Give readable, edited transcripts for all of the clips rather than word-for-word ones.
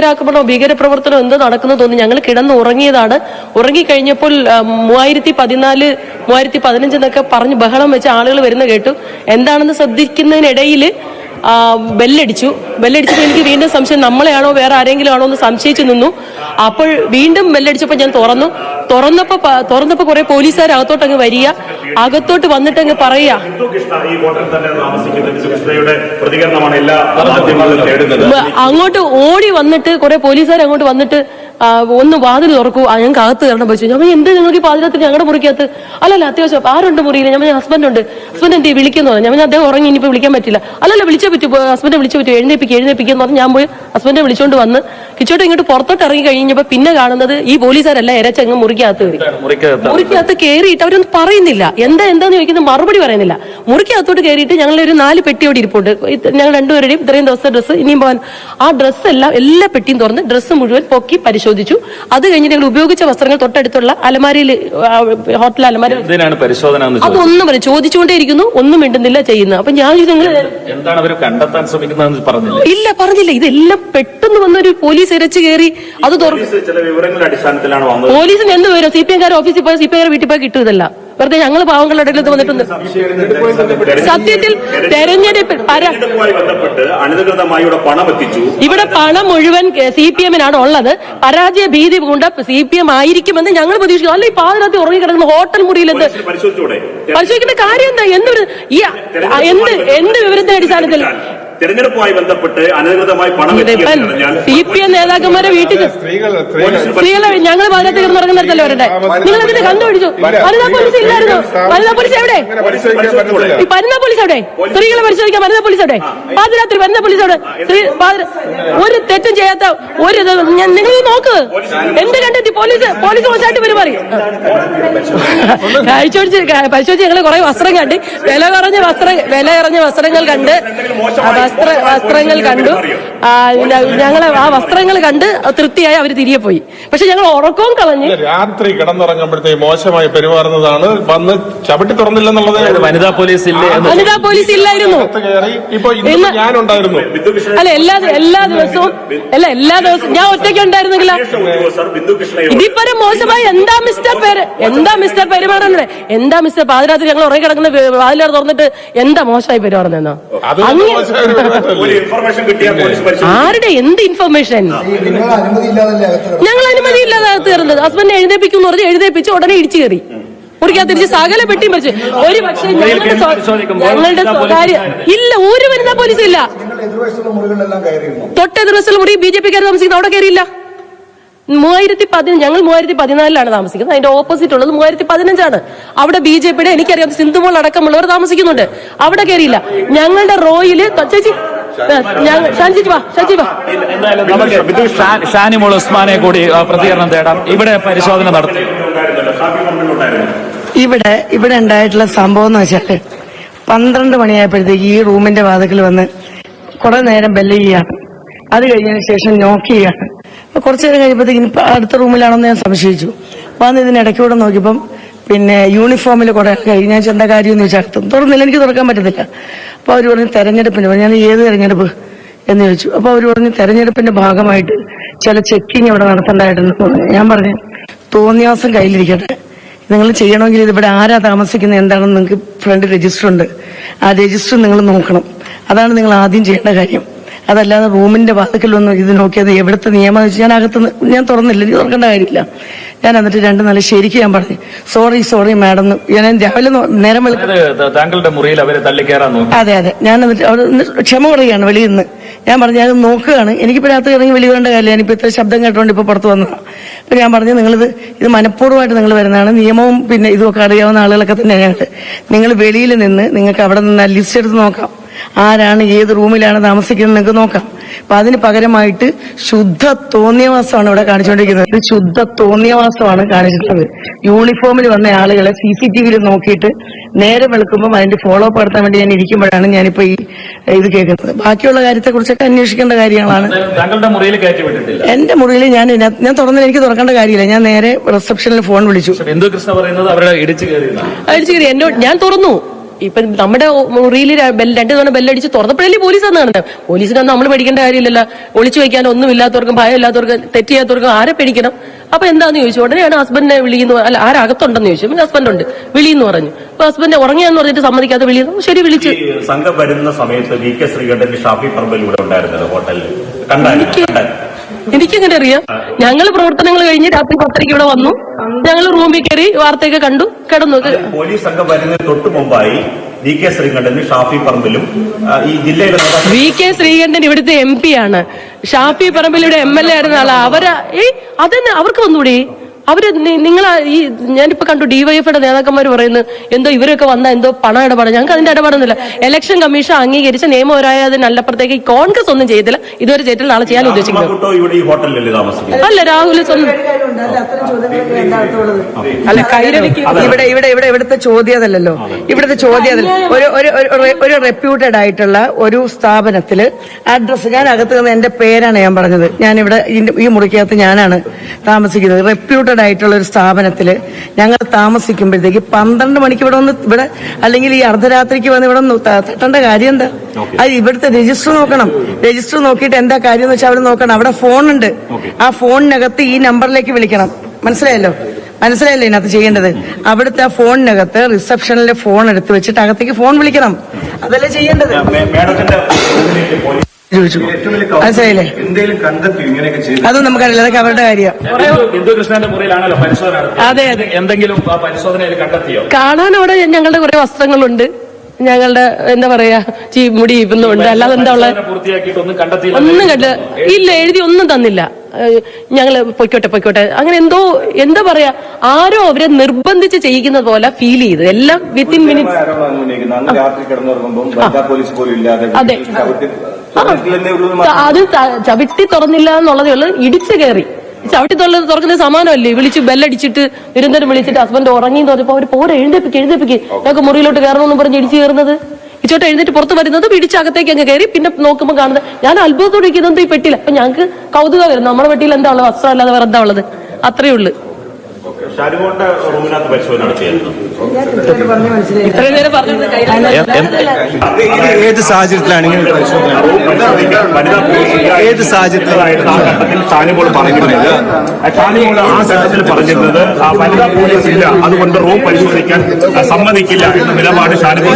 ആക്രമണോ ഭീകരപ്രവർത്തനോ എന്തോ നടക്കുന്നു തോന്നി ഞങ്ങൾ കിടന്ന് ഉറങ്ങിയതാണ്. ഉറങ്ങിക്കഴിഞ്ഞപ്പോൾ 3014 3015 എന്നൊക്കെ പറഞ്ഞ് ബഹളം വെച്ച് ആളുകൾ വരുന്ന കേട്ടു. എന്താണെന്ന് ശ്രദ്ധിക്കുന്നതിനിടയിൽ ബെല്ലടിച്ചപ്പോൾ എനിക്ക് വീണ്ടും സംശയം നമ്മളെയാണോ വേറെ ആരെങ്കിലും ആണോ എന്ന് സംശയിച്ചു നിന്നു. അപ്പോൾ വീണ്ടും ബെല്ലടിച്ചപ്പോൾ ഞാൻ തുറന്നപ്പോ കുറെ പോലീസുകാർ അകത്തോട്ടങ്ങ് വരിക, അകത്തോട്ട് വന്നിട്ടങ്ങ് പറയുക. അങ്ങോട്ട് ഓടി വന്നിട്ട് കുറെ പോലീസുകാർ അങ്ങോട്ട് വന്നിട്ട് ഒന്ന് വാതിൽ തുറക്കൂ, ഞങ്ങൾക്ക് അകത്ത് കയറണം വെച്ചു. ഞാൻ എന്ത് നിങ്ങൾക്ക് പാതിരാത്രി ഞങ്ങളുടെ മുറിക്കകത്ത്? അല്ലല്ല അത്യാവശ്യം ആരുണ്ട് മുറിയിൽ? ഞാൻ ഹസ്ബൻഡ് ഉണ്ട്. ഹസ്ബൻഡ് എന്ത് വിളിക്കുന്നു? ഞാൻ അദ്ദേഹം ഉറങ്ങി, ഇനിയിപ്പോൾ വിളിക്കാൻ പറ്റില്ല. അല്ലല്ല വിളിച്ചേ പറ്റൂ, ഹസ്ബൻഡ് വിളിച്ചേ പറ്റൂ, എഴുന്നേപ്പിക്കുക പറഞ്ഞ് ഞാൻ പോയി ഹസ്ബൻഡിനെ വിളിച്ചോണ്ട് വന്ന് കിച്ചോട്ട് ഇങ്ങോട്ട് പുറത്തോട്ട് ഇറങ്ങി കഴിഞ്ഞപ്പോൾ പിന്നെ കാണുന്നത് ഈ പോലീസുകാരല്ല ഇരച്ചങ്ങ് മുറിക്കകത്ത് കയറിയിട്ട് അവരൊന്നും പറയുന്നില്ല. എന്താന്ന് ചോദിക്കുന്നത് മറുപടി പറയുന്നില്ല. മുറിക്കകത്തോട്ട് കയറിയിട്ട് ഞങ്ങളൊരു 4 പെട്ടിയോട് ഇരിപ്പുണ്ട്. ഞങ്ങൾ രണ്ടുപേരുടെയും ഇത്രയും ദിവസത്തെ ഡ്രസ്സ് ഇനിയും പോകാൻ ആ ഡ്രസ്സെല്ലാം എല്ലാ പെട്ടിയും തുറന്ന് ഡ്രസ്സ് മുഴുവൻ പൊക്കി പരിശോധിച്ചു. അത് കഴിഞ്ഞ് ഞങ്ങൾ ഉപയോഗിച്ച വസ്ത്രങ്ങൾ തൊട്ടടുത്തുള്ള അലമാരയിൽ, ഹോട്ടൽ അലമാര, അതൊന്നും പറയും ചോദിച്ചുകൊണ്ടേ ഇരിക്കുന്നു, ഒന്നും മിണ്ടുന്നില്ല ചെയ്യുന്നത്. അപ്പൊ ഞാൻ നിങ്ങൾ എന്താണ് അവർ കണ്ടെത്താൻ ശ്രമിക്കുന്നത് പറഞ്ഞില്ല? ഇല്ല പറഞ്ഞില്ല. ഇതെല്ലാം പെട്ടെന്ന് വന്നൊരു പോലീസ് ഇരച്ചു കയറി അത് ചില വിവരങ്ങളുടെ അടിസ്ഥാനത്തിലാണ് വന്നത്. പോലീസിന് എന്ത് വരും? CPM-കാർ ഓഫീസിൽ പോയി CPM-കാർ വീട്ടിൽ പോയി കിട്ടുന്നതല്ല. വെറുതെ ഞങ്ങൾ പാവങ്ങളുടെ ഇടയിലത്ത് വന്നിട്ടുണ്ട്. സത്യത്തിൽ ഇവിടെ പണം മുഴുവൻ CPM-നാണ് ഉള്ളത്. പരാജയ ഭീതി കൊണ്ട് CPM ആയിരിക്കുമെന്ന് ഞങ്ങൾ പ്രതീക്ഷിക്കുന്നു. അല്ല ഈ പാതിരാത്രി ഉറങ്ങിക്കിടക്കുന്ന ഹോട്ടൽ മുറിയിൽ എന്ത് പരിശോധിക്കേണ്ട കാര്യം എന്താ? എന്ത് വിവരത്തിന്റെ അടിസ്ഥാനത്തിൽ തെരഞ്ഞെടുപ്പുമായി ബന്ധപ്പെട്ട് അനധികൃതമായി പണം CPM നേതാക്കന്മാരെ വീട്ടിൽ സ്ത്രീകളെ ഞങ്ങൾ പാതിരാത്രി കിടന്ന് ഉറങ്ങുന്നിടത്തല്ലേ വരട്ടെ? നിങ്ങൾ അതിന് കണ്ടുപിടിച്ചു. വനിതാ പോലീസ് ഇല്ലായിരുന്നു. വനിതാ പോലീസ് എവിടെ? വനിതാ പോലീസ് എവിടെ? സ്ത്രീകളെ പരിശോധിക്കാൻ വനിതാ പോലീസ് എവിടെ? പാതിരാത്രി വനിതാ പോലീസ് എവിടെ? ഒരു തെറ്റും ചെയ്യാത്ത ഒരു നിങ്ങൾ നോക്ക്. എന്ത് കണ്ടെത്തി? പോലീസ് മോശമായിട്ട് പെരുമാറി. പരിശോധിച്ച് ഞങ്ങൾ കുറെ വസ്ത്രം കണ്ട്, വില കുറഞ്ഞ വസ്ത്രങ്ങൾ കണ്ട് ഞങ്ങൾ ആ വസ്ത്രങ്ങൾ കണ്ട് തൃപ്തിയായി അവർ തിരികെ പോയി. പക്ഷെ ഞങ്ങൾ ഉറക്കവും കളഞ്ഞ് രാത്രി കിടന്നുറങ്ങുമ്പോഴത്തേക്ക് മോശമായി പെരുമാറുന്നതാണ്. വന്ന് ചവിട്ടി തുറന്നില്ലെന്നുള്ളത് വനിതാ പോലീസ് ഇല്ലായിരുന്നു. ഞാനുണ്ടായിരുന്നു. അല്ല എല്ലാ ദിവസവും ഞാൻ ഒറ്റയ്ക്ക് ഉണ്ടായിരുന്നെങ്കില ഇതിപ്പരം മോശമായി എന്താ മിസ്റ്റർ പെരുമാറുന്നത്? എന്താ മിസ്റ്റർ പാതിരാത്രി ഞങ്ങൾ ഉറങ്ങി കിടക്കുന്ന വാതിലാർ തുറന്നിട്ട് എന്താ മോശമായി പെരുമാറുന്നതെന്നോ? ആരുടെ എന്ത് ഇൻഫർമേഷൻ? ഞങ്ങൾ അനുമതി ഇല്ലാതെ അകത്ത് കയറുന്നത്. ഹസ്ബൻഡ് എഴുന്നേപ്പിക്കും എന്ന് പറഞ്ഞ് എഴുന്നേപ്പിച്ച് ഉടനെ ഇടിച്ചു കയറി മുറിക്കകത്ത് തിരിച്ച് സകല പെട്ടിയും പറിച്ചു. ഒരു പക്ഷേ ഞങ്ങളുടെ സ്വകാര്യ ഇല്ല, ഒരു വനിതാ പോലീസ് ഇല്ല. തൊട്ടെതിർവശത്തുള്ള മുറി BJP-കാർ താമസിക്കുന്നത്, അവിടെ കയറിയില്ല. 3014 ഞങ്ങൾ 3014 താമസിക്കുന്നത്. അതിന്റെ ഓപ്പോസിറ്റ് ഉള്ളത് 3015. അവിടെ BJP-യുടെ എനിക്കറിയാം സിന്ധുമോൾ അടക്കമുള്ളവർ താമസിക്കുന്നുണ്ട്. അവിടെ കയറിയില്ല. ഞങ്ങളുടെ റോയില് ഷാനിമോൾ ഉസ്മാനെ കൂടി പ്രതികരണം തേടാം. ഇവിടെ പരിശോധന നടത്തി. ഇവിടെ ഉണ്ടായിട്ടുള്ള സംഭവം എന്ന് വെച്ചാൽ 12 മണിയായപ്പോഴത്തേക്ക് ഈ റൂമിന്റെ വാതിക്കൽ വന്ന് കുറെ നേരം ബെല്ല് ചെയ്യാണ്. അത് കഴിഞ്ഞതിന് ശേഷം നോക്ക് ചെയ്യാണ്. കുറച്ചു നേരം കഴിയുമ്പോഴത്തേക്കും അടുത്ത റൂമിലാണെന്ന് ഞാൻ സംശയിച്ചു. വന്ന് ഇതിനിടയ്ക്കൂടെ നോക്കിയപ്പം പിന്നെ യൂണിഫോമിൽ കുറെ കഴിഞ്ഞ എന്താ കാര്യം എന്ന് വെച്ചാൽ തുറന്നില്ല, എനിക്ക് തുറക്കാൻ പറ്റത്തില്ല. അപ്പൊ അവർ പറഞ്ഞു തെരഞ്ഞെടുപ്പിന്. ഞാൻ ഏത് തെരഞ്ഞെടുപ്പ് എന്ന് ചോദിച്ചു. അപ്പൊ അവർ പറഞ്ഞു തെരഞ്ഞെടുപ്പിന്റെ ഭാഗമായിട്ട് ചില ചെക്കിങ് ഇവിടെ നടത്തേണ്ടതായിട്ടെന്ന് പറഞ്ഞു. ഞാൻ പറഞ്ഞു തോന്നിയാസം കയ്യിലിരിക്കട്ടെ, നിങ്ങൾ ചെയ്യണമെങ്കിൽ ഇതിവിടെ ആരാ താമസിക്കുന്നത് എന്താണെന്ന് നിങ്ങൾക്ക് ഫ്രണ്ട് രജിസ്റ്റർ ഉണ്ട്, ആ രജിസ്റ്റർ നിങ്ങൾ നോക്കണം. അതാണ് നിങ്ങൾ ആദ്യം ചെയ്യേണ്ട കാര്യം. അതല്ലാതെ റൂമിന്റെ വാതിക്കലൊന്നും ഇത് നോക്കിയത് എവിടുത്തെ നിയമം വെച്ച് ഞാൻ അകത്തുനിന്ന് ഞാൻ തുറന്നില്ല, എനിക്ക് തുറക്കേണ്ട കാര്യമില്ല. ഞാൻ എന്നിട്ട് 2 നാൾ ശരിക്കും ഞാൻ പറഞ്ഞു സോറി മാഡം. ഞാൻ രാവിലെ നേരം താങ്കളുടെ മുറിയിൽ അവരെ തള്ളിക്കയറാൻ നോക്കി. അതെ ഞാൻ എന്നിട്ട് അവിടെ ക്ഷമ പറയുകയാണ് വെളിയിൽ നിന്ന്. ഞാൻ പറഞ്ഞു ഞാൻ നോക്കുകയാണ്, എനിക്കിപ്പോൾ രാത്രി ഇറങ്ങി വെളി വരേണ്ട കാര്യമില്ല, ഞാനിപ്പോൾ ഇത്ര ശബ്ദം കേട്ടോണ്ട് ഇപ്പോൾ പുറത്ത് വന്നതാണ്. അപ്പൊ ഞാൻ പറഞ്ഞു ഇത് മനഃപൂർവ്വമായിട്ട് നിങ്ങൾ വരുന്നതാണ്, നിയമവും പിന്നെ ഇതുമൊക്കെ അറിയാവുന്ന ആളുകളൊക്കെ തന്നെ ഞങ്ങൾ. നിങ്ങൾ വെളിയിൽ നിന്ന് നിങ്ങൾക്ക് അവിടെ നിന്ന് ലിസ്റ്റ് എടുത്ത് നോക്കാം, ആരാണ് ഏത് റൂമിലാണ് താമസിക്കുന്നത് നിങ്ങൾക്ക് നോക്കാം. അപ്പൊ അതിന് പകരമായിട്ട് ശുദ്ധ തോന്നിയവാസമാണ് ഇവിടെ കാണിച്ചുകൊണ്ടിരിക്കുന്നത്. ശുദ്ധ തോന്നിയവാസമാണ് കാണിച്ചിട്ടുള്ളത്. യൂണിഫോമിൽ വന്ന ആളുകളെ CCTV-യിൽ നോക്കിയിട്ട് നേരെ വെളുക്കുമ്പോൾ അതിന്റെ ഫോളോ അപ്പ് നടത്താൻ വേണ്ടി ഞാൻ ഇരിക്കുമ്പോഴാണ് ഞാനിപ്പോ ഇത് കേൾക്കുന്നത്. ബാക്കിയുള്ള കാര്യത്തെ കുറിച്ചൊക്കെ അന്വേഷിക്കേണ്ട കാര്യങ്ങളാണ്. താങ്കളുടെ മുറിയിൽ കയറ്റി വിട്ടിട്ടില്ല? എന്റെ മുറിയിൽ ഞാൻ തുറന്നില്ല, എനിക്ക് തുറക്കേണ്ട കാര്യമില്ല. ഞാൻ നേരെ റിസപ്ഷനിൽ ഫോൺ വിളിച്ചു. ബിന്ദു കൃഷ്ണ പറയുന്നത് അവരുടെ ഇടിച്ചു കയറി. ഞാൻ തുറന്നു. ഇപ്പൊ നമ്മുടെ മുറിയിൽ 2 തവണ ബെല്ലടിച്ച് തുറന്നപ്പോഴല്ലേ പോലീസ് വന്ന് കാണുന്നത്. പോലീസിനൊന്നും നമ്മൾ പേടിക്കേണ്ട കാര്യമില്ലല്ലോ. ഒളിച്ചു വയ്ക്കാനോ ഒന്നും ഇല്ലാത്തവർക്കും ഭയം ഇല്ലാത്തവർക്കും തെറ്റ് ചെയ്യാത്തവർക്കും ആരെ പേടിക്കണം. അപ്പൊ എന്താന്ന് ചോദിച്ചു. ഉടനെയാണ് ഹസ്ബൻഡിനെ വിളിക്കുന്നു. അല്ല, ആരകത്തുണ്ടെന്ന് ചോദിച്ചു. പിന്നെ ഹസ്ബൻഡ് ഉണ്ട്, വിളിയെന്ന് പറഞ്ഞു. അപ്പൊ ഹസ്ബൻഡ് ഉറങ്ങിയാന്ന് പറഞ്ഞിട്ട് സമ്മതിക്കാതെ വിളിയുന്നു. ശരി, വിളിച്ചു. സംഘം വരുന്ന സമയത്ത് VK ശ്രീകണ്ഠൻ ഷാഫി പറമ്പിൽ ഇവിടെ ഉണ്ടായിരുന്നല്ലോ ഹോട്ടലിൽ. എനിക്കെങ്ങനെ അറിയാം? ഞങ്ങൾ പ്രവർത്തനങ്ങൾ കഴിഞ്ഞ് രാത്രി 10:30 ഇവിടെ വന്നു. ഞങ്ങൾ റൂമിൽ കയറി വാർത്തയൊക്കെ കണ്ടു, കിടന്നു. പോലീസ് സംഘം വരുന്നതിന് തൊട്ട് മുമ്പായി VK ശ്രീകണ്ഠനും ഷാഫി പറമ്പിലും ഈ ജില്ലയിലെ VK ശ്രീകണ്ഠൻ ഇവിടുത്തെ MP ആണ്. ഷാഫി പറമ്പിൽ ഇവിടെ MLA ആയിരുന്ന ആളാ. അതെന്നെ അവർക്ക് വന്നൂടെ? അവര് നിങ്ങളാ ഈ ഞാനിപ്പോ കണ്ടു DYFയുടെ നേതാക്കന്മാർ പറയുന്നത് എന്തോ ഇവരൊക്കെ വന്ന എന്തോ പണം ഇടപാട്. ഞങ്ങൾക്ക് അതിന്റെ ഇടപാടൊന്നുമില്ല. ഇലക്ഷൻ കമ്മീഷൻ അംഗീകരിച്ച നിയമപരമായതിനല്ലപ്പുറത്തേക്ക് കോൺഗ്രസ് ഒന്നും ചെയ്തില്ല, ഇതുവരെ ചെയ്തില്ല, നാളെ ചെയ്യാൻ ഉദ്ദേശിക്കുന്നു. അല്ല, രാഹുൽ സ്വന്തം അല്ല, കൈരളിക്ക് ഇവിടുത്തെ ചോദ്യതല്ലോ. ഇവിടുത്തെ ചോദ്യതല്ല. ഒരു റെപ്യൂട്ടഡ് ആയിട്ടുള്ള ഒരു സ്ഥാപനത്തില് അഡ്രസ്, ഞാൻ അകത്ത് നിന്ന് എന്റെ പേരാണ് ഞാൻ പറഞ്ഞത്. ഞാനിവിടെ ഈ മുറിക്കകത്ത് ഞാനാണ് താമസിക്കുന്നത്. റെപ്യൂട്ടഡ് ആയിട്ടുള്ള ഒരു സ്ഥാപനത്തില് ഞങ്ങൾ താമസിക്കുമ്പോഴത്തേക്ക് 12 മണിക്ക് ഇവിടെ അല്ലെങ്കിൽ ഈ അർദ്ധരാത്രിക്ക് വന്ന് ഇവിടെ തട്ടേണ്ട കാര്യം എന്താ? അത് ഇവിടുത്തെ രജിസ്റ്റർ നോക്കണം. രജിസ്റ്റർ നോക്കിയിട്ട് എന്താ കാര്യം എന്ന് വെച്ചാൽ അവിടെ നോക്കണം. അവിടെ ഫോണുണ്ട്. ആ ഫോണിനകത്ത് ഈ നമ്പറിലേക്ക് വിളിക്കണം. മനസ്സിലായല്ലോ ഇതിനകത്ത് ചെയ്യേണ്ടത്. അവിടുത്തെ ആ ഫോണിനകത്ത് റിസപ്ഷനിലെ ഫോൺ എടുത്ത് വെച്ചിട്ട് അകത്തേക്ക് ഫോൺ വിളിക്കണം. അതല്ലേ ചെയ്യേണ്ടത്. മനസ്സിലായില്ലേ? അതും നമുക്കറിയില്ല, അതൊക്കെ അവരുടെ കാര്യം. ഹിന്ദുകൃഷ്ണന്റെ മുറിയിലാണല്ലോ പരിശോധന. അതെ. എന്തെങ്കിലും പരിശോധനയിൽ കണ്ടെത്തിയോ? കാണാൻ അവിടെ ഞങ്ങളുടെ കുറെ വസ്ത്രങ്ങളുണ്ട്, ഞങ്ങളുടെ എന്താ പറയാ മുടി ഇപ്പുന്നുണ്ട്. അല്ലാതെ എന്താ ഉള്ളത്? ഒന്നും ഇല്ല, എഴുതി ഒന്നും തന്നില്ല. ഞങ്ങള് പൊയ്ക്കോട്ടെ അങ്ങനെ എന്താ പറയാ, ആരോ അവരെ നിർബന്ധിച്ച് ചെയ്യിക്കുന്നത് പോലെ ഫീൽ ചെയ്തു. എല്ലാം വിത്തിൻ മിനിറ്റ്സ്. അതെ, അത് ചവിട്ടി തുറന്നില്ല എന്നുള്ളതേ ഉള്ളൂ. ഇടിച്ചു കയറി ചവിട്ടി തുറക്കുന്ന സമാനമല്ലേ. വിളിച്ച് ബെല്ലടിച്ചിട്ട് നിരന്തരം വിളിച്ചിട്ട് ഹസ്ബൻഡ് ഉറങ്ങിന്ന് പറഞ്ഞപ്പോ അവര് പോരെ എഴുന്നേപ്പിക്ക് ഞങ്ങൾക്ക് മുറിയിലോട്ട് കയറണമെന്ന് പറഞ്ഞ് ഇടിച്ചു കയറുന്നത്. ഇച്ചോട്ട് എഴുന്നേറ്റ് പുറത്ത് വരുന്നത്, പിടിച്ചകത്തേക്ക് അങ്ങ് കയറി. പിന്നെ നോക്കുമ്പോൾ കാണുന്നത് ഞാൻ അത്ഭുതത്തോടെ ഇരിക്കുന്നത് ഈ പെട്ടിയില്ല. അപ്പൊ ഞങ്ങൾക്ക് കൗതുകം വരുന്നു, നമ്മുടെ പെട്ടിയിൽ എന്താ ഉള്ളത്? വസ്ത്രം അല്ലാതെ വേറെ എന്താ ഉള്ളത്? അത്രയേ ഉള്ളൂ. ഇത്രയും നേരം പറഞ്ഞത് ഏത് സാഹചര്യത്തിലാണ് ഏത് സാഹചര്യത്തിലാണ് ഷാനിമോൾ പറഞ്ഞിരുന്നത്? ഷാനിമോൾ ആ ഘട്ടത്തിൽ പറഞ്ഞിരുന്നത് വനിതാ പോലീസ് ഇല്ല, അതുകൊണ്ട് റൂം പരിശോധിക്കാൻ സമ്മതിക്കില്ല എന്ന നിലപാട് ഷാനിമോൾ.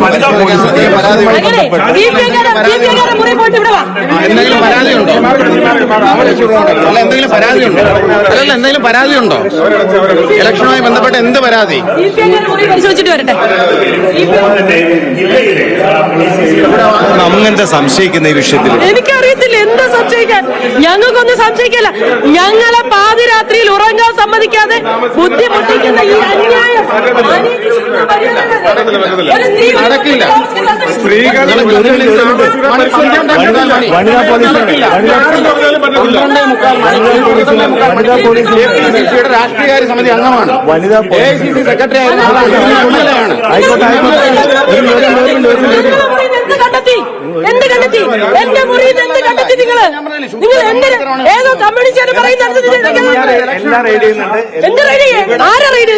വനിതാ പോലീസ് എന്തെങ്കിലും പരാതിയുണ്ടോ? ഇലക്ഷനുമായി ബന്ധപ്പെട്ട് എന്ത് പരാതി? പരിശോധിച്ചിട്ട് വരട്ടെ. അങ്ങനത്തെ സംശയിക്കുന്ന ഈ വിഷയത്തിൽ എനിക്കറിയത്തില്ല എന്താ സംശയിക്കാൻ. ഞങ്ങൾക്കൊന്നും സംശയിക്കില്ല. ഞങ്ങളെ പാതിരാത്രിയിൽ ഉറങ്ങാൻ സമ്മതിക്കാതെ ബുദ്ധിമുട്ടിക്കുന്ന ഈ അന്യായം നടക്കില്ല. സ്ത്രീകൾ രാഷ്ട്രീയകാര്യ സമിതി അംഗമാണ്. AICC സെക്രട്ടറി ആയിരുന്നു. എന്ത് കണ്ടെത്തി? എന്റെ മുറിയിൽ എന്ത് കണ്ടെത്തി? നിങ്ങൾ എന്തിന് ഏതോ കമ്മ്യൂണിസ്റ്റ് പറയുന്നത്? എന്ത് റെയ്ഡ്? ആരാ റെയ്ഡ്?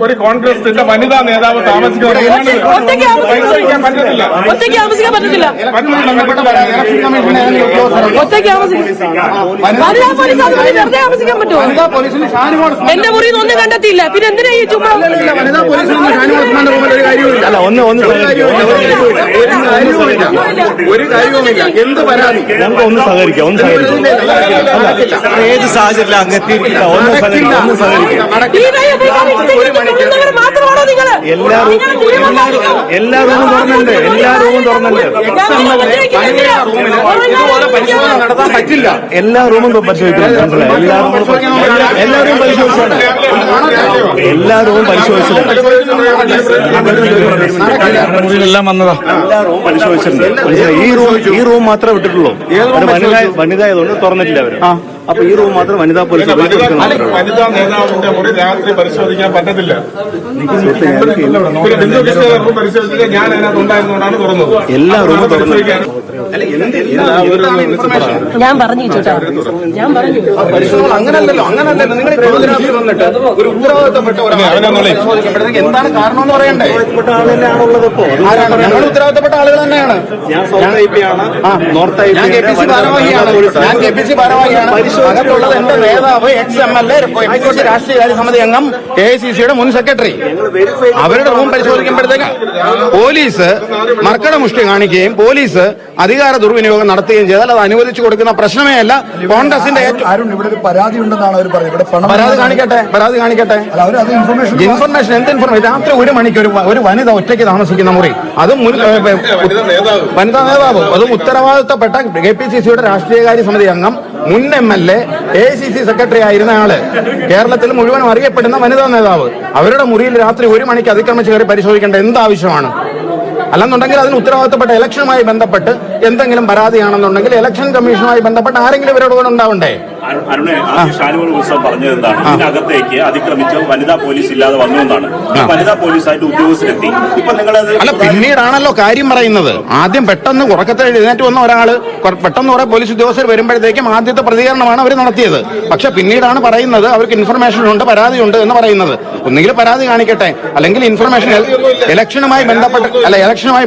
ഒരു കോൺഗ്രസിന്റെ വനിതാ നേതാവ് ഒറ്റയ്ക്ക് താമസിക്കാൻ പറ്റത്തില്ല. ഒറ്റയ്ക്ക് താമസിക്കാൻ വെറുതെ താമസിക്കാൻ പറ്റുമോ? എന്റെ മുറിയിൽ നിന്ന് ഒന്നും കണ്ടെത്തിയില്ല. പിന്നെ എന്തിനാ ഈ ചുമ്മാ? ഒരു കാര്യവുമില്ല. എന്ത് പരാതി? ഒന്ന് സഹകരിക്കാം. ഏത് സാഹചര്യത്തിലും അങ്ങെത്തിയിരിക്കില്ല. ഒന്ന് സഹകരിക്കാം. മാത്രമാണോ നിങ്ങൾ? എല്ലാ റൂമും തുറന്നുണ്ട്. ഇതുപോലെ പരിശോധന നടത്താൻ പറ്റില്ല. എല്ലാ റൂമും പരിശോധിക്കണം. എല്ലാ റൂമും പരിശോധിച്ചാണ്. എല്ലാ റൂമും പരിശോധിച്ചിട്ടുണ്ട്. എല്ലാം വന്നതാ. എല്ലാ റൂമും പരിശോധിച്ചിട്ടുണ്ട്. ഈ റൂം മാത്രമേ വിട്ടിട്ടുള്ളൂ. വനിതായതുകൊണ്ട് തുറന്നിട്ടില്ല അവര്. അപ്പൊ ഈ റൂം മാത്രം വനിതാ പോലീസ് വനിതാ നേതാവിന്റെ മുറി രാത്രി പരിശോധിക്കാൻ പറ്റത്തില്ല. ബിന്ദു കൃഷ്ണയുടെ റൂം പരിശോധിക്കാൻ ഞാൻ അതിനകത്ത് ഉണ്ടായിരുന്നുകൊണ്ടാണ് തുറന്നത്. എല്ലാ റൂമും തുറന്നു. ഞാൻ പറഞ്ഞു ചോദിച്ചാ ഞാൻ പറഞ്ഞു അങ്ങനല്ലല്ലോ നിങ്ങൾ രാത്രി വന്നിട്ട് ഒരു ഉത്തരവാദിത്തപ്പെട്ട എന്താണ് കാരണം എന്ന് പറയണ്ടേ? ഞങ്ങൾ ഉത്തരവാദിത്തപ്പെട്ട ആളുകൾ തന്നെയാണ്. ഞാൻ കെ പി സി ഭാരവാഹിയാണ്. അകത്തുള്ളത് എന്റെ നേതാവ് XMLA രാഷ്ട്രീയകാര്യ സമിതി അംഗം AICCയുടെ മുൻ സെക്രട്ടറി. അവരുടെ റൂം പരിശോധിക്കുമ്പോഴത്തേക്ക് പോലീസ് മർക്കട മുഷ്ടി കാണിക്കുകയും പോലീസ് അധികാര ദുർവിനിയോഗം നടത്തുകയും ചെയ്താൽ അത് അനുവദിച്ചു കൊടുക്കുന്ന പ്രശ്നമേ അല്ല. കോൺഗ്രസിന്റെ ഇവിടെ ഒരു പരാതി ഉണ്ടെന്നാണ് അവർ പറയുന്നത്. പരാതി കാണിക്കട്ടെ. ഇൻഫർമേഷൻ എന്ത് ഇൻഫർമേഷൻ? രാത്രി 1 മണിക്ക് ഒരു വനിത ഒറ്റയ്ക്ക് താമസിക്കുന്ന മുറി, അതും വനിതാ നേതാവ്, അതും ഉത്തരവാദിത്തപ്പെട്ട KPCCയുടെ രാഷ്ട്രീയകാര്യ സമിതി അംഗം, മുൻ MLA, AICC സെക്രട്ടറി ആയിരുന്ന ആള്, കേരളത്തിൽ മുഴുവനും അറിയപ്പെടുന്ന വനിതാ നേതാവ്, അവരുടെ മുറിയിൽ രാത്രി 1 മണിക്ക് അതിക്രമിച്ച് കയറി പരിശോധിക്കേണ്ട എന്താവശ്യമാണ്? അല്ലെന്നുണ്ടെങ്കിൽ അതിന് ഉത്തരവാദിത്തപ്പെട്ട ഇലക്ഷനുമായി ബന്ധപ്പെട്ട് എന്തെങ്കിലും പരാതിയാണെന്നുണ്ടെങ്കിൽ ഇലക്ഷൻ കമ്മീഷനുമായി ബന്ധപ്പെട്ട് ആരെങ്കിലും ഇവരോട് കൂടെ ഉണ്ടാവണ്ടേ? ഷാനിമോൾ ഉത്സവം പറഞ്ഞത് എന്താണ്? ഇതിനകത്തേക്ക് അതിക്രമിച്ച വനിതാ പോലീസ് ഇല്ലാതെ വന്നുകൊണ്ടാണ്. വനിതാ പോലീസായിട്ട് ഉദ്യോഗസ്ഥരെത്തി. ഇപ്പൊ നിങ്ങളത് അല്ല, പിന്നീടാണല്ലോ കാര്യം പറയുന്നത്. ആദ്യം പെട്ടെന്ന് ഉറക്കത്തിൽ എഴുന്നേറ്റ് വന്ന ഒരാള് പെട്ടെന്ന് കുറെ പോലീസ് ഉദ്യോഗസ്ഥർ വരുമ്പോഴത്തേക്കും ആദ്യത്തെ പ്രതികരണമാണ് അവർ നടത്തിയത്. പക്ഷെ പിന്നീടാണ് പറയുന്നത് അവർക്ക് ഇൻഫർമേഷൻ ഉണ്ട്, പരാതിയുണ്ട് എന്ന് പറയുന്നത്. ഒന്നുകിൽ പരാതി കാണിക്കട്ടെ, അല്ലെങ്കിൽ ഇൻഫർമേഷൻ ഇലക്ഷനുമായി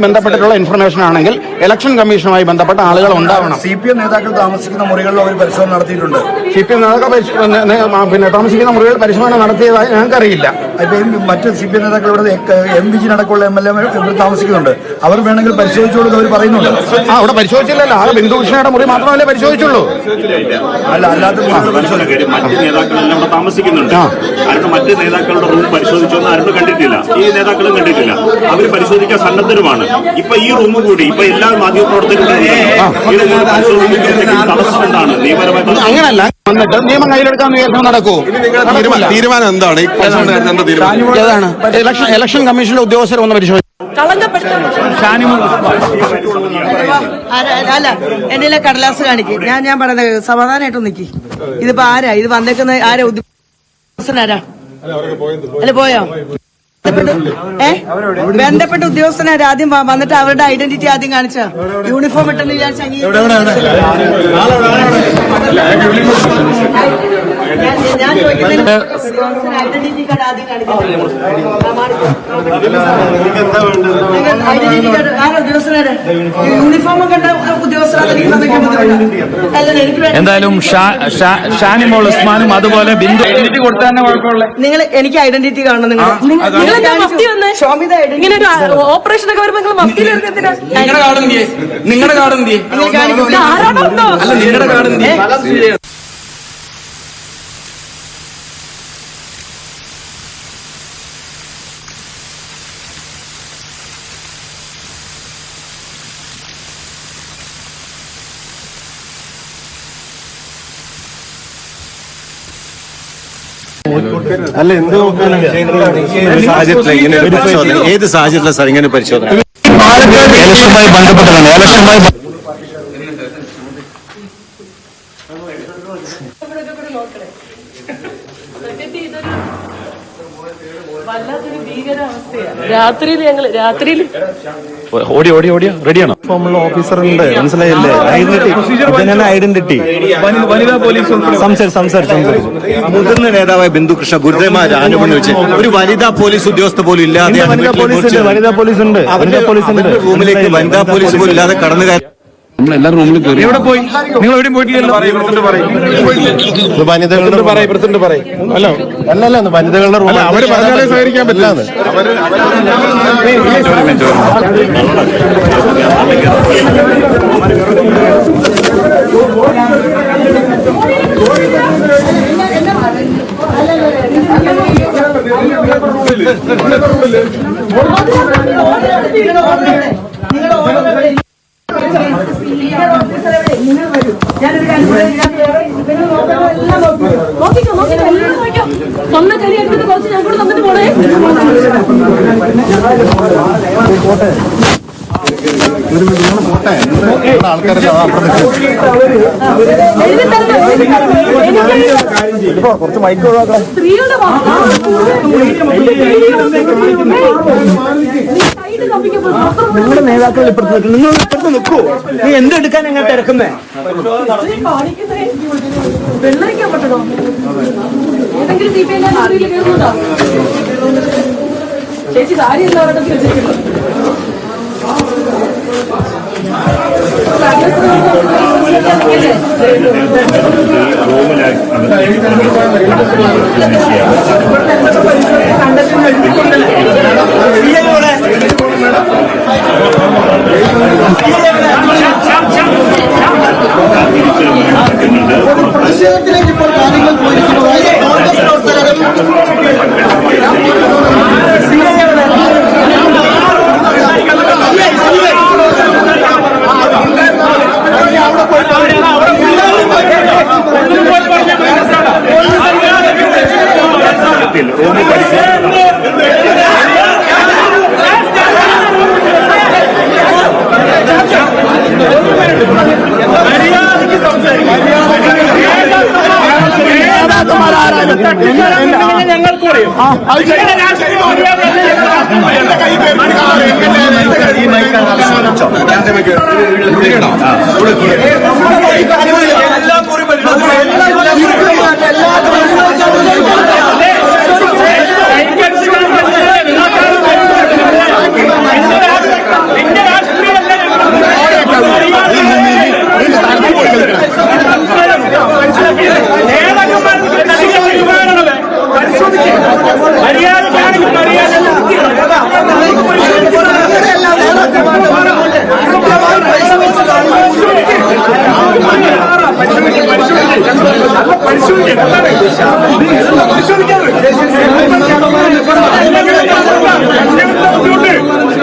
ബന്ധപ്പെട്ടിട്ടുള്ള ഇൻഫർമേഷൻ ആണെങ്കിൽ ഇലക്ഷൻ കമ്മീഷനുമായി ബന്ധപ്പെട്ട ആളുകൾ ഉണ്ടാവണം. CPM നേതാക്കൾ താമസിക്കുന്ന മുറികളിൽ അവർ പരിശോധന നടത്തിയിട്ടുണ്ട്. CPM നേതാക്കൾ താമസിക്കുന്ന മുറികൾ പരിശോധന നടത്തിയതായി ഞങ്ങൾക്കറിയില്ല. മറ്റ് CPM നേതാക്കൾ ഇവിടെ MPG അടക്കമുള്ള MLA ഇവിടെ താമസിക്കുന്നുണ്ട്. അവർ വേണമെങ്കിൽ പരിശോധിച്ചോളൂ അവർ പറയുന്നുണ്ട്. അവിടെ പരിശോധിച്ചില്ലല്ലോ. ആ ബിന്ദു കൃഷ്ണയുടെ മുറി മാത്രമല്ലേ പരിശോധിച്ചുള്ളൂ. അല്ലാത്ത മറ്റ് നേതാക്കളെല്ലാം ഇവിടെ താമസിക്കുന്നുണ്ട്. ആരുടെ മറ്റ് നേതാക്കളുടെ റൂം പരിശോധിച്ചൊന്നും ആരും കണ്ടിട്ടില്ല. ഈ നേതാക്കളും കണ്ടിട്ടില്ല. അവർ പരിശോധിക്കാൻ സന്നദ്ധരുമാണ്. ഇപ്പൊ ഈ റൂം കൂടി ഇപ്പൊ എല്ലാ മാധ്യമപ്രവർത്തകരും തടസ്സം എന്താണ്? നിയമപരമായിട്ട് അങ്ങനല്ല, വന്നിട്ട് നിയമം കയ്യിലെടുക്കാൻ വിചാരിച്ചു നടക്കൂ. തീരുമാനം എന്താണ്? ഏതാണ്? ഇലക്ഷൻ കമ്മീഷന്റെ ഉദ്യോഗസ്ഥർ ഒന്ന് പരിശോധിച്ചു. അല്ല, എന്റെ കടലാസ് കാണിക്കും. ഞാൻ പറയുന്നത് സമാധാനമായിട്ട് നിൽക്കി. ഇതിപ്പോ ആരാ ഇത് വന്നേക്കുന്ന? ആരാ ഉദ്യോഗസ്ഥനാരാ? അല്ല, പോയോ? ബന്ധപ്പെട്ട ഉദ്യോഗസ്ഥനാര് ആദ്യം വന്നിട്ട് അവരുടെ ഐഡന്റിറ്റി ആദ്യം കാണിച്ച യൂണിഫോം ഇട്ടെന്ന് വിചാരിച്ച ഞാൻ ചോദിക്കുന്നത് ഐഡന്റിറ്റി കാർഡ് ആദ്യം കാണിക്കാം. ഐഡന്റിറ്റി കാർഡ് ആരാ ഉദ്യോഗസ്ഥനാര്? യൂണിഫോം ഒക്കെ ഉദ്യോഗസ്ഥരാണ് എനിക്ക് വന്നേക്കാൻ. എന്തായാലും ഷാനിമോൾ ഉസ്മാനും അതുപോലെ ബിന്ദു ഐഡന്റിറ്റി കൊടുത്താൽ തന്നെ കുഴപ്പമില്ല. നിങ്ങൾ എനിക്ക് ഐഡന്റിറ്റി കാണണം. നിങ്ങൾ ഇങ്ങനെ ഒരു ഓപ്പറേഷൻ ഒക്കെ വരുമ്പോ നിങ്ങൾ മഫ്തിയിൽ വരുന്നതിനാ? നിങ്ങളുടെ കാർഡ് എന്തിയെ? നിങ്ങളുടെ കാർഡ് എന്തിയെ? അല്ല, നിങ്ങളുടെ കാർഡ് എന്തിയെ? അല്ല, എന്ത് സാഹചര്യത്തിലാണ് ഇങ്ങനെ ഒരു പരിശോധന? ഏത് സാഹചര്യത്തിലാണ് സാർ ഇങ്ങനെ പരിശോധന? ഇലക്ഷനുമായി ബന്ധപ്പെട്ടതാണ്. ഇലക്ഷനുമായി രാത്രിയിൽ ഓടി റെഡിയാണോ? ഫോമുള്ള ഓഫീസറുണ്ട്, മനസ്സിലായില്ലേ? ഐഡന്റിറ്റി വനിതാ പോലീസ് മുതിർന്ന നേതാവായ ബിന്ദു കൃഷ്ണ ഗുരുദേവന്മാർ ആനുകൂല്യം വെച്ച് ഒരു വനിതാ പോലീസ് ഉദ്യോഗസ്ഥ പോലും ഇല്ലാതെ വനിതാ പോലീസ് ഉണ്ട്. റൂമിലേക്ക് വനിതാ പോലീസ് പോലും ഇല്ലാതെ കടന്നു കയറി നമ്മളെല്ലാ റൂമിലും കയറി. എവിടെ പോയി? നിങ്ങൾ എവിടെയും പോയിട്ടില്ലല്ലോ. വനിതകളുടെ വനിതകളുടെ റൂം അവര് പറഞ്ഞാലേ സഹകരിക്കാൻ പറ്റില്ല. സ്വന്തം കരിയാക്കിട്ട് കുറച്ച് ഞങ്ങളോട് തന്നിട്ട് പോണേ. പോട്ടെ ആൾക്കാരെ കുറച്ച് മൈക്ക് ഒഴിവാക്കാം. നിങ്ങളുടെ നേതാക്കൾ ഇപ്പുറത്ത് നിൽക്കും. നിങ്ങൾ ഇപ്പുറത്ത് നിൽക്കൂ. നീ എന്തെടുക്കാൻ എങ്ങനെ തിരക്കുന്നേ? ചേച്ചി കാര്യമില്ല അവരുടെ പ്രതിഷേധത്തിലേക്ക് ഇപ്പോൾ കാര്യങ്ങൾ പോയിരിക്കുന്നതായി കോൺഗ്രസ്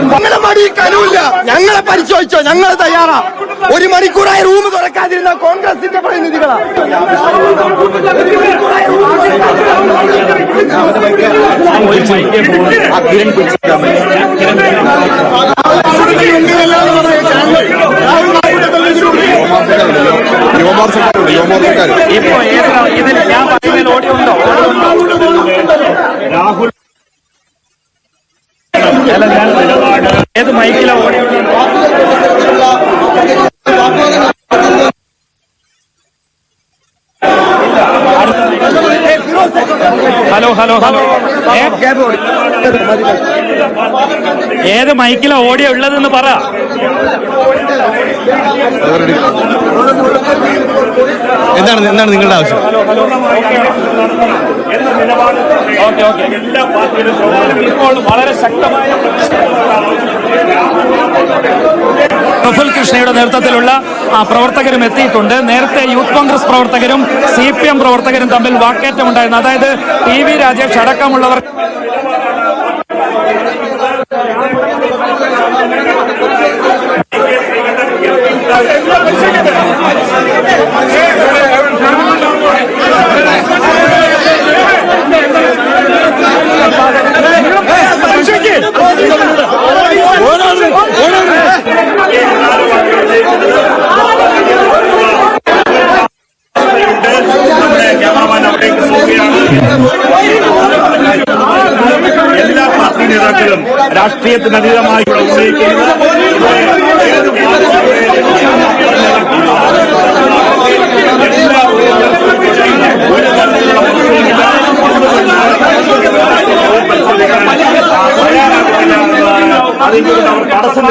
പ്രവർത്തകരും ഞങ്ങളെ പരിശോധിച്ചോ, ഞങ്ങൾ തയ്യാറാ. 1 മണിക്കൂറായി റൂം തുറക്കാതിരുന്ന കോൺഗ്രസിന്റെ പ്രതിനിധികളാ. രാഹുൽ ഏത് മൈക്കിലാ ഓടി? ഹലോ ഹലോ ഹലോ, ഏത് മൈക്കിലാ ഓഡിയോ ഉള്ളതെന്ന് പറ. എന്താണ് നിങ്ങളുടെ ആവശ്യം? ഓക്കെ ഓക്കെ, എല്ലാ പാർട്ടിയിലും ഇപ്പോൾ വളരെ ശക്തമായ പ്രഫുൽ കൃഷ്ണയുടെ നേതൃത്വത്തിലുള്ള പ്രവർത്തകരും എത്തിയിട്ടുണ്ട്. നേരത്തെ യൂത്ത് കോൺഗ്രസ് പ്രവർത്തകരും CPM പ്രവർത്തകരും തമ്മിൽ വാക്കേറ്റമുണ്ടായിരുന്നു. അതായത് TV രാജേഷ് അടക്കമുള്ളവർ എല്ലാ പാർട്ടി നേതാക്കളും രാഷ്ട്രീയത്തിനതീതമായി ഇവിടെ ഉന്നയിക്കുന്നത് അതിനോട് അവർ തടസ്സം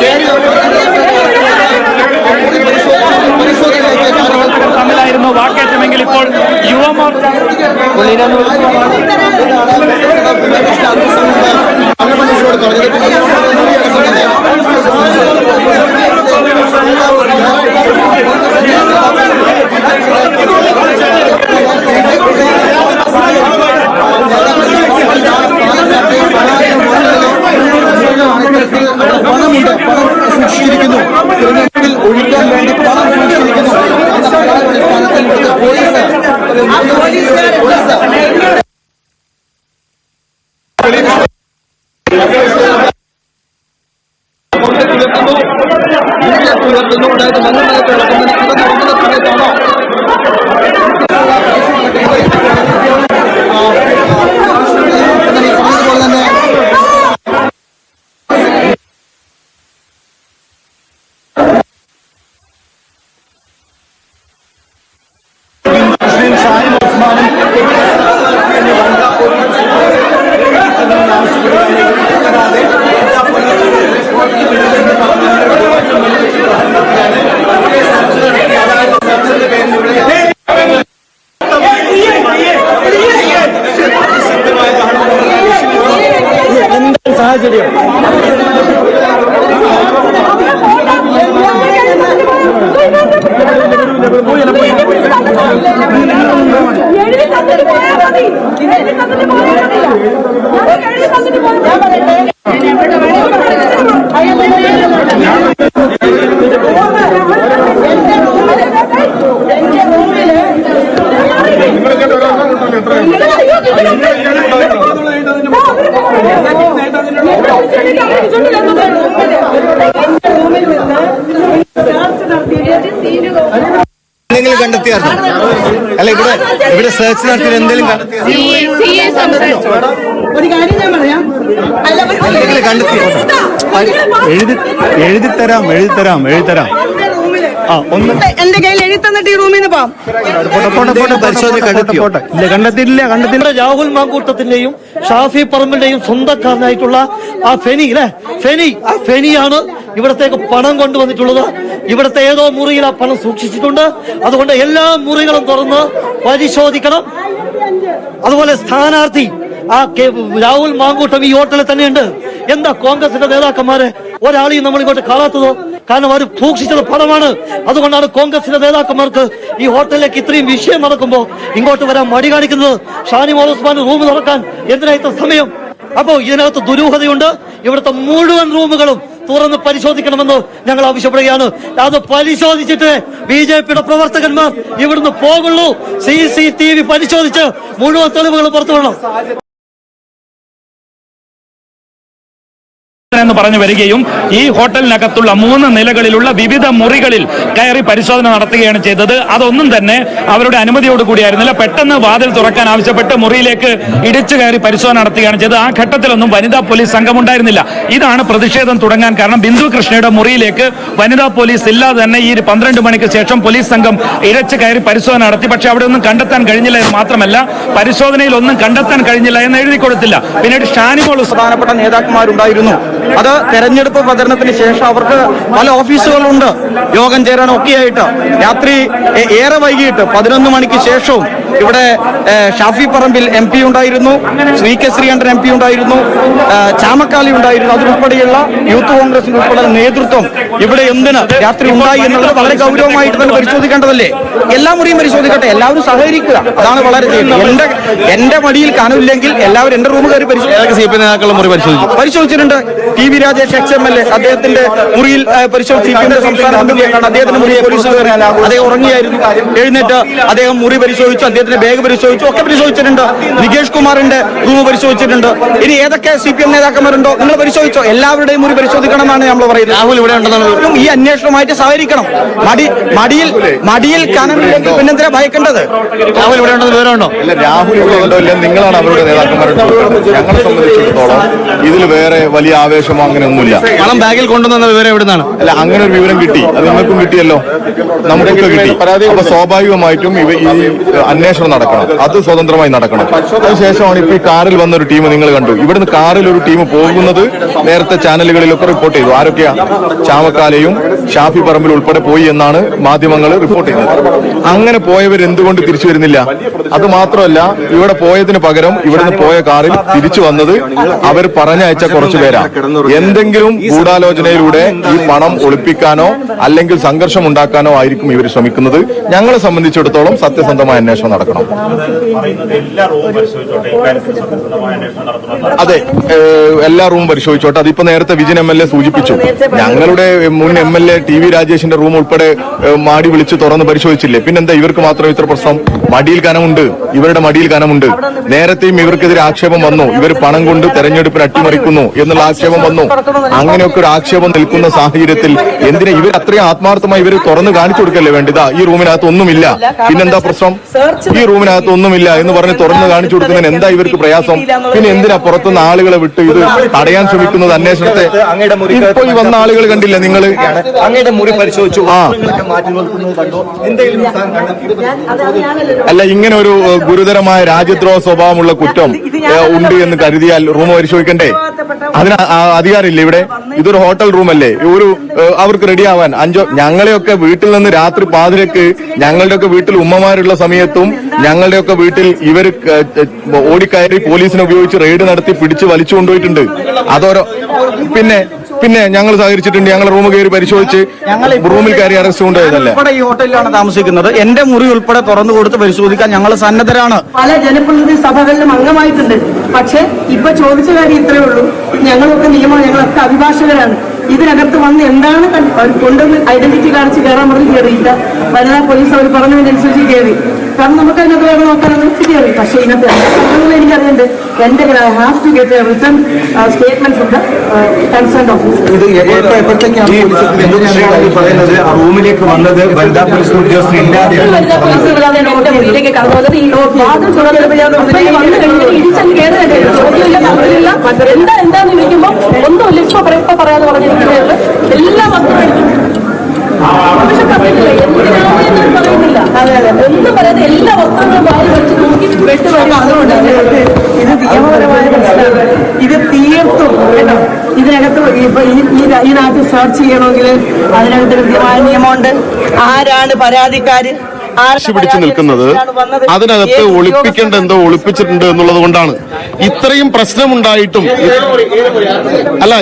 ലേഡി ഇപ്പോൾ യുവമോർച്ച പണമുണ്ട്, പണം സൂക്ഷിച്ചിരിക്കുന്നു, തിരഞ്ഞെടുപ്പിൽ ഒഴിക്കാൻ വേണ്ടി പണം സൂക്ഷിച്ചിരിക്കുന്നു എന്ന അടിസ്ഥാനത്തിൽ പോലീസ് ഉയർത്തുന്നു. അതായത് മഞ്ഞമലത്ത് സമയത്താണോ പറഞ്ഞതുപോലെ തന്നെ സാഹചര്യം എന്തെങ്കിലും കണ്ടെത്തിയായിരുന്നു? അല്ല, ഇവിടെ സെർച്ച് നടത്തി എന്തെങ്കിലും ഒരു കാര്യം ഞാൻ പറയാം, എഴുതിത്തരാം എന്റെ കയ്യിൽ എഴുതി തന്നിട്ട് ഈ റൂമിൽ നിന്ന് പോവാം. കണ്ടെത്തിയിട്ടില്ല. രാഹുൽ മാങ്കൂട്ടത്തിന്റെയും ഷാഫി പറമ്പിന്റെയും സ്വന്തക്കാരനായിട്ടുള്ള ആ ഫെനിയാണ് ഇവിടത്തേക്ക് പണം കൊണ്ടുവന്നിട്ടുള്ളത്. ഇവിടുത്തെ ഏതോ മുറിയിൽ ആ പണം സൂക്ഷിച്ചിട്ടുണ്ട്. അതുകൊണ്ട് എല്ലാ മുറികളും തുറന്ന് പരിശോധിക്കണം. അതുപോലെ സ്ഥാനാർത്ഥി രാഹുൽ മാങ്കൂട്ടം ഈ ഹോട്ടലിൽ തന്നെയുണ്ട്. എന്താ കോൺഗ്രസിന്റെ നേതാക്കന്മാരെ ഒരാളെയും നമ്മൾ ഇങ്ങോട്ട് കാണാത്തതോ? കാരണം അവർ സൂക്ഷിച്ചത് പണമാണ്. അതുകൊണ്ടാണ് കോൺഗ്രസിന്റെ നേതാക്കന്മാർക്ക് ഈ ഹോട്ടലിലേക്ക് ഇത്രയും വിഷയം നടക്കുമ്പോൾ ഇങ്ങോട്ട് വരാൻ മടി കാണിക്കുന്നത്. ഷാനിമോൾ ഉസ്മാൻ റൂം തുറക്കാൻ എന്തിനാ ഇത്ര സമയം? അപ്പോ ഇതിനകത്ത് ദുരൂഹതയുണ്ട്. ഇവിടുത്തെ മുഴുവൻ റൂമുകളും തുറന്ന് പരിശോധിക്കണമെന്ന് ഞങ്ങൾ ആവശ്യപ്പെടുകയാണ്. അത് പരിശോധിച്ചിട്ട് BJPയുടെ പ്രവർത്തകന്മാർ ഇവിടുന്ന് പോകുള്ളൂ. CCTV പരിശോധിച്ച് മുഴുവൻ തെളിവുകൾ പുറത്തുവിടണം എന്ന് പറഞ്ഞു വരികയും ഈ ഹോട്ടലിനകത്തുള്ള 3 നിലകളിലുള്ള വിവിധ മുറികളിൽ കയറി പരിശോധന നടത്തുകയാണ് ചെയ്തത്. അതൊന്നും തന്നെ അവരുടെ അനുമതിയോട് കൂടിയായിരുന്നില്ല. പെട്ടെന്ന് വാതിൽ തുറക്കാൻ ആവശ്യപ്പെട്ട് മുറിയിലേക്ക് ഇടിച്ചു കയറി പരിശോധന നടത്തുകയാണ് ചെയ്തത്. ആ ഘട്ടത്തിലൊന്നും വനിതാ പോലീസ് സംഘമുണ്ടായിരുന്നില്ല. ഇതാണ് പ്രതിഷേധം തുടങ്ങാൻ കാരണം. ബിന്ദു കൃഷ്ണയുടെ മുറിയിലേക്ക് വനിതാ പോലീസ് ഇല്ലാതെ തന്നെ ഈ 12 മണിക്ക് ശേഷം പോലീസ് സംഘം ഇരച്ചു കയറി പരിശോധന നടത്തി. പക്ഷെ അവിടെ ഒന്നും കണ്ടെത്താൻ കഴിഞ്ഞില്ല എന്ന് മാത്രമല്ല, പരിശോധനയിൽ ഒന്നും കണ്ടെത്താൻ കഴിഞ്ഞില്ല എന്ന് എഴുതി കൊടുത്തില്ല. പിന്നീട് ഷാനിമോൾ പ്രധാനപ്പെട്ട നേതാക്കന്മാരുണ്ടായിരുന്നു. അത് തെരഞ്ഞെടുപ്പ് പ്രചരണത്തിന് ശേഷം അവർക്ക് പല ഓഫീസുകളുണ്ട്, യോഗം ചേരാനൊക്കെ ആയിട്ട്. രാത്രി ഏറെ വൈകിട്ട് 11 മണിക്ക് ശേഷവും ഇവിടെ ഷാഫി പറമ്പിൽ MP ഉണ്ടായിരുന്നു, VK ശ്രീകണ്ഠൻ MP ഉണ്ടായിരുന്നു, ചാമക്കാലി ഉണ്ടായിരുന്നു. അതുൾപ്പെടെയുള്ള യൂത്ത് കോൺഗ്രസിന്റെ ഉൾപ്പെടെ നേതൃത്വം ഇവിടെ എന്തിന് രാത്രി ഉണ്ടായി എന്നുള്ളത് വളരെ ഗൗരവമായിട്ട് തന്നെ പരിശോധിക്കേണ്ടതല്ലേ? എല്ലാ മുറിയും പരിശോധിക്കട്ടെ, എല്ലാവരും സഹകരിക്കുക, അതാണ് വളരെ ചെയ്യുന്നത്. എന്റെ മടിയിൽ കനമില്ലെങ്കിൽ എല്ലാവരും എന്റെ റൂം കയറി പരിശോധിച്ചിട്ടുണ്ട്. TV രാജേഷ് XMLA അദ്ദേഹത്തിന്റെ മുറിയിൽ പരിശോധിച്ച് CPM സംസ്ഥാന കമ്മിറ്റിയാണ്. അദ്ദേഹത്തിന്റെ മുറിയെ പോലീസ് കയറി, അദ്ദേഹം ഉറങ്ങിയായിരുന്നു. എഴുന്നേറ്റ് അദ്ദേഹം മുറി പരിശോധിച്ചു, അദ്ദേഹത്തിന്റെ ബാഗ് പരിശോധിച്ചു, ഒക്കെ പരിശോധിച്ചിട്ടുണ്ട്. നികേഷ് കുമാറിന്റെ റൂം പരിശോധിച്ചിട്ടുണ്ട്. ഇനി ഏതൊക്കെ CPM നേതാക്കന്മാരുണ്ടോ നിങ്ങൾ പരിശോധിച്ചോ. എല്ലാവരുടെയും മുറി പരിശോധിക്കണമെന്നാണ് നമ്മൾ പറയുന്നത്. രാഹുൽ ഇവിടെ ഉണ്ടെന്നാണ് ഈ അന്വേഷണവുമായിട്ട് സഹകരിക്കണം. മടിയിൽ കനമില്ലെങ്കിൽ പിന്നെന്തിനാ ഭയക്കേണ്ടത്? രാഹുൽ ഇവിടെ ഉണ്ടെന്ന് വിവരമുണ്ടോ? രാഹുൽ ഇവിടെ ഉണ്ടോ ഇല്ല, നിങ്ങളാണ് അവരുടെ നേതാക്കന്മാരുടെ. ഞങ്ങളെ സംബന്ധിച്ചിടത്തോളം ഇതിൽ വേറെ വലിയ ആവേശം ആവശ്യമോ അങ്ങനെയൊന്നുമില്ല. പണം ബാഗിൽ കൊണ്ടുവന്ന വിവരം എവിടുന്നാണ്? അല്ല, അങ്ങനെ ഒരു വിവരം കിട്ടി, അത് നിങ്ങൾക്കും കിട്ടിയല്ലോ, നമുക്കൊക്കെ കിട്ടി. അപ്പൊ സ്വാഭാവികമായിട്ടും ഈ അന്വേഷണം നടക്കണം, അത് സ്വതന്ത്രമായി നടക്കണം. അതിനുശേഷമാണ് ഇപ്പൊ ഈ കാറിൽ വന്ന ഒരു ടീം നിങ്ങൾ കണ്ടു. ഇവിടുന്ന് കാറിൽ ഒരു ടീം പോകുന്നത് നേരത്തെ ചാനലുകളിലൊക്കെ റിപ്പോർട്ട് ചെയ്തു. ആരൊക്കെയാ? ചാവക്കാലയും ഷാഫി പറമ്പിൽ ഉൾപ്പെടെ പോയി എന്നാണ് മാധ്യമങ്ങൾ റിപ്പോർട്ട് ചെയ്തത്. അങ്ങനെ പോയവർ എന്തുകൊണ്ട് തിരിച്ചു വരുന്നില്ല? അത് മാത്രമല്ല, ഇവിടെ പോയതിന് പകരം ഇവിടുന്ന് പോയ കാറിൽ തിരിച്ചു വന്നത് അവർ പറഞ്ഞയച്ച കുറച്ചു പേരാ. എന്തെങ്കിലും ഗൂഢാലോചനയിലൂടെ ഈ പണം ഒളിപ്പിക്കാനോ അല്ലെങ്കിൽ സംഘർഷം ഉണ്ടാക്കാനോ ആയിരിക്കും ഇവർ ശ്രമിക്കുന്നത്. ഞങ്ങളെ സംബന്ധിച്ചിടത്തോളം സത്യസന്ധമായ അന്വേഷണം നടക്കണം. അതെ, എല്ലാ റൂമും പരിശോധിച്ചോട്ടെ. അതിപ്പോ നേരത്തെ വിജിൻ MLA സൂചിപ്പിച്ചു. ഞങ്ങളുടെ മുൻ MLA TV രാജേഷിന്റെ റൂം ഉൾപ്പെടെ മാടി വിളിച്ച് തുറന്ന് പരിശോധിച്ചില്ലേ? പിന്നെന്താ ഇവർക്ക് മാത്രം ഇത്ര പ്രശ്നം? മടിയിൽ കനമുണ്ട്, ഇവരുടെ മടിയിൽ കനമുണ്ട്. നേരത്തെയും ഇവർക്കെതിരെ ആക്ഷേപം വന്നു, ഇവർ പണം കൊണ്ട് തെരഞ്ഞെടുപ്പിന് അട്ടിമറിക്കുന്നു എന്നുള്ള ആക്ഷേപം വന്നു. അങ്ങനെയൊക്കെ ഒരു ആക്ഷേപം നിൽക്കുന്ന സാഹചര്യത്തിൽ എന്തിനാ ഇവർ അത്രയും ആത്മാർത്ഥമായി ഇവർ തുറന്ന് കാണിച്ചു കൊടുക്കല്ലേ വേണ്ടത്? ഈ റൂമിനകത്ത് ഒന്നുമില്ല, പിന്നെന്താ പ്രശ്നം? ഈ റൂമിനകത്ത് ഒന്നുമില്ല എന്ന് പറഞ്ഞ് തുറന്ന് കാണിച്ചു കൊടുക്കുന്നതിന് എന്താ ഇവർക്ക് പ്രയാസം? പിന്നെ എന്തിനാ പുറത്തുനിന്ന് ആളുകളെ വിട്ട് ഇത് തടയാൻ ശ്രമിക്കുന്നത് അന്വേഷണത്തെ? ഇപ്പൊ ഈ വന്ന ആളുകൾ കണ്ടില്ല നിങ്ങൾ? അങ്ങയുടെ മുറി പരിശോധിച്ചു. അല്ല, ഇങ്ങനെ ഒരു ഗുരുതരമായ രാജ്യദ്രോഹ സ്വഭാവമുള്ള കുറ്റം ഉണ്ട് എന്ന് കരുതിയാൽ റൂം പരിശോധിക്കണ്ടേ? അതിന് അധികാരമില്ല ഇവിടെ. ഇതൊരു ഹോട്ടൽ റൂമല്ലേ? അവർക്ക് റെഡിയാവാൻ ഞങ്ങളെയൊക്കെ വീട്ടിൽ നിന്ന് രാത്രി പാതിരക്ക് ഞങ്ങളുടെയൊക്കെ വീട്ടിൽ ഉമ്മമാരുള്ള സമയത്തും ഞങ്ങളുടെയൊക്കെ വീട്ടിൽ ഇവർ ഓടിക്കയറി പോലീസിനെ ഉപയോഗിച്ച് റെയ്ഡ് നടത്തി പിടിച്ച് വലിച്ചു കൊണ്ടുപോയിട്ടുണ്ട്. അതോരോ പിന്നെ ഞങ്ങൾ സഹകരിച്ചിട്ടുണ്ട്. ഞങ്ങൾ റൂം കയറി പരിശോധിച്ച് റൂമിൽ കയറി അറസ്റ്റ് കൊണ്ടുപോയതല്ലേ? ഈ ഹോട്ടലിലാണ് താമസിക്കുന്നത്. എന്റെ മുറി ഉൾപ്പെടെ തുറന്നു കൊടുത്ത് പരിശോധിക്കാൻ ഞങ്ങൾ സന്നദ്ധരാണ്. പല ജനപ്രതിനിധി സഭകളിലും അംഗമായിട്ടുണ്ട്. പക്ഷെ ഇപ്പൊ ചോദിച്ച കാര്യം ഇത്രയേ ഉള്ളൂ. ഞങ്ങളൊക്കെ ഞങ്ങളൊക്കെ അഭിഭാഷകരാണ്. ഇതിനകത്ത് വന്ന് എന്താണ് കൊണ്ടുവന്ന് ഐഡന്റിറ്റി കാണിച്ച് കയറാൻ പറഞ്ഞ് കയറിയില്ല. വനിതാ പോലീസ് അവർ പറഞ്ഞതിനനുസരിച്ച് കയറി. കാരണം നമുക്ക് അതിനകത്ത് വേറെ നോക്കാനൊന്നും കയറി. പക്ഷെ ഇതിനകത്ത് സംഘങ്ങൾ എനിക്കറിയുന്നുണ്ട്. എന്റെ have to get a written statement from the concern officer. റൂമിലേക്ക് വന്നത് വനിതാ പോലീസ് ഉദ്യോഗസ്ഥർ ഇല്ലാതെ എന്റെ മുറിയിലേക്ക് കടന്നു വന്നത് ഈ എന്താന്ന് വിളിക്കുമ്പോ ഒന്നുമില്ല, ഇപ്പൊ പറയാന്ന് പറഞ്ഞിരിക്കുന്നത് എല്ലാ വസ്തുക്കളും പക്ഷെ പറഞ്ഞിട്ടില്ല, എന്തിനാണെന്ന് പറയുന്നില്ല. ഒന്നും പറയാതെ എല്ലാ വസ്ത്രങ്ങളും വാരി വെച്ച് നോക്കി വെട്ടുവരും. അതുകൊണ്ട് ഇത് നിയമപരമായ പ്രശ്നമാണ്. ഇത് തീർത്തും കേട്ടോ. ഇതിനകത്ത് ഇപ്പൊ ഈ നാട്ടിൽ സെർച്ച് ചെയ്യണമെങ്കിൽ അതിനകത്ത് കൃത്യമായ നിയമമുണ്ട്. ആരാണ് പരാതിക്കാര്, പിടിച്ചു നിൽക്കുന്നത് അതിനകത്ത് ഒളിപ്പിക്കേണ്ട എന്തോ ഒളിപ്പിച്ചിട്ടുണ്ട് എന്നുള്ളത് കൊണ്ടാണ് ഇത്രയും പ്രശ്നമുണ്ടായിട്ടും. അല്ല,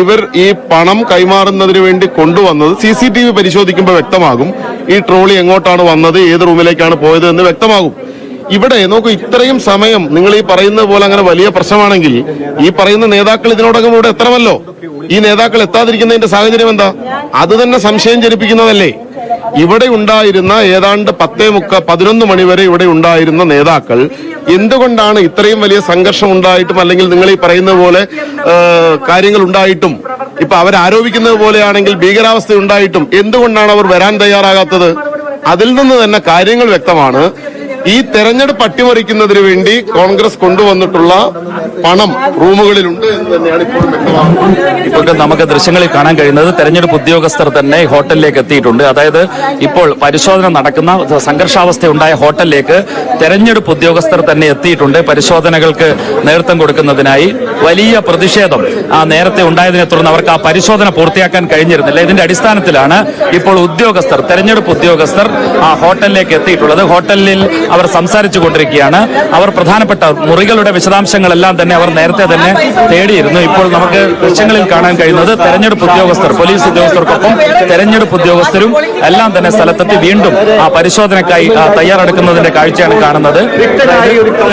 ഇവർ ഈ പണം കൈമാറുന്നതിന് വേണ്ടി കൊണ്ടുവന്നത് CCTV പരിശോധിക്കുമ്പോൾ വ്യക്തമാകും. ഈ ട്രോളി എങ്ങോട്ടാണ് വന്നത്, ഏത് റൂമിലേക്കാണ് പോയത് എന്ന് വ്യക്തമാകും. ഇവിടെ നോക്കൂ, ഇത്രയും സമയം നിങ്ങൾ ഈ പറയുന്നത് പോലെ അങ്ങനെ വലിയ പ്രശ്നമാണെങ്കിൽ ഈ പറയുന്ന നേതാക്കൾ ഇതിനോടകം ഇവിടെ എത്തണമല്ലോ. ഈ നേതാക്കൾ എത്താതിരിക്കുന്നതിന്റെ സാഹചര്യം എന്താ? അത് തന്നെ സംശയം ജനിപ്പിക്കുന്നതല്ലേ? ഇവിടെ ഉണ്ടായിരുന്ന ഏതാണ്ട് 10:11 മണി വരെ ഇവിടെ ഉണ്ടായിരുന്ന നേതാക്കൾ എന്തുകൊണ്ടാണ് ഇത്രയും വലിയ സംഘർഷം ഉണ്ടായിട്ടും അല്ലെങ്കിൽ നിങ്ങൾ ഈ പറയുന്നത് പോലെ കാര്യങ്ങൾ ഉണ്ടായിട്ടും ഇപ്പൊ അവരാരോപിക്കുന്നത് പോലെയാണെങ്കിൽ ഭീകരാവസ്ഥ ഉണ്ടായിട്ടും എന്തുകൊണ്ടാണ് അവർ വരാൻ തയ്യാറാകാത്തത്? അതിൽ നിന്ന് തന്നെ കാര്യങ്ങൾ വ്യക്തമാണ്. ഈ തെരഞ്ഞെടുപ്പ് അട്ടിമറിക്കുന്നതിന് വേണ്ടി കോൺഗ്രസ് കൊണ്ടുവന്നിട്ടുള്ള പണം റൂമുകളിലുണ്ട് എന്ന് തന്നെയാണ് ഇപ്പോഴും വ്യക്തമാകുന്നത്. ഇപ്പോൾ നമുക്ക് ദൃശ്യങ്ങളിൽ കാണാൻ കഴിയുന്നത് തെരഞ്ഞെടുപ്പ് ഉദ്യോഗസ്ഥർ തന്നെ ഹോട്ടലിലേക്ക് എത്തിയിട്ടുണ്ട്. അതായത് ഇപ്പോൾ പരിശോധന നടക്കുന്ന സംഘർഷാവസ്ഥ ഉണ്ടായ ഹോട്ടലിലേക്ക് തെരഞ്ഞെടുപ്പ് ഉദ്യോഗസ്ഥർ തന്നെ എത്തിയിട്ടുണ്ട്. പരിശോധനകൾക്ക് നേതൃത്വം കൊടുക്കുന്നതിനായി വലിയ പ്രതിഷേധം നേരത്തെ ഉണ്ടായതിനെ തുടർന്ന് അവർക്ക് ആ പരിശോധന പൂർത്തിയാക്കാൻ കഴിഞ്ഞിരുന്നില്ല. ഇതിന്റെ അടിസ്ഥാനത്തിലാണ് ഇപ്പോൾ തെരഞ്ഞെടുപ്പ് ഉദ്യോഗസ്ഥർ ആ ഹോട്ടലിലേക്ക് എത്തിയിട്ടുള്ളത്. ഹോട്ടലിൽ അവർ സംസാരിച്ചു കൊണ്ടിരിക്കുകയാണ്. അവർ പ്രധാനപ്പെട്ട മുറികളുടെ വിശദാംശങ്ങളെല്ലാം തന്നെ അവർ നേരത്തെ തന്നെ തേടിയിരുന്നു. ഇപ്പോൾ നമുക്ക് ദൃശ്യങ്ങളിൽ കാണാൻ കഴിയുന്നത് തെരഞ്ഞെടുപ്പ് ഉദ്യോഗസ്ഥർ, പോലീസ് ഉദ്യോഗസ്ഥർക്കൊപ്പം തെരഞ്ഞെടുപ്പ് ഉദ്യോഗസ്ഥരും എല്ലാം തന്നെ സ്ഥലത്തെത്തി വീണ്ടും ആ പരിശോധനയ്ക്കായി തയ്യാറെടുക്കുന്നതിന്റെ കാഴ്ചയാണ് കാണുന്നത്.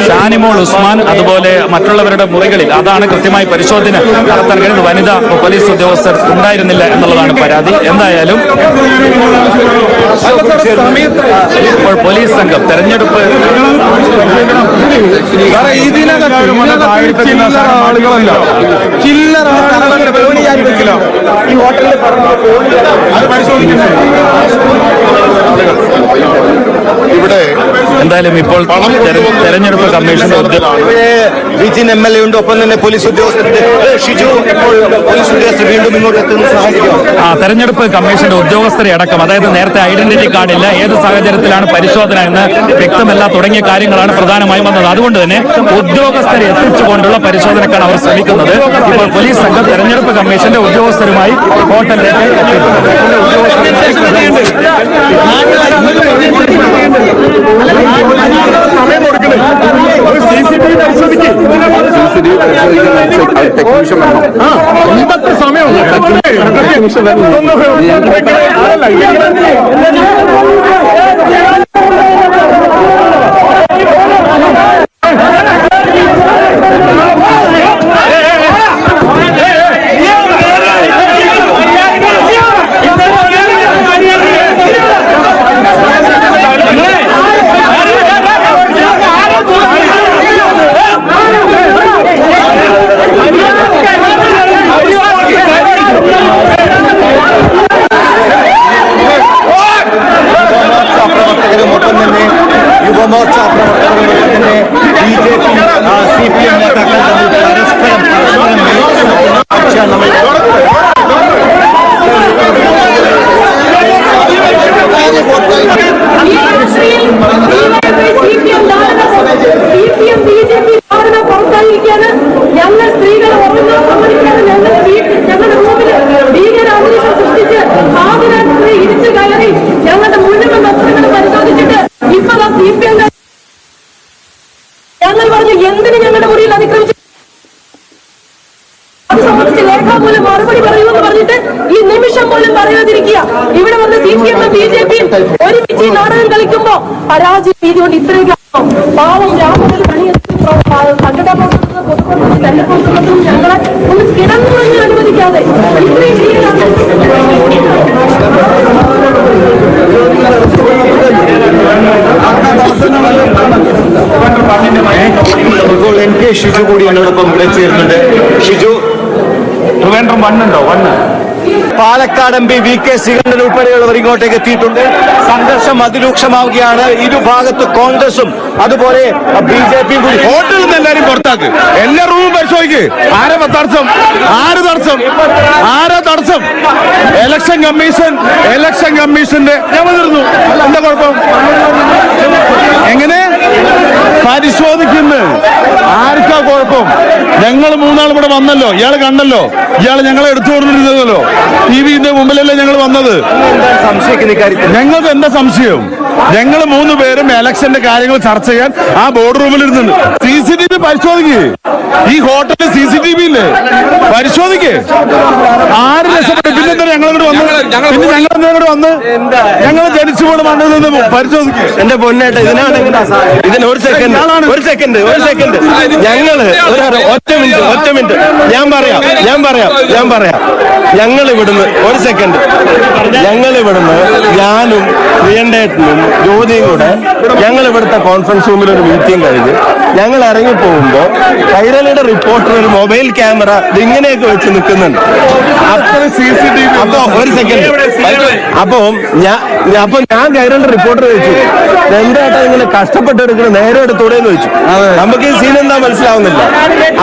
ഷാനിമോൾ ഉസ്മാൻ അതുപോലെ മറ്റുള്ളവരുടെ മുറികളിൽ അതാണ് കൃത്യമായി പരിശോധന നടത്താൻ കഴിയുന്നത്. വനിതാ പോലീസ് ഉദ്യോഗസ്ഥർ ഉണ്ടായിരുന്നില്ല എന്നുള്ളതാണ് പരാതി. എന്തായാലും ഇപ്പോൾ പോലീസ് സംഘം തെരഞ്ഞെടുപ്പ് ആളുകളല്ല, ചില്ലറ ഈ ഹോട്ടലിൽ ഇവിടെ എന്തായാലും ഇപ്പോൾ തെരഞ്ഞെടുപ്പ് കമ്മീഷന്റെ വിജിൻ MLA ഉണ്ട്, ഒപ്പം തന്നെ പോലീസ് ഉദ്യോഗസ്ഥരുടെ ഷിജു ഇപ്പോൾ പോലീസ് ഉദ്യോഗസ്ഥർ വീണ്ടും ഇങ്ങോട്ട് എത്തുന്ന സാഹചര്യം. തെരഞ്ഞെടുപ്പ് കമ്മീഷന്റെ ഉദ്യോഗസ്ഥരെ അടക്കം, അതായത് നേരത്തെ ഐഡന്റിറ്റി കാർഡില്ല, ഏത് സാഹചര്യത്തിലാണ് പരിശോധന എന്ന് വ്യക്തമല്ല തുടങ്ങിയ കാര്യങ്ങളാണ് പ്രധാനമായും വന്നത്. അതുകൊണ്ട് തന്നെ ഉദ്യോഗസ്ഥരെ എത്തിച്ചുകൊണ്ടുള്ള പരിശോധനക്കാണ് അവർ ശ്രമിക്കുന്നത്. ഇപ്പോൾ പോലീസ് സംഘം തെരഞ്ഞെടുപ്പ് കമ്മീഷന്റെ ഉദ്യോഗസ്ഥരുമായി ഹോട്ടലിലേക്ക് ഒപ്പം തന്നെ യുവമോർച്ച പ്രവർത്തകരും തന്നെ BJP CPM നേതാക്കൾ തമ്മിൽ പരസ്പരം ഞങ്ങൾ സ്ത്രീകൾ ഉറങ്ങാൻ സമ്മതിക്കാതെ ഞങ്ങളുടെ റൂമിൽ ഭീകരാന്തരീക്ഷം സൃഷ്ടിച്ച് പാതിരാത്രി ഇടിച്ചു കയറി ഞങ്ങളുടെ മുഴുവൻ വസ്ത്രങ്ങൾ പരിശോധിച്ചിട്ട് ഇപ്പൊ CPM ഞങ്ങൾ പറഞ്ഞു എന്തിന് ഞങ്ങളുടെ മുറിയിൽ അതിക്രമിച്ചു അത് സംബന്ധിച്ച് രേഖാമൂലം മറുപടി പറയൂന്ന് പറഞ്ഞിട്ട് ഈ നിമിഷം പോലും പറയാതിരിക്കുക. ഇവിടെ വന്ന് CPM BJPയും ഒരുമിച്ച് ഈ നാടകം കളിക്കുമ്പോ പരാജയ രീതി കൊണ്ട് ഇത്രയൊക്കെ പാവം രാമത്തിൽ സംഘടനാ പൊതുപ്രവർത്തനം തെരഞ്ഞെടുപ്പും ഞങ്ങളെ ഒന്ന് കിടന്നുറങ്ങി അനുവദിക്കാതെ ഇത്രയും ഇപ്പോൾ NK ഷിജു കൂടി എന്നോടൊപ്പം ഇവിടെ ചേരുന്നുണ്ട്. ഷിജു, ട്രിവാൻഡ്രം 1 ഉണ്ടോ? 1 പാലക്കാട് MP VK ശ്രീകണ്ഠൻ ഉൾപ്പെടെയുള്ളവർ ഇങ്ങോട്ടേക്ക് എത്തിയിട്ടുണ്ട്. സംഘർഷം അതിരൂക്ഷമാവുകയാണ്. ഇരുഭാഗത്ത് കോൺഗ്രസും അതുപോലെ BJPയും കൂടി. ഹോട്ടലിൽ നിന്ന് എല്ലാരും പുറത്താക്ക്, എല്ലാ റൂമും പരിശോധിക്ക്. ആരെ തടസ്സം? ആരാ തടസ്സം? ഇലക്ഷൻ കമ്മീഷന്റെ ഞാൻ വന്നിരുന്നു. എന്താ കുഴപ്പം? എങ്ങനെ പരിശോധിക്കുന്നു? ആർക്കാ കുഴപ്പം? ഞങ്ങൾ 3 ആൾ ഇവിടെ വന്നല്ലോ, ഇയാള് കണ്ടല്ലോ, ഇയാള് ഞങ്ങളെ എടുത്തു കൊടുത്തിരുന്നല്ലോ. TVന്റെ മുമ്പിലല്ലേ ഞങ്ങൾ വന്നത്. ഞങ്ങൾക്ക് എന്താ സംശയം? ഞങ്ങൾ 3 പേരും ഇലക്ഷന്റെ കാര്യങ്ങൾ ചർച്ച ചെയ്യാൻ ആ ബോർഡ് റൂമിൽ ഇരുന്നുണ്ട്. CCTV പരിശോധിക്കേ. ഈ ഹോട്ടലിൽ CCTV ഇല്ലേ? പരിശോധിക്കേ. 6 ലക്ഷം പിന്നെ ഞങ്ങളിവിടെ വന്നു. പിന്നെ ഞങ്ങൾ വന്ന് ഞങ്ങൾ ജനിച്ചു പോണ മണ്ണിൽ നിന്ന് പരിശോധിക്കേ. എന്റെ പൊന്നേട്ട, ഇതിന് ഒരു സെക്കൻഡ് ഞങ്ങള് ഒറ്റ മിനിറ്റ് ഞാൻ പറയാം ഞങ്ങൾ ഇവിടുന്ന് ഞാനും പ്രിയണ്ടേട്ടനും ജ്യോതിയും കൂടെ ഞങ്ങൾ ഇവിടുത്തെ കോൺഫറൻസ് റൂമിൽ ഒരു മീറ്റിംഗ് കഴിഞ്ഞ് ഞങ്ങൾ ഇറങ്ങി പോകുമ്പോ കൈരളിയുടെ റിപ്പോർട്ടർ ഒരു മൊബൈൽ ക്യാമറ ഇങ്ങനെയൊക്കെ വെച്ച് നിൽക്കുന്നുണ്ട്. അപ്പൊ ഒരു സെക്കൻഡ് അപ്പൊ ഞാൻ കൈരളിയുടെ റിപ്പോർട്ടർ ചോദിച്ചു, എന്തായിട്ടാ ഇങ്ങനെ കഷ്ടപ്പെട്ടെടുക്കുന്നത്, നേരെ എടുത്തൂടെന്ന് ചോദിച്ചു. നമുക്ക് ഈ സീൻ എന്താ മനസ്സിലാവുന്നില്ല.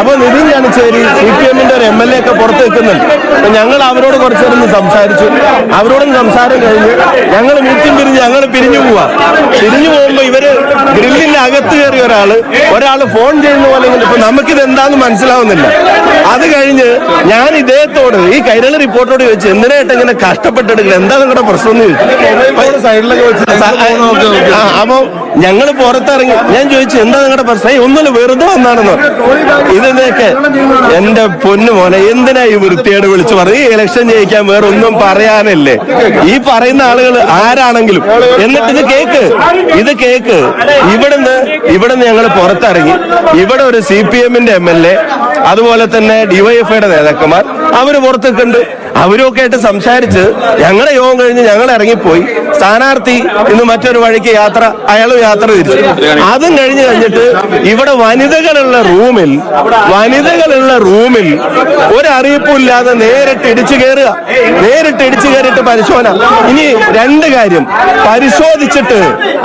അപ്പൊ നിതിൻ ജാനിച്ചേരി CPMന്റെ ഒരു MLA ഒക്കെ പുറത്ത് വെക്കുന്നുണ്ട്. അപ്പൊ ഞങ്ങൾ അവരോട് കുറച്ചു നേരം സംസാരിച്ചു. അവരോടും സംസാരം കഴിഞ്ഞ് ഞങ്ങൾ മീറ്റിംഗ് പിരിഞ്ഞു പോകുമ്പോ ഇവര് ഗ്രില്ലിന്റെ അകത്ത് കയറിയ ഒരാള് ഫോൺ ചെയ്യുന്ന പോലെ. ഇപ്പൊ നമുക്കിത് എന്താന്ന് മനസ്സിലാവുന്നില്ല. അത് കഴിഞ്ഞ് ഞാൻ ഇദ്ദേഹത്തോട് ഈ കൈരളി റിപ്പോർട്ടോട് ചോദിച്ചു, എന്തിനായിട്ട് ഇങ്ങനെ കഷ്ടപ്പെട്ടെടുക്കില്ല, എന്താ നിങ്ങളുടെ പ്രശ്നം എന്ന് ചോദിച്ചു. സൈഡിലൊക്കെ വെച്ച് അപ്പൊ ഞങ്ങൾ പുറത്തിറങ്ങി ഞാൻ ചോദിച്ചു, എന്താ നിങ്ങളുടെ പ്രശ്നം? ഒന്നുമില്ല, വെറുതെ വന്നാണെന്നോ. ഇതൊക്കെ എന്റെ പൊന്നു മോനെ, എന്തിനാ ഈ വൃത്തിയോട് വിളിച്ചു പറഞ്ഞു? ഈ ഇലക്ഷൻ ജയിക്കാൻ വേറെ ഒന്നും പറയാനല്ലേ ഈ പറയുന്ന ആളുകൾ ആരാണെങ്കിലും. എന്നിട്ട് ഇത് കേക്ക് ഇവിടുന്ന് ഞങ്ങൾ പുറത്തിറങ്ങി. ഇവിടെ ഒരു CPMന്റെ MLA, അതുപോലെ തന്നെ DYFIയുടെ നേതാക്കന്മാർ, അവര് പുറത്തേക്കുണ്ട്. അവരൊക്കെ ആയിട്ട് സംസാരിച്ച് ഞങ്ങളുടെ യോഗം കഴിഞ്ഞ് ഞങ്ങൾ ഇറങ്ങിപ്പോയി. സ്ഥാനാർത്ഥി ഇന്ന് മറ്റൊരു വഴിക്ക് അയാളും യാത്ര തിരിച്ചു. അതും കഴിഞ്ഞിട്ട് ഇവിടെ വനിതകളുള്ള റൂമിൽ ഒരറിയിപ്പില്ലാതെ നേരിട്ട് ഇടിച്ചു കയറിയിട്ട് പരിശോധന. ഇനി രണ്ട് കാര്യം, പരിശോധിച്ചിട്ട്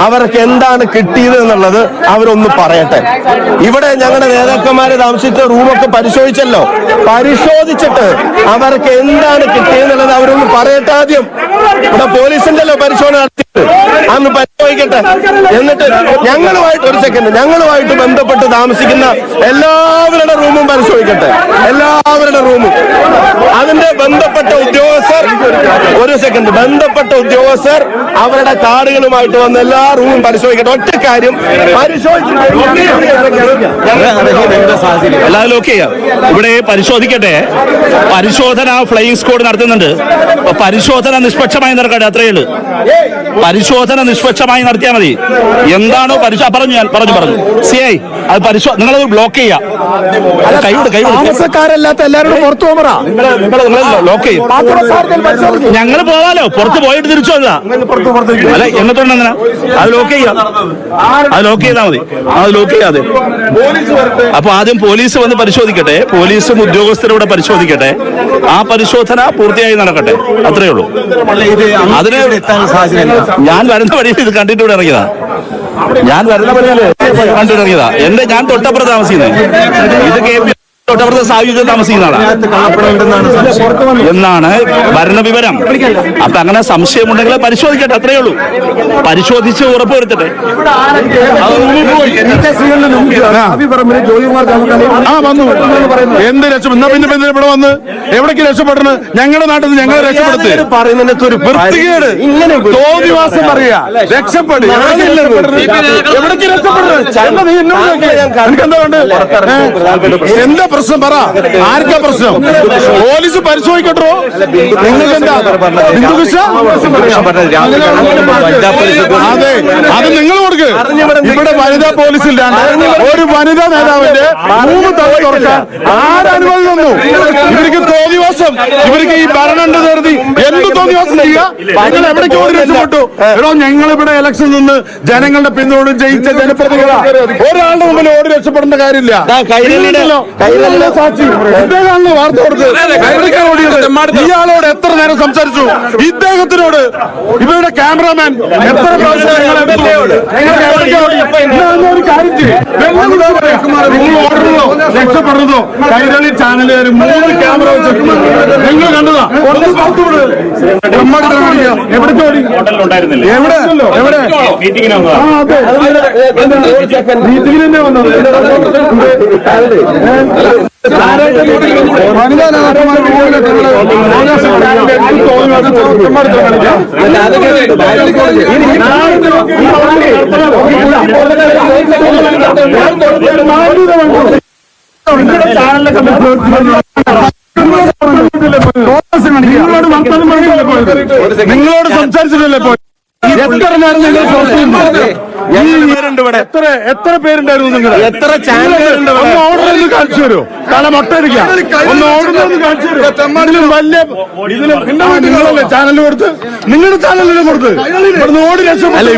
അവർക്ക് എന്താണ് കിട്ടിയത് എന്നുള്ളത് അവരൊന്ന് പറയട്ടെ. ഇവിടെ ഞങ്ങളുടെ നേതാക്കന്മാര് താമസിച്ച റൂമൊക്കെ പരിശോധിച്ചല്ലോ. പരിശോധിച്ചിട്ട് അവർക്ക് എന്താണ് കിട്ടിയെന്നുള്ളത് അവരൊന്ന് പറയട്ടെ. ആദ്യം ഇവിടെ പോലീസിന്റെ പരിശോധന നടത്തിയിട്ട് അന്ന് പരിശോധിക്കട്ടെ. എന്നിട്ട് ഞങ്ങളുമായിട്ട് ബന്ധപ്പെട്ട് താമസിക്കുന്ന എല്ലാവരുടെ റൂമും പരിശോധിക്കട്ടെ. എല്ലാവരുടെ റൂമും അതിന്റെ ബന്ധപ്പെട്ട ഉദ്യോഗസ്ഥർ അവരുടെ കാർഡുകളുമായിട്ട് വന്ന് എല്ലാ റൂമും പരിശോധിക്കട്ടെ. ഒറ്റ കാര്യം, എല്ലാവരും ഓക്കെ ഇവിടെ പരിശോധിക്കട്ടെ. പരിശോധന ഫ്ലൈയിങ് സ്ക്വാഡ് നടത്തുന്നുണ്ട്. പരിശോധന നിഷ്പക്ഷമായി നടക്കട്ടെ. അത്രയേ ഉള്ളൂ. പരിശോധന നിഷ്പക്ഷമായി നടത്തിയാൽ മതി. എന്താണോ പറഞ്ഞു സിഐ അത് നിങ്ങളത് ബ്ലോക്ക് ചെയ്യാം. താമസക്കാരല്ലാത്ത എല്ലാവരും പുറത്തു പോകാ. ബ്ലോക്ക് ചെയ്യും. ഞങ്ങൾ പോവാലോ. പുറത്ത് പോയിട്ട് തിരിച്ചു വന്നതാ. അല്ല എന്നിട്ടുണ്ടെന്നാ അത് ലോക്ക് ചെയ്താൽ മതി. അത് ലോക്ക് ചെയ്യാതെ അപ്പൊ ആദ്യം പോലീസ് വന്ന് പരിശോധിക്കട്ടെ. പോലീസും ഉദ്യോഗസ്ഥരോടെ പരിശോധിക്കട്ടെ. ആ പരിശോധന പൂർത്തിയായി നടക്കട്ടെ. അത്രയേ ഉള്ളൂ. അതിന് ഞാൻ വരുന്ന വഴിയിൽ ഇത് കണ്ടിട്ട് ഇവിടെ ഇറങ്ങിയതാ. ഞാൻ തൊട്ടപ്പുറത്ത് താമസിക്കുന്നത്. ഇത് KP തൊട്ടപ്പുറത്ത് സായുധ താമസിക്കുന്നതാണ് എന്നാണ് ഭരണവിവരം. അപ്പൊ അങ്ങനെ സംശയമുണ്ടെങ്കിൽ പരിശോധിക്കട്ടെ. അത്രയേ ഉള്ളൂ. പരിശോധിച്ച് ഉറപ്പുവരുത്തട്ടെ. എന്ത് രക്ഷപ്പെടുന്ന പിന്നെ ഇവിടെ വന്ന് എവിടേക്ക് രക്ഷപ്പെടുന്നു? ഞങ്ങളുടെ നാട്ടിൽ നിന്ന് ഞങ്ങളെ രക്ഷപ്പെടുത്തി വൃത്തികേട് തോന്നിവാസം പറയാ. രക്ഷപ്പെടും. എവിടേക്ക് രക്ഷപ്പെടുന്നത്? എനിക്കെന്താ വേണ്ട? എന്താ പ്രശ്നം പറ. ആർക്കാ പ്രശ്നം? പോലീസ് പരിശോധിക്കട്ടോ. നിങ്ങൾക്ക് എന്താ അതെ, അത് നിങ്ങൾ കൊടുക്ക്. ഇവിടെ വനിതാ പോലീസ് ഇല്ലാണ്ട് ഒരു വനിതാ നേതാവിന്റെ റൂം തുറക്കാൻ ആരനുമതി തന്നു? ഇവർക്ക് തോന്നിവാസം. ഇവർക്ക് ഈ ഭരണം കരുതി എന്ത് തോന്നിവാസം ചെയ്യുക? നിങ്ങൾ എവിടേക്ക് ഓടി രക്ഷപ്പെട്ടു? എടോ, ഞങ്ങളിവിടെ ഇലക്ഷൻ നിന്ന് ജനങ്ങളുടെ പിന്തുണ ജയിച്ച ജനപ്രതിനിധികളാ. ഒരാളുടെ മുമ്പിൽ ഓടി രക്ഷപ്പെടേണ്ട കാര്യമില്ല. സാക്ഷി ഇദ്ദേഹമാണ് വാർത്ത കൊടുത്തത്. ഇയാളോട് എത്ര നേരം സംസാരിച്ചു? ഇദ്ദേഹത്തിനോട് ഇവരുടെ ക്യാമറാമാൻ എത്ര പ്രാവശ്യം രക്ഷപ്പെടുന്നതോ? കൈരളി ചാനലുകാർ 3 ക്യാമറ വെച്ച് നിങ്ങൾ കണ്ടതാ. എവിടെ മീറ്റിംഗിന് തന്നെ വന്നത്. വനിതാ നേതാക്കന്മാർ നിങ്ങളോട് സംസാരിച്ചിട്ടല്ലേ പോയി? എത്ര നേരം നിങ്ങൾ എത്ര പേരുണ്ടായിരുന്നു? നിങ്ങൾ എത്ര ചാനലുകളുണ്ട്? ഒന്ന് ഓർഡർ ഒന്ന് കാണിച്ചു തരുമോ? കാരണം ഒട്ടടിക്കാം. ഒന്ന് ഓർഡർ ഒന്ന് കാണിച്ചു തരുമോ? നിങ്ങളല്ലേ ചാനൽ കൊടുത്ത്? നിങ്ങളുടെ ചാനലിനെ കൊടുത്ത് ഇവിടുന്ന് ഓടി രക്ഷപ്പെട്ടു.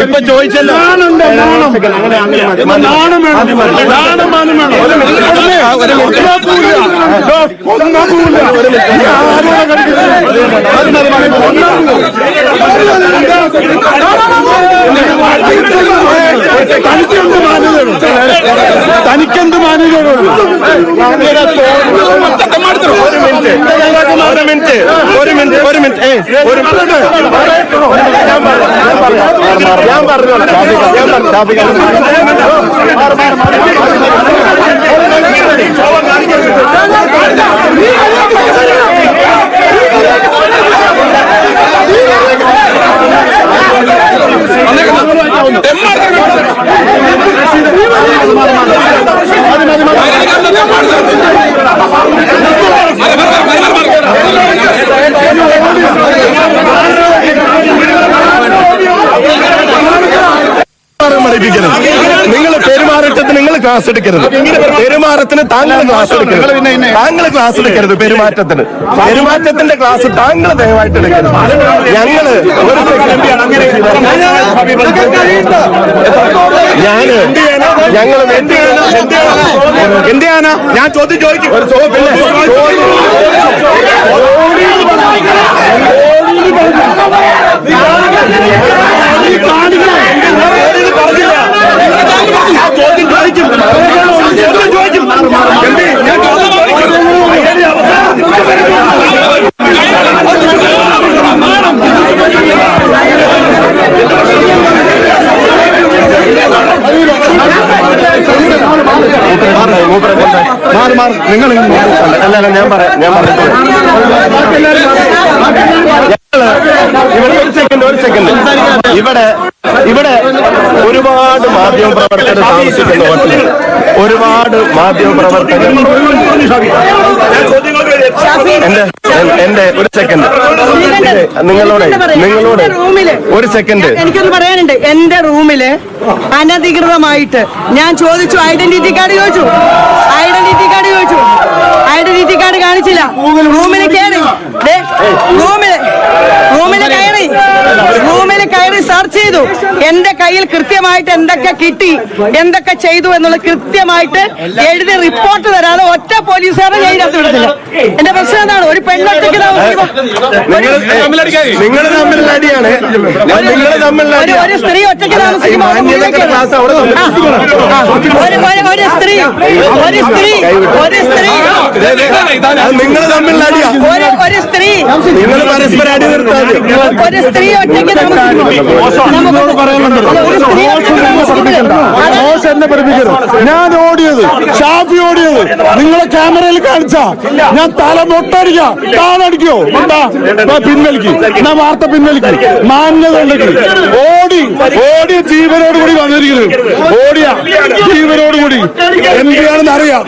ഇപ്പൊ ചോദിച്ചല്ലോ. നാണം തനിക്കെന്ത് മാന്യതയുള്ളൂ? ഞാൻ പറഞ്ഞു നിങ്ങൾ പെരുമാറ്റത്തിന് നിങ്ങൾ ക്ലാസ് എടുക്കരുത്. പെരുമാറ്റത്തിന് താങ്കൾ ക്ലാസ് എടുക്കരുത്. താങ്കൾ ക്ലാസ് എടുക്കരുത്. പെരുമാറ്റത്തിന്റെ ക്ലാസ് താങ്കൾ ദയവായിട്ട് എടുക്കരുത്. ഞങ്ങള് ഞങ്ങൾ എന്ത് ചെയ്യാനാ? ഞാൻ ചോദ്യം ചോദിക്കും. നിങ്ങൾ അല്ല ഞാൻ പറയാം ഒരു സെക്കൻഡ് ഇവിടെ ഒരുപാട് മാധ്യമപ്രവർത്തകർ താമസിക്കുന്ന ഹോട്ടലിൽ ഒരുപാട് മാധ്യമപ്രവർത്തകർ എന്റെ ഒരു സെക്കൻഡ് നിങ്ങളോട് ഒരു സെക്കൻഡ് എനിക്കൊന്ന് പറയാനുണ്ട്. എന്റെ റൂമില് അനധികൃതമായിട്ട് ഞാൻ ചോദിച്ചു, ഐഡന്റിറ്റി കാർഡ് ചോദിച്ചു, ഐഡന്റിറ്റി കാർഡ് കാണിച്ചില്ല. റൂമിൽ കയറി സെർച്ച് ചെയ്തു. എന്റെ കയ്യിൽ കൃത്യമായിട്ട് എന്തൊക്കെ കിട്ടി, എന്തൊക്കെ ചെയ്തു എന്നുള്ളത് കൃത്യമായിട്ട് എഴുതി റിപ്പോർട്ട് തരാതെ ഒറ്റ പോലീസുകാരെ ഞാൻ ഇതിനകത്ത് വിടത്തില്ല. എന്റെ പ്രശ്നം എന്താണ്? ഒരു പെണ്ണൊറ്റയ്ക്ക് ഒരു സ്ത്രീ ഒറ്റയ്ക്ക് താമസിക്കുമ്പോൾ ഞാൻ ഓടിയത്, ഷാഫി ഓടിയത് നിങ്ങളെ ക്യാമറയിൽ കാണിച്ചാ ഞാൻ തല മൊട്ടടിക്കാം. താനടിക്കോ? പിൻവലിക്കും. ഞാൻ വാർത്ത പിൻവലിക്കും. മാന്യത ഉണ്ടെങ്കിൽ ഓടിയ ജീവനോടുകൂടി വന്നിരിക്കുന്നത്. ഓടിയ ജീവനോടുകൂടി എന്തിനാണെന്ന് അറിയാം.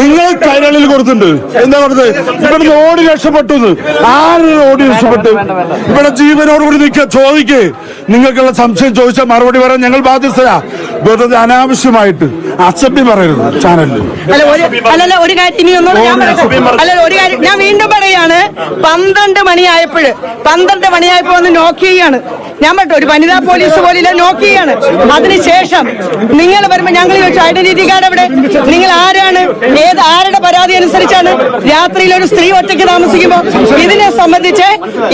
നിങ്ങൾ കൈരളിൽ കൊടുത്തിട്ടുണ്ട്. എന്താ പറഞ്ഞത്? ഇവിടുന്ന് ഓടി രക്ഷപ്പെട്ടു. ആര് ഓടി രക്ഷപ്പെട്ടു? ഇവിടെ ജീവനോടുകൂടി നിൽക്കുക. ചോദിക്കേ, നിങ്ങൾക്കുള്ള സംശയം ചോദിച്ചാൽ മറുപടി പറയാൻ ഞങ്ങൾ ബാധ്യസ്ഥരാ. വെറുതെ അനാവശ്യമായിട്ട് അസഭ്യം പറയരുത് ചാനലിൽ. അല്ലല്ല, ഒരു കാര്യം ഞാൻ വീണ്ടും പറയാണ്. 12 മണിയായപ്പോ ഒന്ന് നോക്ക് ചെയ്യാണ്. ഞാൻ പറഞ്ഞു, ഒരു വനിതാ പോലീസ് പോലില്ല, നോക്ക് ചെയ്യാണ്. അതിനുശേഷം നിങ്ങൾ വരുമ്പോ ഞങ്ങൾ ചോദിച്ചു, ഐഡന്റിറ്റി കാർഡ് എവിടെ? നിങ്ങൾ ആരാണ്? ആരുടെ പരാതി അനുസരിച്ചാണ് രാത്രിയിൽ ഒരു സ്ത്രീ ഒറ്റയ്ക്ക് താമസിക്കുമ്പോൾ ഇതിനെ സംബന്ധിച്ച്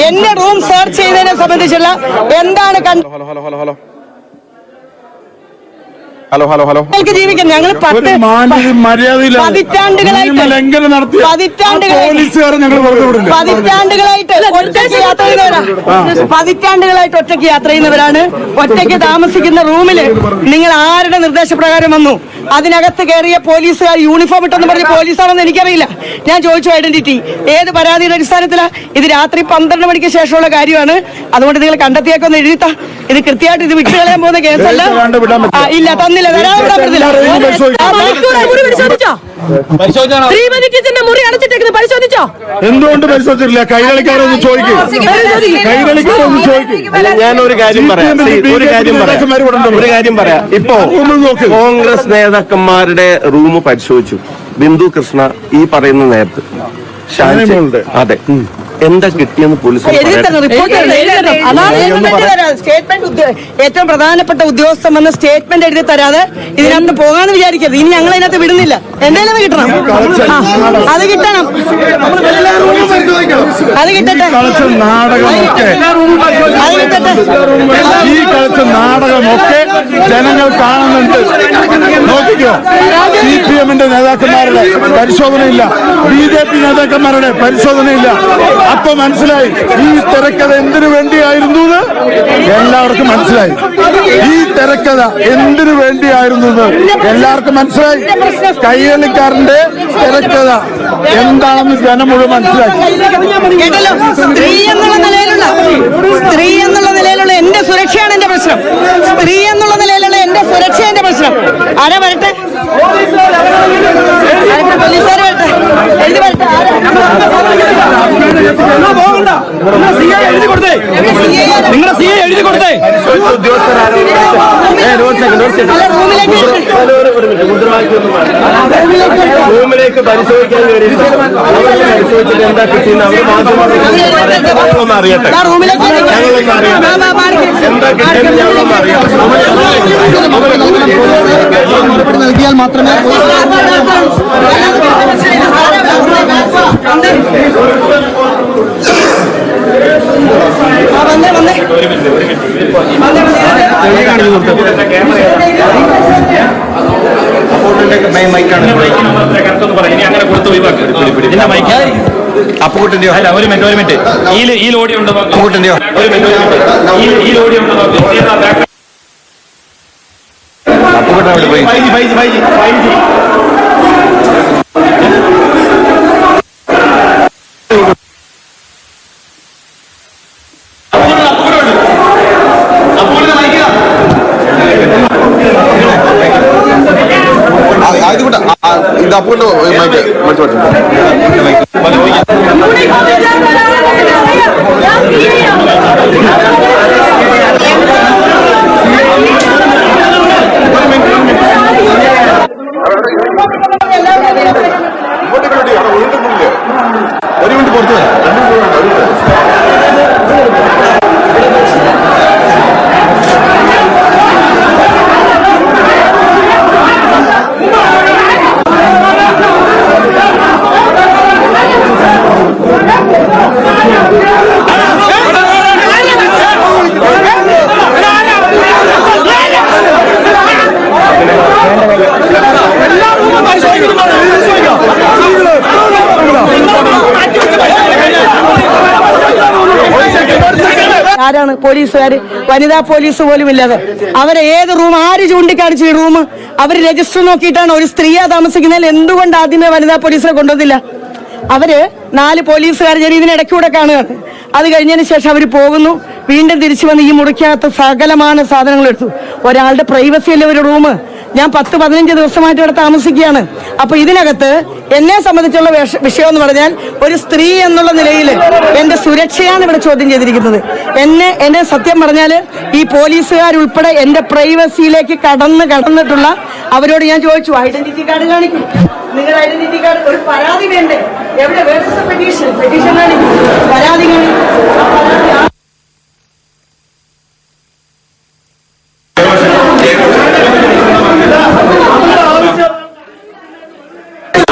എന്നെ റൂം സെർച്ച് ചെയ്തതിനെ സംബന്ധിച്ചുള്ള എന്താണ് ഞങ്ങൾക്ക് ജീവിക്കാം. ഞങ്ങൾ പതിറ്റാണ്ടുകളായിട്ട് ഒറ്റയ്ക്ക് യാത്ര ചെയ്യുന്നവരാണ്. ഒറ്റയ്ക്ക് താമസിക്കുന്ന റൂമില് നിങ്ങൾ ആരുടെ നിർദ്ദേശപ്രകാരം വന്നു? അതിനകത്ത് കയറിയ പോലീസുകാർ യൂണിഫോം ഇട്ടെന്ന് പറഞ്ഞ് പോലീസാണെന്ന് എനിക്കറിയില്ല. ഞാൻ ചോദിച്ചു ഐഡന്റിറ്റി ഏത് പരാതിയുടെ അടിസ്ഥാനത്തിലാണ്? ഇത് രാത്രി 12 മണിക്ക് ശേഷമുള്ള കാര്യമാണ്. അതുകൊണ്ട് നിങ്ങൾ കണ്ടെത്തിയൊക്കെ ഒന്ന് എഴുതിത്താ. ഇത് കൃത്യമായിട്ട് ഇത് വിട്ടുകളയാൻ പോകുന്ന കേസല്ല. ഇല്ല, തന്നില്ല, തരാൻ വിടാൻ പറ്റില്ല. എന്തുകൊണ്ട് പരിശോധിച്ചിട്ടില്ല? കൈരളിക്കാരൊന്ന് ചോദിക്കും. ഞാനൊരു കാര്യം പറയാം. ഇപ്പോ കോൺഗ്രസ് നേതാക്കന്മാരുടെ റൂം പരിശോധിച്ചു. ബിന്ദു കൃഷ്ണ ഈ പറയുന്ന നേരത്ത് അതെ എന്താ കിട്ടിയെന്ന് പോലീസ് ഏറ്റവും പ്രധാനപ്പെട്ട ഉദ്യോഗസ്ഥൻ വന്ന് സ്റ്റേറ്റ്മെന്റ് എഴുതി തരാതെ ഇതിനകത്ത് പോകാന്ന് വിചാരിക്കരുത്. ഇനി ഞങ്ങൾ അതിനകത്ത് വിടുന്നില്ല. എന്തെങ്കിലും കിട്ടണം, അത് കിട്ടണം, അത് കിട്ടട്ടെ, ഈ കളിച്ച നാടകമൊക്കെ ജനങ്ങൾ കാണുന്നുണ്ട്. നോക്കിക്കോ, CPM-ന്റെ നേതാക്കന്മാരുടെ പരിശോധനയില്ല, BJP നേതാക്കന്മാരുടെ പരിശോധനയില്ല. അപ്പൊ മനസ്സിലായി ഈ തിരക്കഥ എന്തിനു വേണ്ടിയായിരുന്നു എന്ന് എല്ലാവർക്കും മനസ്സിലായി. ഈ തിരക്കഥ എന്തിനു വേണ്ടിയായിരുന്നു എന്ന് എല്ലാവർക്കും മനസ്സിലായി. കൈരളിക്കാരന്റെ തിരക്കഥ എന്താണെന്ന് ജനം മുഴുവൻ മനസ്സിലാക്കി. സ്ത്രീ എന്നുള്ള നിലയിലുള്ള എന്റെ സുരക്ഷയാണ് എന്റെ പ്രശ്നം. സ്ത്രീ എന്നുള്ള നിലയിലുള്ള എന്റെ സുരക്ഷ എന്റെ പ്രശ്നം. ആരാ വരട്ടെ? പോലീസുകാർ വരട്ടെ, എഴുതി വരട്ടെ. നിങ്ങളുടെ CA എഴുതി കൊടുത്തേ. റൂമിലേക്ക് പരിശോധിക്കാൻ പരിശോധിച്ചിട്ട് എന്താ കിട്ടിയെന്ന് അവർ ഞങ്ങളൊന്ന് അറിയട്ടെ, എന്താ കിട്ടിയെന്ന് ഞങ്ങളൊന്ന് അറിയട്ടെ. നൽകിയാൽ മാത്രമേ അപ്പൂട്ടിന്റെയോ അല്ല, ഒരു മിനിറ്റ് ഈ ലോഡി ഉണ്ടോ അപ്പൂട്ടിന്റെയോ ഒരു മിനിറ്റ് ഈ ലോഡി ഉണ്ടോ അപ്പൂട്ടൻ അവിടെ പോയി ഇത് അപ്പൂട്ടോ ഒരു മിനിറ്റ് പുറത്ത് ആരാണ് പോലീസുകാര്? വനിതാ പോലീസ് പോലും ഇല്ലാതെ അവരെ ഏത് റൂം ആര് ചൂണ്ടിക്കാണിച്ചു? ഈ റൂം അവർ രജിസ്റ്റർ നോക്കിയിട്ടാണ് ഒരു സ്ത്രീയാ താമസിക്കുന്നതിൽ എന്തുകൊണ്ട് ആദ്യമേ വനിതാ പോലീസിനെ കൊണ്ടുവന്നില്ല? അവര് 4 പോലീസുകാർ ഇതിനിടയ്ക്കൂടെ കാണുകയാണ്. അത് കഴിഞ്ഞതിന് ശേഷം അവർ പോകുന്നു, വീണ്ടും തിരിച്ചു വന്ന് ഈ മുറിക്കകത്ത് സകലமான സാധനങ്ങൾ എടുത്തു. ഒരാളുടെ പ്രൈവസി അല്ലേ ഒരു റൂം? ഞാൻ 10-15 ദിവസമായിട്ട് ഇവിടെ താമസിക്കുകയാണ്. അപ്പൊ ഇതിനകത്ത് എന്നെ സംബന്ധിച്ചുള്ള വിഷയം എന്ന് പറഞ്ഞാൽ ഒരു സ്ത്രീ എന്നുള്ള നിലയിൽ എന്റെ സുരക്ഷയാണ് ഇവിടെ ചോദ്യം ചെയ്തിരിക്കുന്നത്. എന്നെ സത്യം പറഞ്ഞാല് ഈ പോലീസുകാരുൾപ്പെടെ എന്റെ പ്രൈവസിയിലേക്ക് കടന്നിട്ടുള്ള അവരോട് ഞാൻ ചോദിച്ചു, ഐഡന്റിറ്റി കാർഡ് കാണിക്കും, നിങ്ങളുടെ ഐഡന്റിറ്റി കാർഡ്, ഒരു പരാതി വേണ്ടേ? എവിടെ പെറ്റീഷൻ കാണിക്കും, പരാതി കാണിക്കും.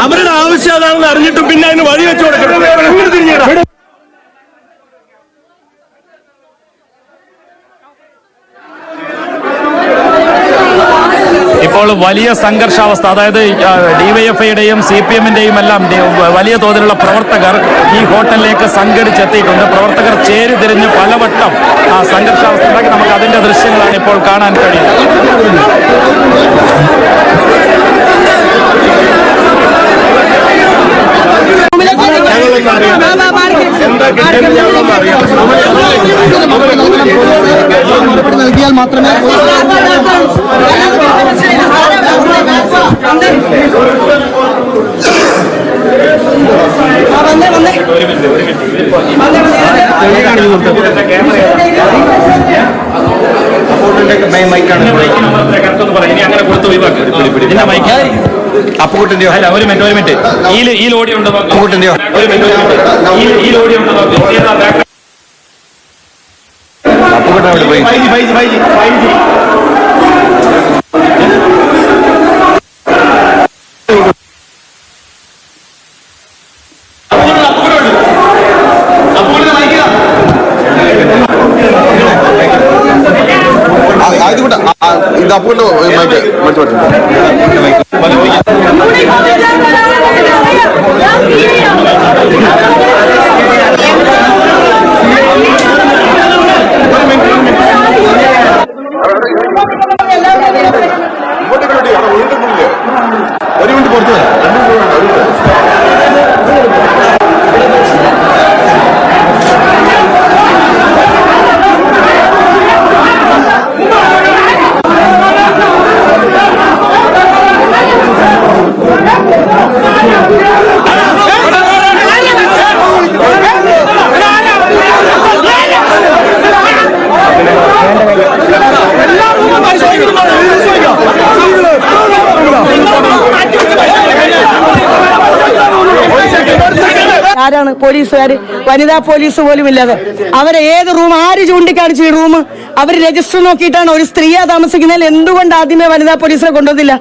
അവരുടെ ആവശ്യം അതാണെന്ന് അറിഞ്ഞിട്ടും പിന്നെ അതിന് വഴി വെച്ചു കൊടുക്കണം. ഇപ്പോൾ വലിയ സംഘർഷാവസ്ഥ, അതായത് ഡിവൈഎഫ്ഐയുടെയും CPM-ന്റെയും എല്ലാം വലിയ തോതിലുള്ള പ്രവർത്തകർ ഈ ഹോട്ടലിലേക്ക് സംഘടിച്ചെത്തിയിട്ടുണ്ട്. പ്രവർത്തകർ ചേരിതിരിഞ്ഞ് പലവട്ടം ആ സംഘർഷാവസ്ഥ ഉണ്ടാക്കി. നമുക്ക് അതിന്റെ ദൃശ്യങ്ങളാണ് ഇപ്പോൾ കാണാൻ കഴിയുന്നത്. എന്താ കിട്ടിയെന്ന് ഞങ്ങളൊന്ന് അറിയട്ടെ, നൽകിയാൽ മാത്രമേ അപ്പൂട്ടിന്റെയോ അല്ല, ഒരു മിനിറ്റ് ഈ ലോഡി ഉണ്ടോ അപ്പൂട്ടിന്റെയോ ഒരു മിനിറ്റ് ഈ ലോഡി ഉണ്ടോ അപ്പൂട്ടൻ അവിടെ പോയി ഇത് അപ്പൂട്ടോ ഒരു മിനിറ്റ് പുറത്ത് എല്ലാ എന്താണ് പോലീസുകാർ, വനിതാ പോലീസ് പോലും ഇല്ലാതെ അവരെ ഏത് റൂം ആര് ചൂണ്ടിക്കാണിച്ചു? ഈ റൂം അവർ രജിസ്റ്റർ നോക്കിയിട്ടാണ് ഒരു സ്ത്രീയാ താമസിക്കുന്നതിൽ എന്തുകൊണ്ട് ആദ്യമേ വനിതാ പോലീസിനെ കൊണ്ടുവന്നില്ല?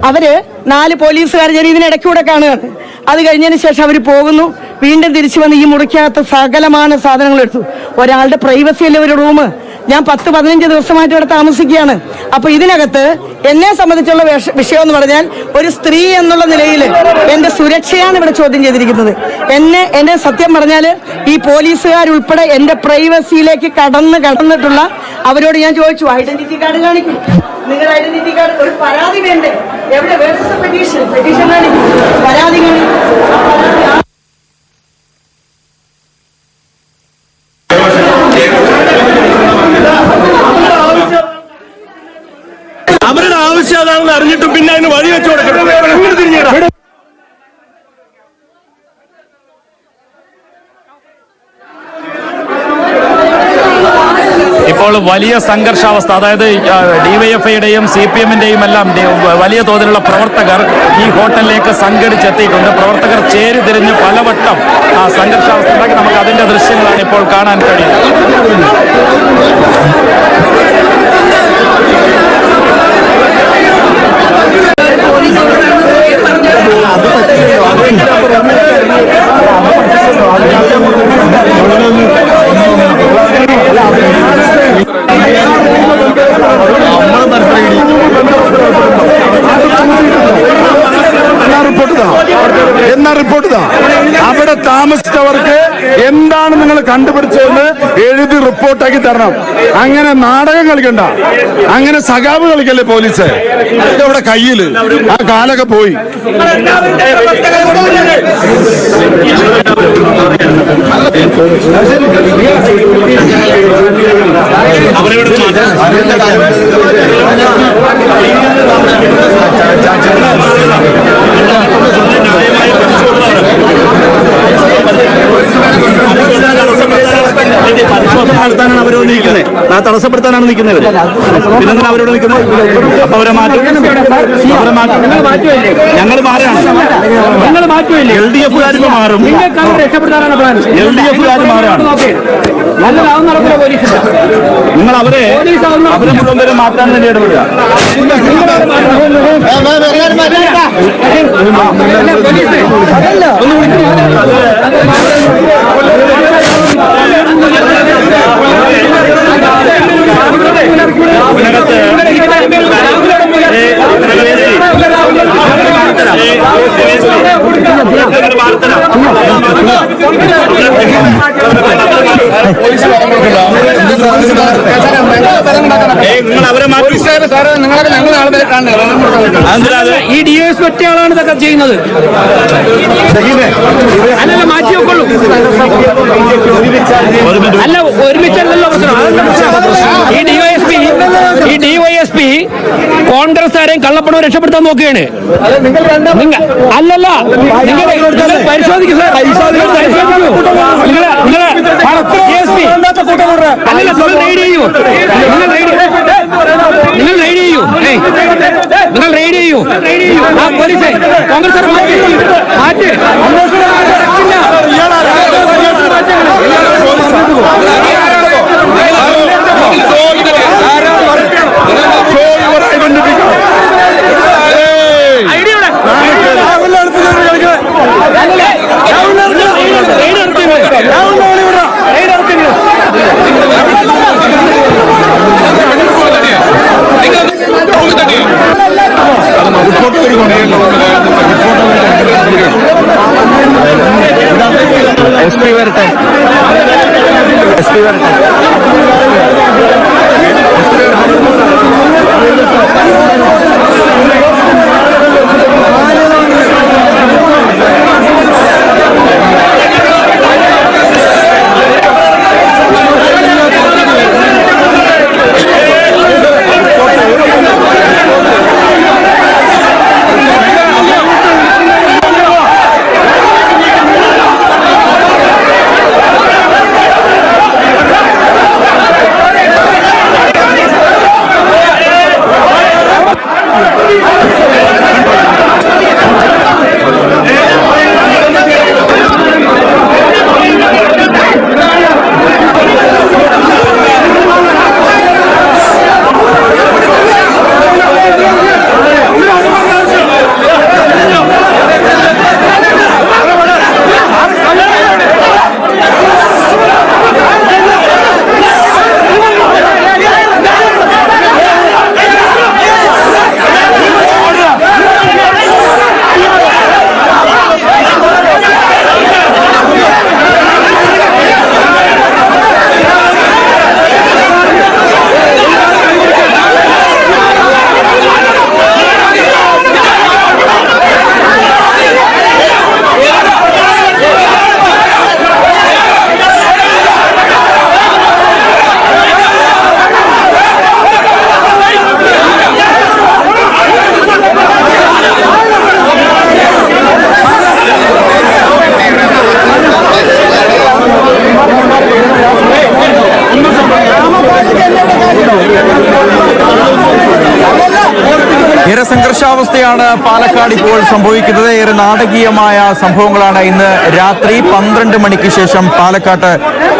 അവര് 4 പോലീസുകാർ ഇതിനിടയ്ക്കൂടെ കാണുകയാണ്. അത് കഴിഞ്ഞതിന് ശേഷം അവർ പോകുന്നു, വീണ്ടും തിരിച്ചു വന്ന് ഈ മുറിക്കകത്ത് സകലமான സാധനങ്ങൾ എടുത്തു. ഒരാളുടെ പ്രൈവസി അല്ലേ ഒരു റൂം? ഞാൻ 10-15 ദിവസമായിട്ട് ഇവിടെ താമസിക്കുകയാണ്. അപ്പൊ ഇതിനകത്ത് എന്നെ സംബന്ധിച്ചുള്ള വിഷയം എന്ന് പറഞ്ഞാൽ ഒരു സ്ത്രീ എന്നുള്ള നിലയിൽ എന്റെ സുരക്ഷയാണ് ഇവിടെ ചോദ്യം ചെയ്തിരിക്കുന്നത്. എന്നെ സത്യം പറഞ്ഞാൽ ഈ പോലീസുകാരുൾപ്പെടെ എന്റെ പ്രൈവസിയിലേക്ക് കടന്നിട്ടുള്ള അവരോട് ഞാൻ ചോദിച്ചു, ഐഡന്റിറ്റി കാർഡ് കാണിക്കും, നിങ്ങളുടെ ഐഡന്റിറ്റി കാർഡ്, ഒരു പരാതി വേണ്ടേ? എവിടെ പെറ്റീഷൻ കാണിക്കും, പരാതി കാണിക്കും. അവരുടെ ആവശ്യം അതാണെന്ന് അറിഞ്ഞിട്ടും പിന്നെ അതിന് വഴി വെച്ചു കൊടുക്കണം. തിരിഞ്ഞിടാം. ഇപ്പോൾ വലിയ സംഘർഷാവസ്ഥ, അതായത് ഡിവൈഎഫ്ഐയുടെയും CPM-ന്റെയും എല്ലാം വലിയ തോതിലുള്ള പ്രവർത്തകർ ഈ ഹോട്ടലിലേക്ക് സംഘടിച്ചെത്തിയിട്ടുണ്ട്. പ്രവർത്തകർ ചേരിതിരിഞ്ഞ് പലവട്ടം ആ സംഘർഷാവസ്ഥ ഉണ്ടാക്കി. നമുക്ക് അതിന്റെ ദൃശ്യങ്ങളാണ് ഇപ്പോൾ കാണാൻ കഴിയുന്നത്. എന്നാ റിപ്പോർട്ട് താ. അവിടെ താമസിച്ചവർക്ക് എന്താണ് നിങ്ങൾ കണ്ടുപിടിച്ചതെന്ന് എഴുതി റിപ്പോർട്ടാക്കി തരണം. അങ്ങനെ നാടകം കളിക്കണ്ട, അങ്ങനെ സഖാവ് കളിക്കല്ലേ പോലീസ്. ഇവിടെ കയ്യില് ആ കാലൊക്കെ പോയി. നടത്താനാണ് അവരോട് നിൽക്കുന്നത്, തടസ്സപ്പെടുത്താനാണ് നിൽക്കുന്നത്. പിന്നെ അവരോട് നിൽക്കുന്നത്. അപ്പൊ അവരെ മാറ്റും, ഞങ്ങൾ മാറാണ്. LDF-കാർ മാറും, LDF-കാർ മാറാണ്. നിങ്ങൾ അവരെ മുഴുവൻ പേരെ മാറ്റാൻ തന്നെ ഇടപെടുക. നിങ്ങൾ അവരെ മാറ്റി. ഈ DSP ഒറ്റ ആളാണ് ഇതൊക്കെ ചെയ്യുന്നത്. അല്ലല്ല, മാറ്റി വെക്കുള്ളൂ. അല്ല, ഒരുമിച്ചല്ലല്ലോ പ്രശ്നം. ഈ DYSP കോൺഗ്രസ്സുകാരെയും കള്ളപ്പണവും രക്ഷപ്പെടുത്താൻ നോക്കുകയാണ്. അല്ലല്ല, നിങ്ങൾ പരിശോധിക്കൂ സാർ, അല്ലല്ല, നിങ്ങൾ റെയ്ഡ് ചെയ്യൂ, നിങ്ങൾ റെയ്ഡ് ചെയ്യൂ, നിങ്ങൾ റെയ്ഡ് ചെയ്യൂ. ആ പോലീസ് കോൺഗ്രസ് മാറ്റി SP വരട്ടെ. ഏറെ സംഘർഷാവസ്ഥയാണ് പാലക്കാട് ഇപ്പോൾ സംഭവിക്കുന്നത്. ഏറെ നാടകീയമായ സംഭവങ്ങളാണ് ഇന്ന് രാത്രി 12 മണിക്ക് ശേഷം പാലക്കാട്ട്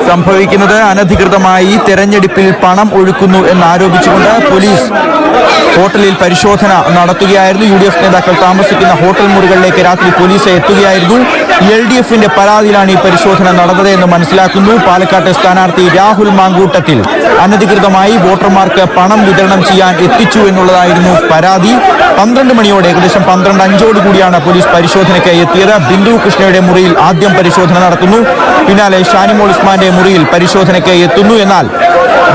സംഭവിക്കുന്നത്. അനധികൃതമായി തെരഞ്ഞെടുപ്പിൽ പണം ഒഴുക്കുന്നു എന്നാരോപിച്ചുകൊണ്ട് പോലീസ് ഹോട്ടലിൽ പരിശോധന നടത്തുകയായിരുന്നു. UDF നേതാക്കൾ താമസിക്കുന്ന ഹോട്ടൽ മുറികളിലേക്ക് രാത്രി പോലീസ് എത്തുകയായിരുന്നു. LDFന്റെ പരാതിയിലാണ് ഈ പരിശോധന നടന്നത് എന്ന് മനസ്സിലാക്കുന്നു. പാലക്കാട്ടെ സ്ഥാനാർത്ഥി രാഹുൽ മാങ്കൂട്ടത്തിൽ അനധികൃതമായി വോട്ടർമാർക്ക് പണം വിതരണം ചെയ്യാൻ എത്തിച്ചു എന്നുള്ളതായിരുന്നു പരാതി. 12 മണിയോടെ ഏകദേശം 12:05 കൂടിയാണ് പോലീസ് പരിശോധനയ്ക്ക് എത്തിയത്. ബിന്ദു കൃഷ്ണയുടെ മുറിയിൽ ആദ്യം പരിശോധന നടത്തുന്നു. പിന്നാലെ ഷാനിമോൾ ഉസ്മാന്റെ മുറിയിൽ പരിശോധനയ്ക്ക് എത്തുന്നു. എന്നാൽ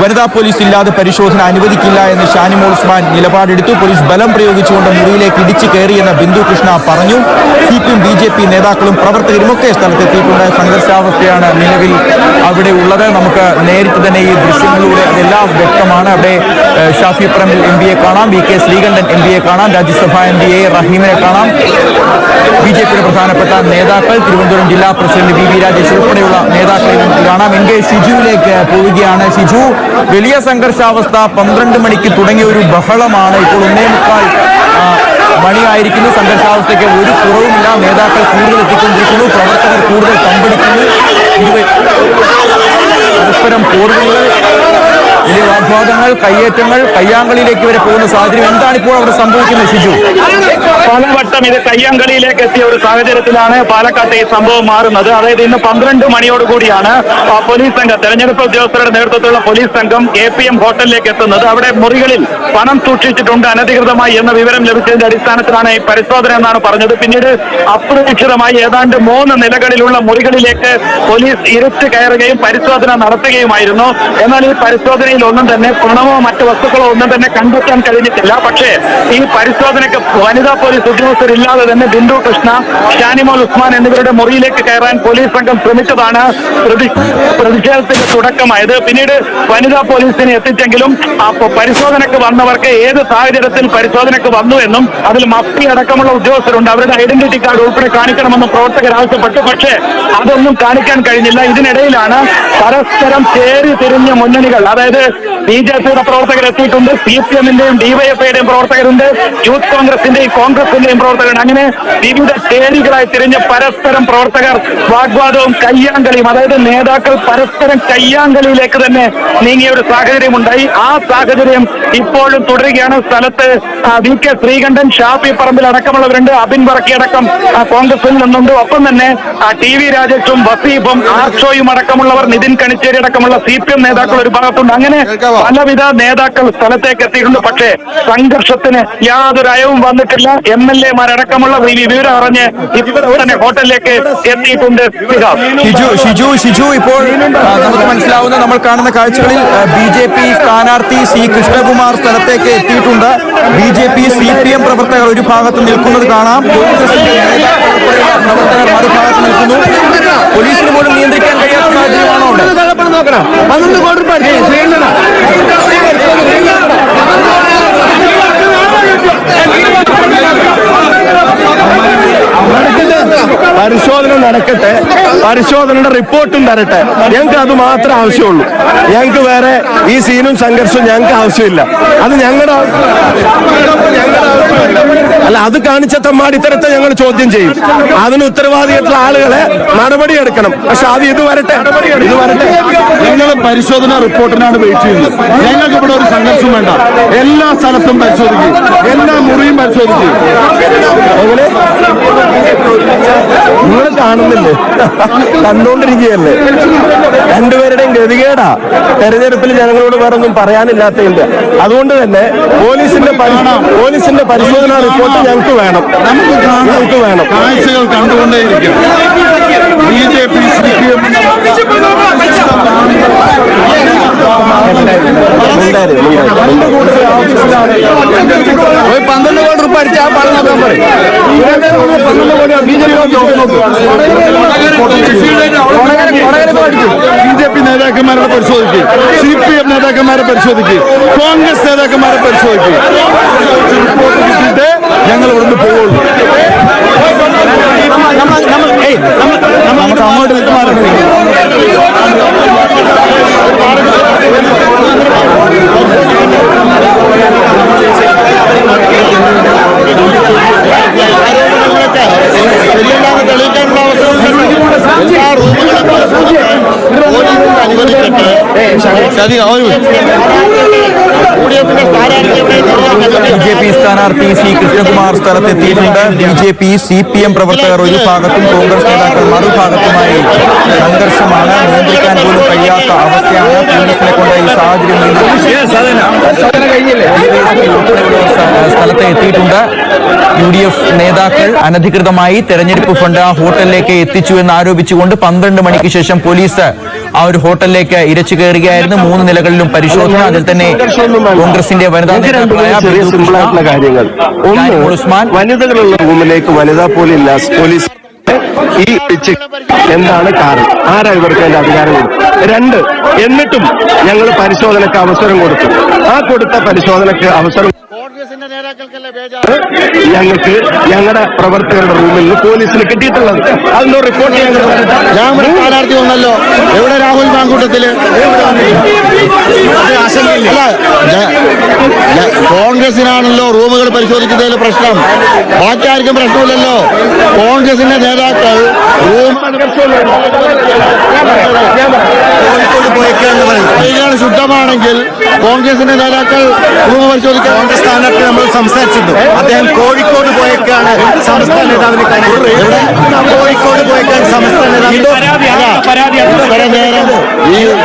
വനിതാ പോലീസ് ഇല്ലാതെ പരിശോധന അനുവദിക്കില്ല എന്ന് ഷാനിമോൾ ഉസ്മാൻ നിലപാടെടുത്തു. പോലീസ് ബലം പ്രയോഗിച്ചുകൊണ്ട് മുറിയിലേക്ക് ഇടിച്ചു കയറിയെന്ന് ബിന്ദു കൃഷ്ണ പറഞ്ഞു. CPM BJP നേതാക്കളും പ്രവർത്തകരും ഒക്കെ സ്ഥലത്തെത്തിയിട്ടുണ്ട്. സംഘർഷാവസ്ഥയാണ് നിലവിൽ അവിടെ ഉള്ളത്. നമുക്ക് നേരിട്ട് തന്നെ ഈ ദൃശ്യങ്ങളിലൂടെ അതെല്ലാം വ്യക്തമാണ്. അവിടെ ഷാഫി പറമ്പിൽ MP കാണാം, VK ശ്രീകണ്ഠൻ MP കാണാം, രാജ്യസഭാ MP റഹീമിനെ കാണാം, BJPയുടെ പ്രധാനപ്പെട്ട നേതാക്കൾ, തിരുവനന്തപുരം ജില്ലാ പ്രസിഡന്റ് VV രാജേഷ് ഉൾപ്പെടെയുള്ള നേതാക്കളെ നമുക്ക് കാണാം. NK ഷിജുവിലേക്ക് പോവുകയാണ്. ഷിജു, വലിയ സംഘർഷാവസ്ഥ 12 മണിക്ക് തുടങ്ങിയ ഒരു ബഹളമാണ്. ഇപ്പോൾ 1:45 മണിയായിരിക്കുന്നു. സംഘർഷാവസ്ഥയ്ക്ക് ഒരു കുറവുമില്ല. നേതാക്കൾ കൂടുതൽ എത്തിക്കൊണ്ടിരിക്കുന്നു, പ്രവർത്തകർ കൂടുതൽ പങ്കെടുക്കുന്നു. പരസ്പരം പോർവികൾ, വലിയ വാഗ്വാദങ്ങൾ, കയ്യേറ്റങ്ങൾ, കയ്യാങ്കളിയിലേക്ക് വരെ പോകുന്ന സാഹചര്യം. എന്താണ് ഇപ്പോൾ അവിടെ സംഭവിക്കുന്നത് ഷിജു? പലവട്ടം ഇത് കയ്യാങ്കളിയിലേക്ക് എത്തിയ ഒരു സാഹചര്യത്തിലാണ് പാലക്കാട്ടെ ഈ സംഭവം മാറുന്നത്. അതായത് ഇന്ന് 12 മണിയോടുകൂടിയാണ് പോലീസ് സംഘം, തെരഞ്ഞെടുപ്പ് ഉദ്യോഗസ്ഥരുടെ നേതൃത്വത്തിലുള്ള പോലീസ് സംഘം APM ഹോട്ടലിലേക്ക് എത്തുന്നത്. അവിടെ മുറികളിൽ പണം സൂക്ഷിച്ചിട്ടുണ്ട് അനധികൃതമായി എന്ന വിവരം ലഭിച്ചതിന്റെ അടിസ്ഥാനത്തിലാണ് ഈ പരിശോധന എന്നാണ് പറഞ്ഞത്. പിന്നീട് അപ്രതീക്ഷിതമായി ഏതാണ്ട് 3 നിലകളിലുള്ള മുറികളിലേക്ക് പോലീസ് ഇരച്ചു കയറുകയും പരിശോധന നടത്തുകയുമായിരുന്നു. എന്നാൽ ഈ പരിശോധനയിൽ ഒന്നും തന്നെ പണമോ മറ്റു വസ്തുക്കളോ ഒന്നും തന്നെ കണ്ടെത്താൻ കഴിഞ്ഞിട്ടില്ല. പക്ഷേ ഈ പരിശോധനയ്ക്ക് വനിതാ പോലീസ് ഉദ്യോഗസ്ഥരില്ലാതെ തന്നെ ബിന്ദു കൃഷ്ണ, ഷാനിമോൾ ഉസ്മാൻ എന്നിവരുടെ മുറിയിലേക്ക് കയറാൻ പോലീസ് സംഘം ശ്രമിച്ചതാണ് പ്രതിഷേധത്തിന്റെ തുടക്കമായത്. പിന്നീട് വനിതാ പോലീസിനെ എത്തിച്ചെങ്കിലും പരിശോധനയ്ക്ക് വന്നവർക്ക് ഏത് സാഹചര്യത്തിൽ പരിശോധനയ്ക്ക് വന്നു എന്നും അതിൽ മഫ്തി അടക്കമുള്ള ഉദ്യോഗസ്ഥരുണ്ട്, അവരുടെ ഐഡന്റിറ്റി കാർഡ് ഉൾപ്പെടെ കാണിക്കണമെന്നും പ്രവർത്തകർ ആവശ്യപ്പെട്ടു. പക്ഷേ അതൊന്നും കാണിക്കാൻ കഴിഞ്ഞില്ല. ഇതിനിടയിലാണ് പരസ്പരം ചേരി തിരിഞ്ഞ മുന്നണികൾ, അതായത് BJPയുടെ പ്രവർത്തകർ എത്തിയിട്ടുണ്ട്, CPMന്റെയും DYFIയുടെയും പ്രവർത്തകരുണ്ട്, യൂത്ത് കോൺഗ്രസിന്റെയും കോൺഗ്രസിന്റെയും പ്രവർത്തകരുണ്ട്. അങ്ങനെ വിവിധ ചേരികളായി തിരിഞ്ഞ് പരസ്പരം പ്രവർത്തകർ വാഗ്വാദവും കയ്യാങ്കളിയും, അതായത് നേതാക്കൾ പരസ്പരം കയ്യാങ്കളിയിലേക്ക് തന്നെ നീങ്ങിയ ഒരു സാഹചര്യം ഉണ്ടായി. ആ സാഹചര്യം ഇപ്പോഴും തുടരുകയാണ്. സ്ഥലത്ത് VK ശ്രീകണ്ഠൻ, ഷാഫി പറമ്പിൽ അടക്കമുള്ളവരുണ്ട്, അബിൻ വർക്കി അടക്കം കോൺഗ്രസിൽ നിന്നുണ്ട്. ഒപ്പം തന്നെ TV രാജേഷും വസീഫും ആർഷോയും അടക്കമുള്ളവർ, നിതിൻ കണിച്ചേരി അടക്കമുള്ള CPM നേതാക്കൾ ഒരു ഭാഗത്തുണ്ട്. അങ്ങനെ പലവിധ നേതാക്കൾ സ്ഥലത്തേക്ക് എത്തിയിട്ടുണ്ട്. പക്ഷേ സംഘർഷത്തിന് യാതൊരു അയവും വന്നിട്ടില്ല. MLA-മാരടക്കമുള്ള വിവരം അറിഞ്ഞ് ഇപ്പോൾ തന്നെ ഹോട്ടലിലേക്ക് എത്തിയിട്ടുണ്ട്. ഷിജു, ഇപ്പോൾ നമുക്ക് മനസ്സിലാവുന്ന, നമ്മൾ കാണുന്ന കാഴ്ചകളിൽ BJP സ്ഥാനാർത്ഥി C കൃഷ്ണകുമാർ സ്ഥലത്തേക്ക് എത്തിയിട്ടുണ്ട്. BJP CPM പ്രവർത്തകർ ഒരു ഭാഗത്ത് നിൽക്കുന്നത് കാണാം, പ്രവർത്തകർ മറുഭാഗത്ത് നിൽക്കുന്നു. പോലീസിന് പോലും നിയന്ത്രിക്കാൻ കഴിയാത്ത സാഹചര്യമാണോ അവിടെ? പരിശോധന നടക്കട്ടെ, പരിശോധനയുടെ റിപ്പോർട്ടും തരട്ടെ. ഞങ്ങൾക്ക് അത് മാത്രമേ ആവശ്യമുള്ളൂ. ഞങ്ങൾക്ക് വേറെ ഈ സീനും സംഘർഷവും ഞങ്ങൾക്ക് ആവശ്യമില്ല. അത് ഞങ്ങളുടെ അല്ല, അത് കാണിച്ച തമ്മാടിത്തരത്തെ ഞങ്ങൾ ചോദ്യം ചെയ്യും. അതിന് ഉത്തരവാദിയായിട്ടുള്ള ആളുകളെ നടപടിയെടുക്കണം. പക്ഷെ അത് ഇത് വരട്ടെ. ഞങ്ങൾ പരിശോധന റിപ്പോർട്ടിനാണ് വെയിറ്റ് ചെയ്യുന്നത്. ഞങ്ങൾക്ക് ഇവിടെ ഒരു സംഘർഷം വേണ്ട. എല്ലാ സ്ഥലത്തും പരിശോധിക്കും, എല്ലാ മുറിയും പരിശോധിക്കും. നിങ്ങൾ കാണുന്നില്ലേ, കണ്ടുകൊണ്ടിരിക്കുകയല്ലേ? രണ്ടുപേരുടെയും ഗതികേടാ. തെരഞ്ഞെടുപ്പിൽ ജനങ്ങളോട് വേറൊന്നും പറയാനില്ലാത്തതില്ല. അതുകൊണ്ട് തന്നെ പോലീസിന്റെ പരിശോധനാ റിപ്പോർട്ട് ഞങ്ങൾക്ക് വേണം. കാഴ്ചകൾ കണ്ടുകൊണ്ടേയിരിക്കും. BJP CPM 12 കോടി രൂപ അടിച്ച് ആ പണം നോക്കാൻ പറയും. BJP നേതാക്കന്മാരെ പരിശോധിക്കും, CPM നേതാക്കന്മാരെ പരിശോധിക്കും, കോൺഗ്രസ് നേതാക്കന്മാരെ പരിശോധിക്കും. റിപ്പോർട്ട് കിട്ടിയിട്ട് ഞങ്ങൾ ഇവിടുന്ന് പോവുള്ളൂ. നമുക്ക് അങ്ങോട്ട് വിട്ടുമാറും. BJP സ്ഥാനാർത്ഥി സി കൃഷ്ണകുമാർ സ്ഥലത്തെത്തിയിട്ടുണ്ട്. BJP CPM പ്രവർത്തകർ ഒരു ഭാഗത്തും കോൺഗ്രസ് നേതാക്കൾ മറുഭാഗത്തുമായി സംഘർഷമാണ്. നിയന്ത്രിക്കാൻ പോലും കഴിയാത്ത അവസ്ഥയാണ്. പോലീസിനെ കൊണ്ട് ഈ സാഹചര്യം സ്ഥലത്ത് എത്തിയിട്ടുണ്ട്. UDF നേതാക്കൾ അനധികൃതമായി തെരഞ്ഞെടുപ്പ് ഫണ്ട് ആ ഹോട്ടലിലേക്ക് എത്തിച്ചു എന്ന് ആരോപിച്ചുകൊണ്ട് 12 മണിക്ക് ശേഷം പോലീസ് ആ ഒരു ഹോട്ടലിലേക്ക് ഇരച്ചു കയറുകയായിരുന്നു. 3 നിലകളിലും പരിശോധന. അതിൽ തന്നെ കോൺഗ്രസിന്റെ വനിതാ നേതാക്കളായ കാര്യങ്ങൾ ഒന്ന്, വനിതകളുള്ള റൂമിലേക്ക് വനിതാ പോലീസ് ഈ എന്താണ് കാരണം? ആരാ ഇവർക്ക് അതിന്റെ അധികാരം കൊടുത്തു? 2, എന്നിട്ടും ഞങ്ങൾ പരിശോധനയ്ക്ക് അവസരം കൊടുത്തു. ആ കൊടുത്ത പരിശോധനയ്ക്ക് അവസരം ഞങ്ങൾക്ക് ഞങ്ങളുടെ പ്രവർത്തകരുടെ റൂമിൽ നിന്ന് പോലീസിന് കിട്ടിയിട്ടുള്ളത്. അതിനോ റിപ്പോർട്ട് ചെയ്യാൻ സ്ഥാനാർത്ഥി വന്നല്ലോ. എവിടെ രാഹുൽ മാങ്കൂട്ടത്തില്? കോൺഗ്രസിനാണല്ലോ റൂമുകൾ പരിശോധിക്കുന്നതിൽ പ്രശ്നം. ബാക്കി ആർക്കും പ്രശ്നമില്ലല്ലോ. കോൺഗ്രസിന്റെ നേതാക്കൾ ശുദ്ധമാണെങ്കിൽ കോൺഗ്രസിന്റെ നേതാക്കൾ റൂം പരിശോധിക്കാൻ കോൺഗ്രസ് സ്ഥാനാർത്ഥി നമ്മൾ സംസാരിച്ചിരുന്നു. അദ്ദേഹം കോഴിക്കോട് പോയേക്കാണ് സംസ്ഥാന നേതാവിനെ കോഴിക്കോട് പോയേക്കാണ് സംസ്ഥാന നേതാവ്.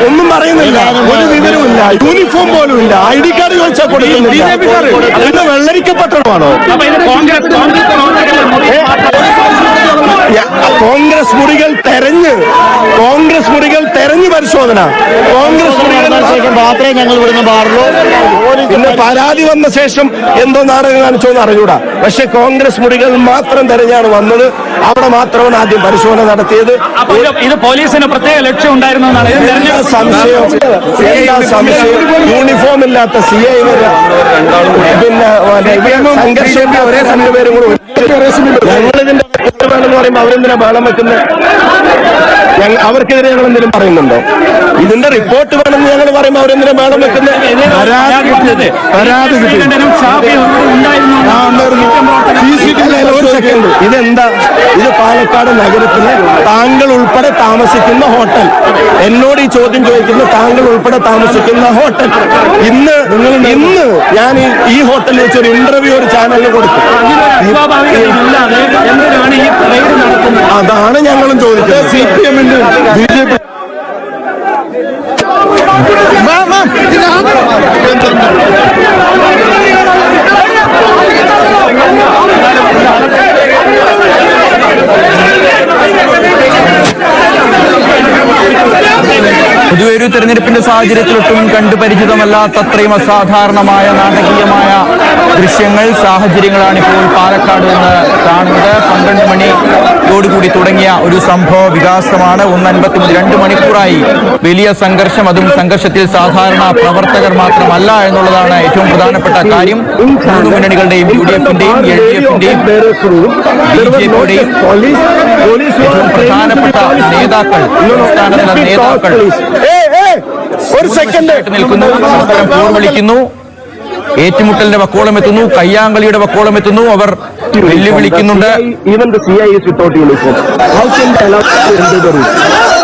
ഒന്നും പറയുന്നില്ല, ഒരു വിവരമില്ല, യൂണിഫോം പോലും ഇല്ല, ID കാർഡ് ചോദിച്ചാൽ കൊടുക്കുന്നില്ല. ഇത് വെള്ളരിക്കപ്പെട്ടതാണോ? കോൺഗ്രസ് മുറികൾ തെരഞ്ഞ് പരിശോധന. കോൺഗ്രസ് മുറികൾ മാത്രമേ ഞങ്ങൾ ഇവിടുന്ന് മാറുള്ളൂ. പിന്നെ പരാതി വന്ന ശേഷം എന്തോ നാടകം കാണിച്ചോന്ന് അറിഞ്ഞൂടാ. പക്ഷെ കോൺഗ്രസ് മുറികൾ മാത്രം തെരഞ്ഞാണ് വന്നത്. അവിടെ മാത്രമാണ് ആദ്യം പരിശോധന നടത്തിയത്. ഇത് പോലീസിന് പ്രത്യേക ലക്ഷ്യം ഉണ്ടായിരുന്നു എന്നാണ് സംശയം. യൂണിഫോം ഇല്ലാത്ത CI പിന്നെ സംഘർഷം ഒരേ രണ്ടുപേരും കൂടെ ഞങ്ങളിതിന്റെ വേണമെന്ന് പറയുമ്പോൾ അവരെന്തിനാ ബഹളം വെക്കുന്നത്? അവർക്കെതിരെ ഞങ്ങൾ എന്തെങ്കിലും പറയുന്നുണ്ടോ? ഇതിന്റെ റിപ്പോർട്ട് വേണമെന്ന് ഞങ്ങൾ പറയുമ്പോൾ അവരെന്തിനാ ബഹളം വെക്കുന്നത്? ഒരു സെക്കൻഡ്, ഇതെന്താ? ഇത് പാലക്കാട് നഗരത്തിലെ താങ്കൾ ഉൾപ്പെടെ താമസിക്കുന്ന ഹോട്ടൽ. എന്നോട് ഈ ചോദ്യം ചോദിക്കുന്ന താങ്കൾ ഉൾപ്പെടെ താമസിക്കുന്ന ഹോട്ടൽ. ഇന്ന് ഞാൻ ഈ ഹോട്ടലിൽ വെച്ചൊരു ഇന്റർവ്യൂ ഒരു ചാനലിന് കൊടുത്തു. അതാണ് ഞങ്ങളും ചോദിക്കുന്നത്. CPM-ന്റെ BJP പൊതുവെ ഒരു തെരഞ്ഞെടുപ്പിന്റെ സാഹചര്യത്തിലൊട്ടും കണ്ടുപരിചിതമല്ലാത്തത്രയും അസാധാരണമായ നാടകീയമായ ദൃശ്യങ്ങൾ, സാഹചര്യങ്ങളാണ് ഇപ്പോൾ പാലക്കാട് നിന്ന് കാണുന്നത്. 12 മണിയോടുകൂടി തുടങ്ങിയ ഒരു സംഭവ വികാസമാണ്. 1:52 മണിക്കൂറായി വലിയ സംഘർഷം. അതും സംഘർഷത്തിൽ സാധാരണ പ്രവർത്തകർ മാത്രമല്ല എന്നുള്ളതാണ് ഏറ്റവും പ്രധാനപ്പെട്ട കാര്യം. മൂന്ന് മുന്നണികളുടെയും UDF-ന്റെയും LDF-ന്റെയും BJP-യുടെയും ഏറ്റവും പ്രധാനപ്പെട്ട നേതാക്കൾ, സംസ്ഥാനതല നേതാക്കൾ ഒരു സെക്കൻഡ് നിൽക്കുന്നു. പരസ്പരം പോർവിളിക്കുന്നു. ഏറ്റുമുട്ടലിന്റെ വക്കോളം എത്തുന്നു. കയ്യാങ്കളിയുടെ വക്കോളം എത്തുന്നു. അവർ വെല്ലുവിളിക്കുന്നുണ്ട്. Even the CI is without uniform. How can they allow to enter the room?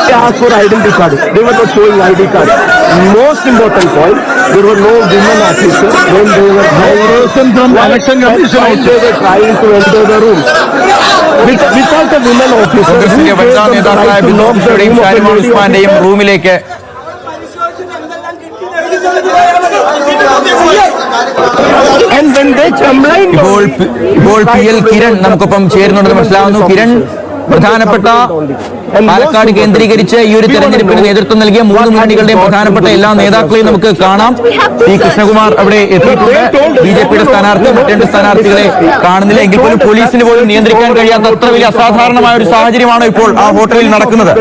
They asked for identity card. They were not showing ID card. Most important point, there were no women officers when they were from election commission. They were trying to enter the room. Without a women officer, കോൺഗ്രസിന്റെ വനിതാ നേതാക്കളായ ബിന്ദുകൃഷ്ണയുടെയും ഷാനിമോൾ ഉസ്മാന്റെയും റൂമിലേക്ക് ഇപ്പോൾ PL Kiran നമുക്കൊപ്പം ചേരുന്നുണ്ടെന്ന് മനസ്സിലാവുന്നു. കിരൺ, പ്രധാനപ്പെട്ട പാലക്കാട് കേന്ദ്രീകരിച്ച് ഈ ഒരു തെരഞ്ഞെടുപ്പിന് നേതൃത്വം നൽകിയ മൂന്ന് മുന്നണികളുടെയും പ്രധാനപ്പെട്ട എല്ലാ നേതാക്കളെയും നമുക്ക് കാണാം. സി കൃഷ്ണകുമാർ അവിടെ എത്തിയിട്ടുണ്ട്. BJP-യുടെ സ്ഥാനാർത്ഥി, മറ്റ് രണ്ട് സ്ഥാനാർത്ഥികളെ കാണുന്നില്ല. എങ്കിൽ പോലും പോലീസിന് പോലും നിയന്ത്രിക്കാൻ കഴിയാത്ത അത്ര വലിയ അസാധാരണമായ ഒരു സാഹചര്യമാണ് ഇപ്പോൾ ആ ഹോട്ടലിൽ നടക്കുന്നത്.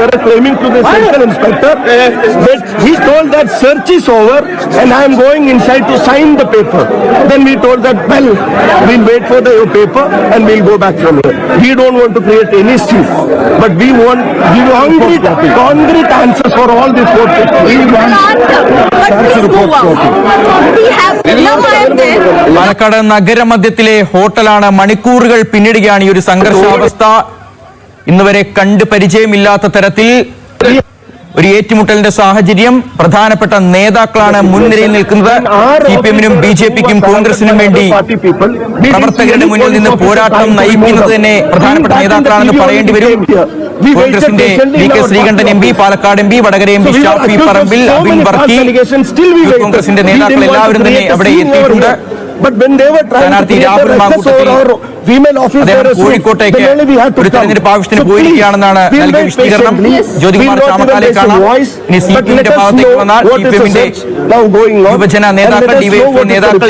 But we want concrete answers for all these votes. We want Palakkad നഗരമധ്യത്തിലെ ഹോട്ടലാണ്. മണിക്കൂറുകൾ പിന്നിടുകയാണ് ഈ ഒരു സംഘർഷാവസ്ഥ. ഇന്നുവരെ കണ്ട് പരിചയമില്ലാത്ത തരത്തിൽ ഒരു ഏറ്റുമുട്ടലിന്റെ സാഹചര്യം. പ്രധാനപ്പെട്ട നേതാക്കളാണ് മുൻനിരയിൽ നിൽക്കുന്നത്. CPM-നും BJP-ക്കും കോൺഗ്രസിനും വേണ്ടി പ്രവർത്തകരുടെ മുന്നിൽ നിന്ന് പോരാട്ടം നയിക്കുന്നത് തന്നെ പ്രധാനപ്പെട്ട നേതാക്കളാണെന്ന് പറയേണ്ടി വരും. കോൺഗ്രസിന്റെ VK Sreekandan MP, Palakkad MP, Vadakara MP Shafi Parambil, Abin Varkey, കോൺഗ്രസിന്റെ നേതാക്കൾ എല്ലാവരും തന്നെ അവിടെ എത്തിയിട്ടുണ്ട്. സ്ഥാനാർത്ഥി രാഹുൽ മാങ്കൂട്ടത്തിൽ അദ്ദേഹം കോഴിക്കോട്ടേക്ക് ഒരു തെരഞ്ഞെടുപ്പ് ആവശ്യത്തിന് പോയിരിക്കുകയാണെന്നാണ് നൽകിയ വിശദീകരണം. ജ്യോതികുമാർ ചാമക്കാലേക്കാണ്. ഇനി CPM-ന്റെ ഭാഗത്തേക്ക് വന്നാൽ CPM-ന്റെ യുവജന നേതാക്കൾ, DYFI നേതാക്കൾ,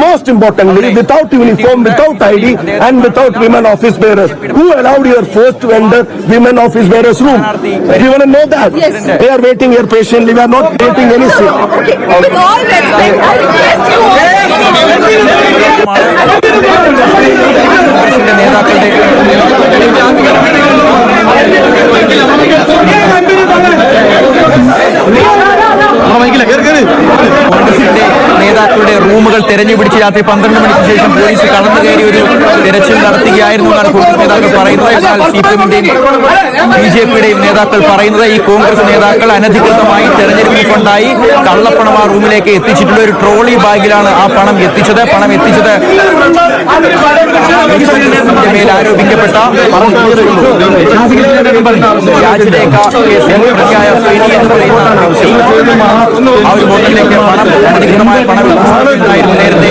most importantly, without uniform, without ID, and without women office bearers. Who allowed your force to enter women office bearers room? You want to know that? Yes. They are waiting here patiently. We are not waiting any seat. With all respect, I request you all. കോൺഗ്രസിന്റെ നേതാക്കളുടെ കോൺഗ്രസിന്റെ നേതാക്കളുടെ റൂമുകൾ തെരഞ്ഞുപിടിച്ച് രാത്രി 12 മണിക്ക് ശേഷം police കടന്നു കയറി ഒരു തെരച്ചിൽ നടത്തുകയായിരുന്നു എന്നാണ് കോൺഗ്രസ് നേതാക്കൾ പറയുന്നത്. എന്നാൽ CPM-ന്റെയും BJP-യുടെയും നേതാക്കൾ പറയുന്നത് ഈ കോൺഗ്രസ് നേതാക്കൾ അനധികൃതമായി തെരഞ്ഞെടുപ്പിൽ കൊണ്ടായി കള്ളപ്പണം ആ റൂമിലേക്ക് എത്തിച്ചിട്ടുള്ള ഒരു ട്രോളി ബാഗിലാണ് ആ പണം എത്തിച്ചത്. പണം എത്തിച്ചത് മേൽ ആരോപിക്കപ്പെട്ട രാജരേഖ കേസിൽ പ്രതിയായ ഫെനി എന്ന് പറയുന്ന ആ ഒരു ഹോട്ടലിലേക്ക് പണം അനധികൃതമായ പണം എത്തിച്ചിട്ടുണ്ടായിരുന്നു നേരത്തെ.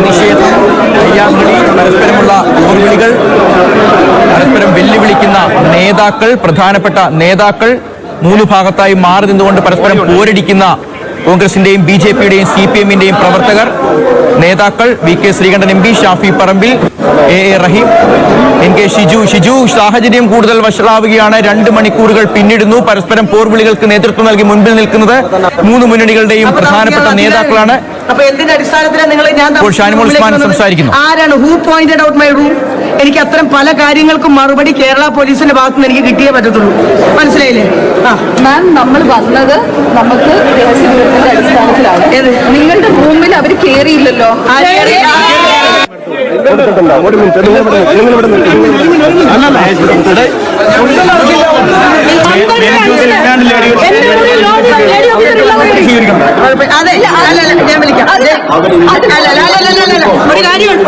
നിഷേധം, കയ്യാങ്കളി, പരസ്പരമുള്ള ഓർവിളികൾ, പരസ്പരം വെല്ലുവിളിക്കുന്ന നേതാക്കൾ, പ്രധാനപ്പെട്ട നേതാക്കൾ, മൂന്ന് ഭാഗത്തായി മാറി നിന്നുകൊണ്ട് പരസ്പരം പോരടിക്കുന്ന കോൺഗ്രസിന്റെയും BJP-യുടെയും CPM-ന്റെയും പ്രവർത്തകർ, നേതാക്കൾ, VK Sreekandan MP, Shafi Parambil, AA റഹീം, NK ഷിജു. സാഹചര്യം കൂടുതൽ വഷളാവുകയാണ്. 2 മണിക്കൂറുകൾ പിന്നിടുന്നു. പരസ്പരം പോർവിളികൾക്ക് നേതൃത്വം നൽകി മുൻപിൽ നിൽക്കുന്നത് 3 മുന്നണികളുടെയും പ്രധാനപ്പെട്ട നേതാക്കളാണ്. അപ്പൊ എന്തിന്റെ അടിസ്ഥാനത്തിലാണ് നിങ്ങൾ ഇപ്പോൾ ഷാനിമോൾ ഉസ്മാൻ സംസാരിക്കുന്നു. ആരാണ് who pointed out my room? എനിക്ക് അത്തരം പല കാര്യങ്ങൾക്കും മറുപടി കേരള പോലീസിന്റെ ഭാഗത്തുനിന്ന് എനിക്ക് കിട്ടിയേ പറ്റത്തുള്ളൂ. മനസ്സിലായില്ലേ? മാം, നമ്മൾ വന്നത് നമുക്ക് രഹസ്യവിവരത്തിന്റെ അടിസ്ഥാനത്തിലാണ്. നിങ്ങളുടെ റൂമിൽ അവർ കയറിയില്ലല്ലോ.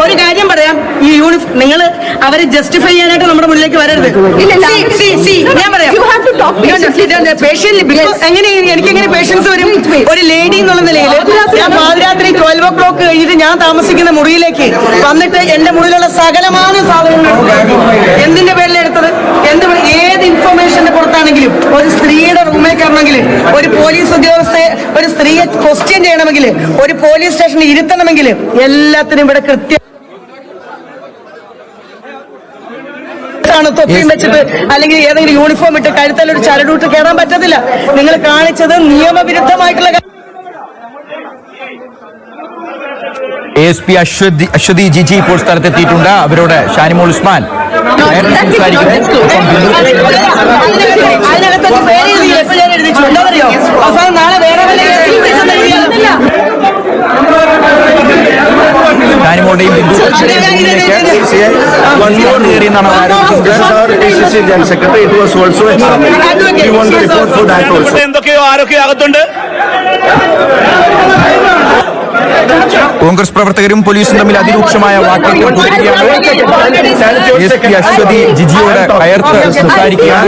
ഒരു കാര്യം പറയാം. ഈ യൂണിഫോം നിങ്ങൾ അവരെ ജസ്റ്റിഫൈ ചെയ്യാനായിട്ട് നമ്മുടെ മുന്നിലേക്ക് വരരുത്. ഞാൻ പറയാം, എനിക്കെങ്ങനെ പേഷ്യൻസ് വരും? ഒരു ലേഡി എന്നുള്ള നിലയിൽ ഞാൻ പാതിരാത്രി 12 o'clock കഴിഞ്ഞിട്ട് ഞാൻ താമസിക്കുന്ന മുറിയിലേക്ക് വന്നിട്ട് എന്റെ മുറിയിലുള്ള സകലമായ സാധനങ്ങൾ എന്തിന്റെ പേരിലെടുത്തത്? ഏത് ഇൻഫർമേഷന്റെ പുറത്താണെങ്കിലും ഒരു സ്ത്രീയുടെ റൂമിൽ കയറണമെങ്കിൽ, ഒരു പോലീസ് ഉദ്യോഗസ്ഥയെ, ഒരു സ്ത്രീയെ ക്വസ്റ്റ്യൻ ചെയ്യണമെങ്കിൽ, ഒരു പോലീസ് സ്റ്റേഷനിൽ ഇരുത്തണമെങ്കിൽ എല്ലാത്തിനും ഇവിടെ കൃത്യം തൊപ്പിയും വെച്ചിട്ട് അല്ലെങ്കിൽ ഏതെങ്കിലും യൂണിഫോം ഇട്ട് കഴുത്തിൽ ഒരു ചരടൂട്ട് കയറാൻ പറ്റത്തില്ല. നിങ്ങൾ കാണിച്ചത് നിയമവിരുദ്ധമായിട്ടുള്ള ASP അശ്വതി ജിജി ഇപ്പോൾ സ്ഥലത്തെത്തിയിട്ടുണ്ട്. അവരോട് ഷാനിമോൾ ഉസ്മാൻ അതിനകത്തൊക്കെ പേര് എഴുതിച്ചുണ്ടോ? അവസാനം നാളെ വേറെ ഷാനിമോളുടെയും എന്തൊക്കെയോ ആരൊക്കെയോ അകത്തുണ്ട്. കോൺഗ്രസ് പ്രവർത്തകരും പോലീസും തമ്മിൽ അതിരൂക്ഷമായ വാക്കേറ്റം തുടരുകയാണ്. ASP അശ്വതി ജിജിയോട് കയർത്ത് സംസാരിക്കുകയാണ്.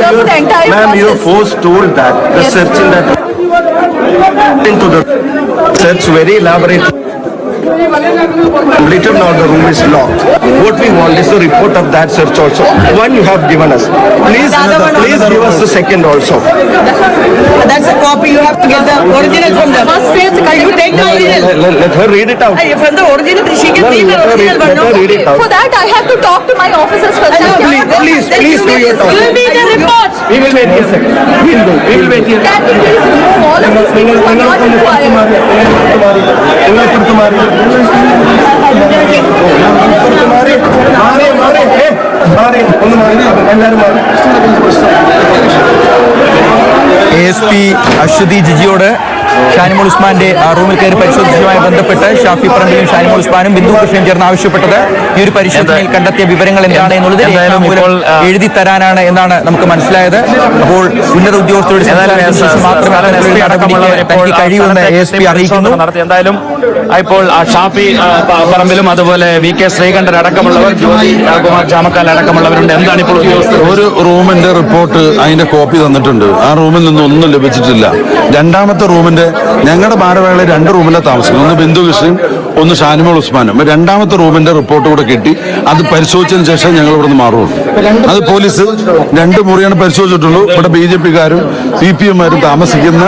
Search very elaborate. completed. Now the room is locked. What we want is the report of that search also. One you have given us. Please give us the second also. That's a copy. You have to get the original from them. First page, you take the original. Let her read it out. From the original, she can read the original one. Let her read it out. For that, I have to talk to my officers first. Please do your talk. You will be the report. We will wait here, second. We will wait here. Can you please remove all of these things who are not required? ASP Aswathy ജിജിയോട് Shanimol ഉസ്മാന്റെ റൂമിൽ കയറി പരിശോധിച്ചതുമായി ബന്ധപ്പെട്ട് ഷാഫി പറമ്പിലും ഷാനിമോൾ ഉസ്മാനും ബിന്ദു കൃഷ്ണനും ചേർന്ന് ആവശ്യപ്പെട്ടത് ഈ ഒരു പരിശോധനയിൽ കണ്ടെത്തിയ വിവരങ്ങൾ എന്താണ് എന്നുള്ളത് രേഖാമൂലം എഴുതി തരാനാണ് എന്നാണ് നമുക്ക് മനസ്സിലായത്. അപ്പോൾ ഉന്നത ഉദ്യോഗസ്ഥരുടെ മാത്രമേ കഴിയുമെന്ന് ASP അറിയിക്കുന്നു. എന്തായാലും ഇപ്പോൾ ഷാഫി പറമ്പിലും അതുപോലെ VK ശ്രീകണ്ഠൻ അടക്കമുള്ളവർ, ജ്യോതി കുമാർ ചാമക്കാൽ അടക്കമുള്ളവരുണ്ട്. എന്താണ് ഇപ്പോൾ ഒരു റൂമിന്റെ റിപ്പോർട്ട് അതിന്റെ കോപ്പി തന്നിട്ടുണ്ട്. ആ റൂമിൽ നിന്ന് ഒന്നും ലഭിച്ചിട്ടില്ല. രണ്ടാമത്തെ റൂമിന്റെ ഞങ്ങളുടെ ഭാരവാഹികളെ 2 റൂമിലാണ് താമസിക്കുന്നത്. ഒന്ന് ബിന്ദു കൃഷ്ണനും ഒന്ന് ഷാനിമോൾ ഉസ്മാനും. രണ്ടാമത്തെ റൂമിന്റെ റിപ്പോർട്ട് കൂടെ കിട്ടി. അത് പരിശോധിച്ചതിന് ശേഷം ഞങ്ങൾ ഇവിടുന്ന് മാറുള്ളൂ. അത് പോലീസ് 2 മുറിയാണ് പരിശോധിച്ചിട്ടുള്ളൂ. ഇവിടെ BJP-കാരും CPM-മാരും താമസിക്കുന്ന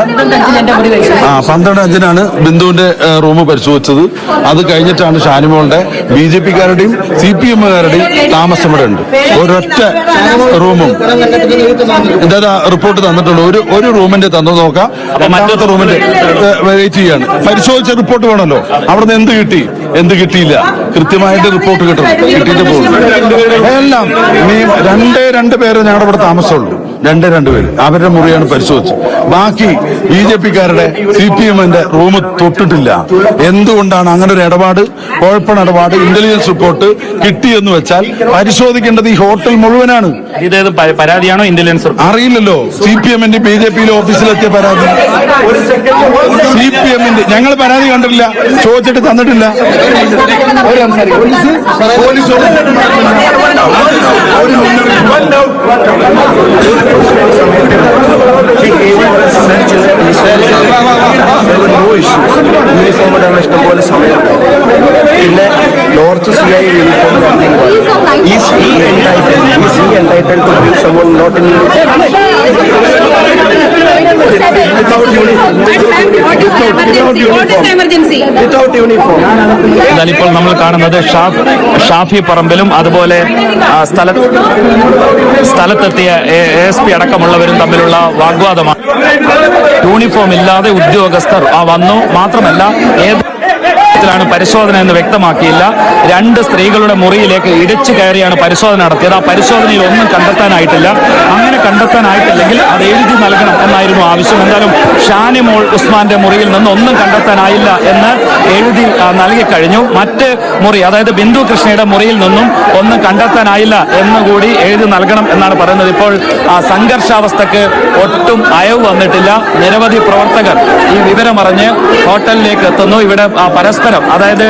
12:05 ബിന്ദുവിന്റെ റൂം പരിശോധിച്ചത്. അത് കഴിഞ്ഞിട്ടാണ് ഷാനിമോളുടെ BJP-കാരുടെയും CPM-കാരുടെയും താമസം ഇവിടെ ഉണ്ട്. ഒരൊറ്റ റൂമും എന്താ റിപ്പോർട്ട് തന്നിട്ടുള്ളൂ. ഒരു റൂമിന്റെ തന്നു നോക്കാം. മറ്റൊരു റൂമിന്റെ വെയിറ്റ് ചെയ്യാണ്. പരിശോധിച്ച റിപ്പോർട്ട് വേണമല്ലോ. അവിടുന്ന് എന്ത് കിട്ടിയില്ല. കൃത്യമായിട്ട് റിപ്പോർട്ട് കിട്ടണം. കിട്ടിയിട്ട് പോകും. എല്ലാം രണ്ട് പേര് ഞങ്ങളുടെ ഇവിടെ താമസമുള്ളൂ. 2 പേര്. അവരുടെ മുറിയാണ് പരിശോധിച്ചത്. ബാക്കി BJP-കാരുടെ CPM-ന്റെ റൂം തൊട്ടിട്ടില്ല. എന്തുകൊണ്ടാണ് അങ്ങനെ ഒരു ഇടപാട്, കുഴപ്പമിടപാട്, ഇന്റലിജൻസ് റിപ്പോർട്ട് കിട്ടിയെന്ന് വെച്ചാൽ പരിശോധിക്കേണ്ടത് ഈ ഹോട്ടൽ മുഴുവനാണ്. ഇതേത് പരാതിയാണോ ഇന്റലിജൻസ് അറിയില്ലല്ലോ. CPM-ന്റെ BJP-യിലെ ഓഫീസിലെത്തിയ പരാതി. CPM-ന്റെ ഞങ്ങൾ പരാതി കണ്ടിട്ടില്ല, ചോദിച്ചിട്ട് തന്നിട്ടില്ല. ഇഷ്ടംപോലെ സമയം. പിന്നെ നോർത്ത് CI യൂണിഫോം എന്നാൽ ഇപ്പോൾ നമ്മൾ കാണുന്നത് ഷാഫി പറമ്പിലും അതുപോലെ സ്ഥലത്തെത്തിയ ASP അടക്കമുള്ളവരും തമ്മിലുള്ള വാഗ്വാദമാണ്. യൂണിഫോം ഇല്ലാതെ ഉദ്യോഗസ്ഥർ വന്നു. മാത്രമല്ല ാണ് പരിശോധന എന്ന് വ്യക്തമാക്കിയില്ല. 2 സ്ത്രീകളുടെ മുറിയിലേക്ക് ഇടിച്ചു കയറിയാണ് പരിശോധന നടത്തിയത്. ആ പരിശോധനയിൽ ഒന്നും കണ്ടെത്താനായിട്ടില്ല. അങ്ങനെ കണ്ടെത്താനായിട്ടില്ലെങ്കിൽ അത് എഴുതി നൽകണം എന്നായിരുന്നു ആവശ്യം. എന്തായാലും ഷാനിമോൾ ഉസ്മാന്റെ മുറിയിൽ നിന്ന് ഒന്നും കണ്ടെത്താനായില്ല എന്ന് എഴുതി നൽകിക്കഴിഞ്ഞു. മറ്റ് മുറി, അതായത് ബിന്ദു കൃഷ്ണയുടെ മുറിയിൽ നിന്നും ഒന്നും കണ്ടെത്താനായില്ല എന്നുകൂടി എഴുതി നൽകണം എന്നാണ് പറയുന്നത്. ഇപ്പോൾ സംഘർഷാവസ്ഥക്ക് ഒട്ടും അയവ് വന്നിട്ടില്ല. നിരവധി പ്രവർത്തകർ ഈ വിവരമറിഞ്ഞ് ഹോട്ടലിലേക്ക് എത്തുന്നു. ഇവിടെ പരസ്പരം, അതായത്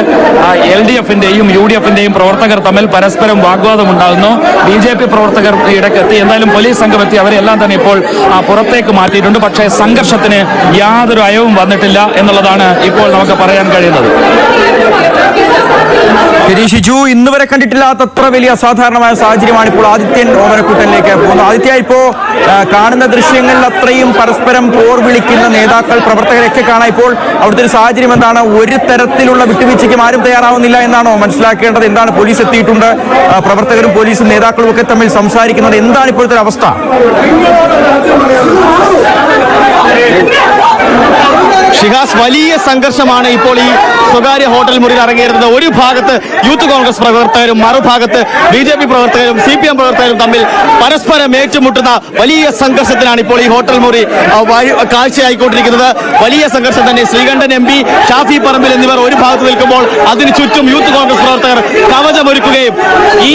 LDF-ന്റെയും UDF-ന്റെയും പ്രവർത്തകർ തമ്മിൽ പരസ്പരം വാഗ്വാദം ഉണ്ടാകുന്നു. BJP പ്രവർത്തകർ ഇടയ്ക്കെത്തി. എന്തായാലും പോലീസ് സംഘം എത്തി അവരെല്ലാം തന്നെ ഇപ്പോൾ പുറത്തേക്ക് മാറ്റിയിട്ടുണ്ട്. പക്ഷേ സംഘർഷത്തിന് യാതൊരു അയവും വന്നിട്ടില്ല എന്നുള്ളതാണ് ഇപ്പോൾ നമുക്ക് പറയാൻ കഴിയുന്നത്. ഷിജു, ഇന്ന് വരെ കണ്ടിട്ടില്ലാത്തത്ര വലിയ അസാധാരണമായ സാഹചര്യമാണ് ഇപ്പോൾ ആദിത്യൻ ഓമനക്കുട്ടനിലേക്ക് പോകുന്നത്. ആദിത്യ, ഇപ്പോ കാണുന്ന ദൃശ്യങ്ങളിൽ അത്രയും പരസ്പരം പോർ വിളിക്കുന്ന നേതാക്കൾ, പ്രവർത്തകരൊക്കെ കാണാൻ ഇപ്പോൾ അവിടുത്തെ ഒരു സാഹചര്യം എന്താണ്? ഒരു തരത്തിലുള്ള വിട്ടുവീഴ്ചയ്ക്കും ആരും തയ്യാറാവുന്നില്ല എന്നാണോ മനസ്സിലാക്കേണ്ടത്? എന്താണ്? പോലീസ് എത്തിയിട്ടുണ്ട്. പ്രവർത്തകരും പോലീസും നേതാക്കളും ഒക്കെ തമ്മിൽ സംസാരിക്കുന്നത്. എന്താണ് ഇപ്പോഴത്തെ അവസ്ഥ? ഷിഹാസ്, വലിയ സംഘർഷമാണ് ഇപ്പോൾ ഈ സ്വകാര്യ ഹോട്ടൽ മുറിയിൽ അരങ്ങേറുന്നത്. ഒരു ഭാഗത്ത് യൂത്ത് കോൺഗ്രസ് പ്രവർത്തകരും മറുഭാഗത്ത് BJP പ്രവർത്തകരും CPM പ്രവർത്തകരും തമ്മിൽ പരസ്പരം ഏറ്റുമുട്ടുന്ന വലിയ സംഘർഷത്തിലാണ് ഇപ്പോൾ ഈ ഹോട്ടൽ മുറി കാഴ്ചയായിക്കൊണ്ടിരിക്കുന്നത്. വലിയ സംഘർഷം തന്നെ. ശ്രീകണ്ഠൻ MP, ഷാഫി പറമ്പിൽ എന്നിവർ ഒരു ഭാഗത്ത് നിൽക്കുമ്പോൾ അതിന് ചുറ്റും യൂത്ത് കോൺഗ്രസ് പ്രവർത്തകർ കവചമൊരുക്കുകയും ഈ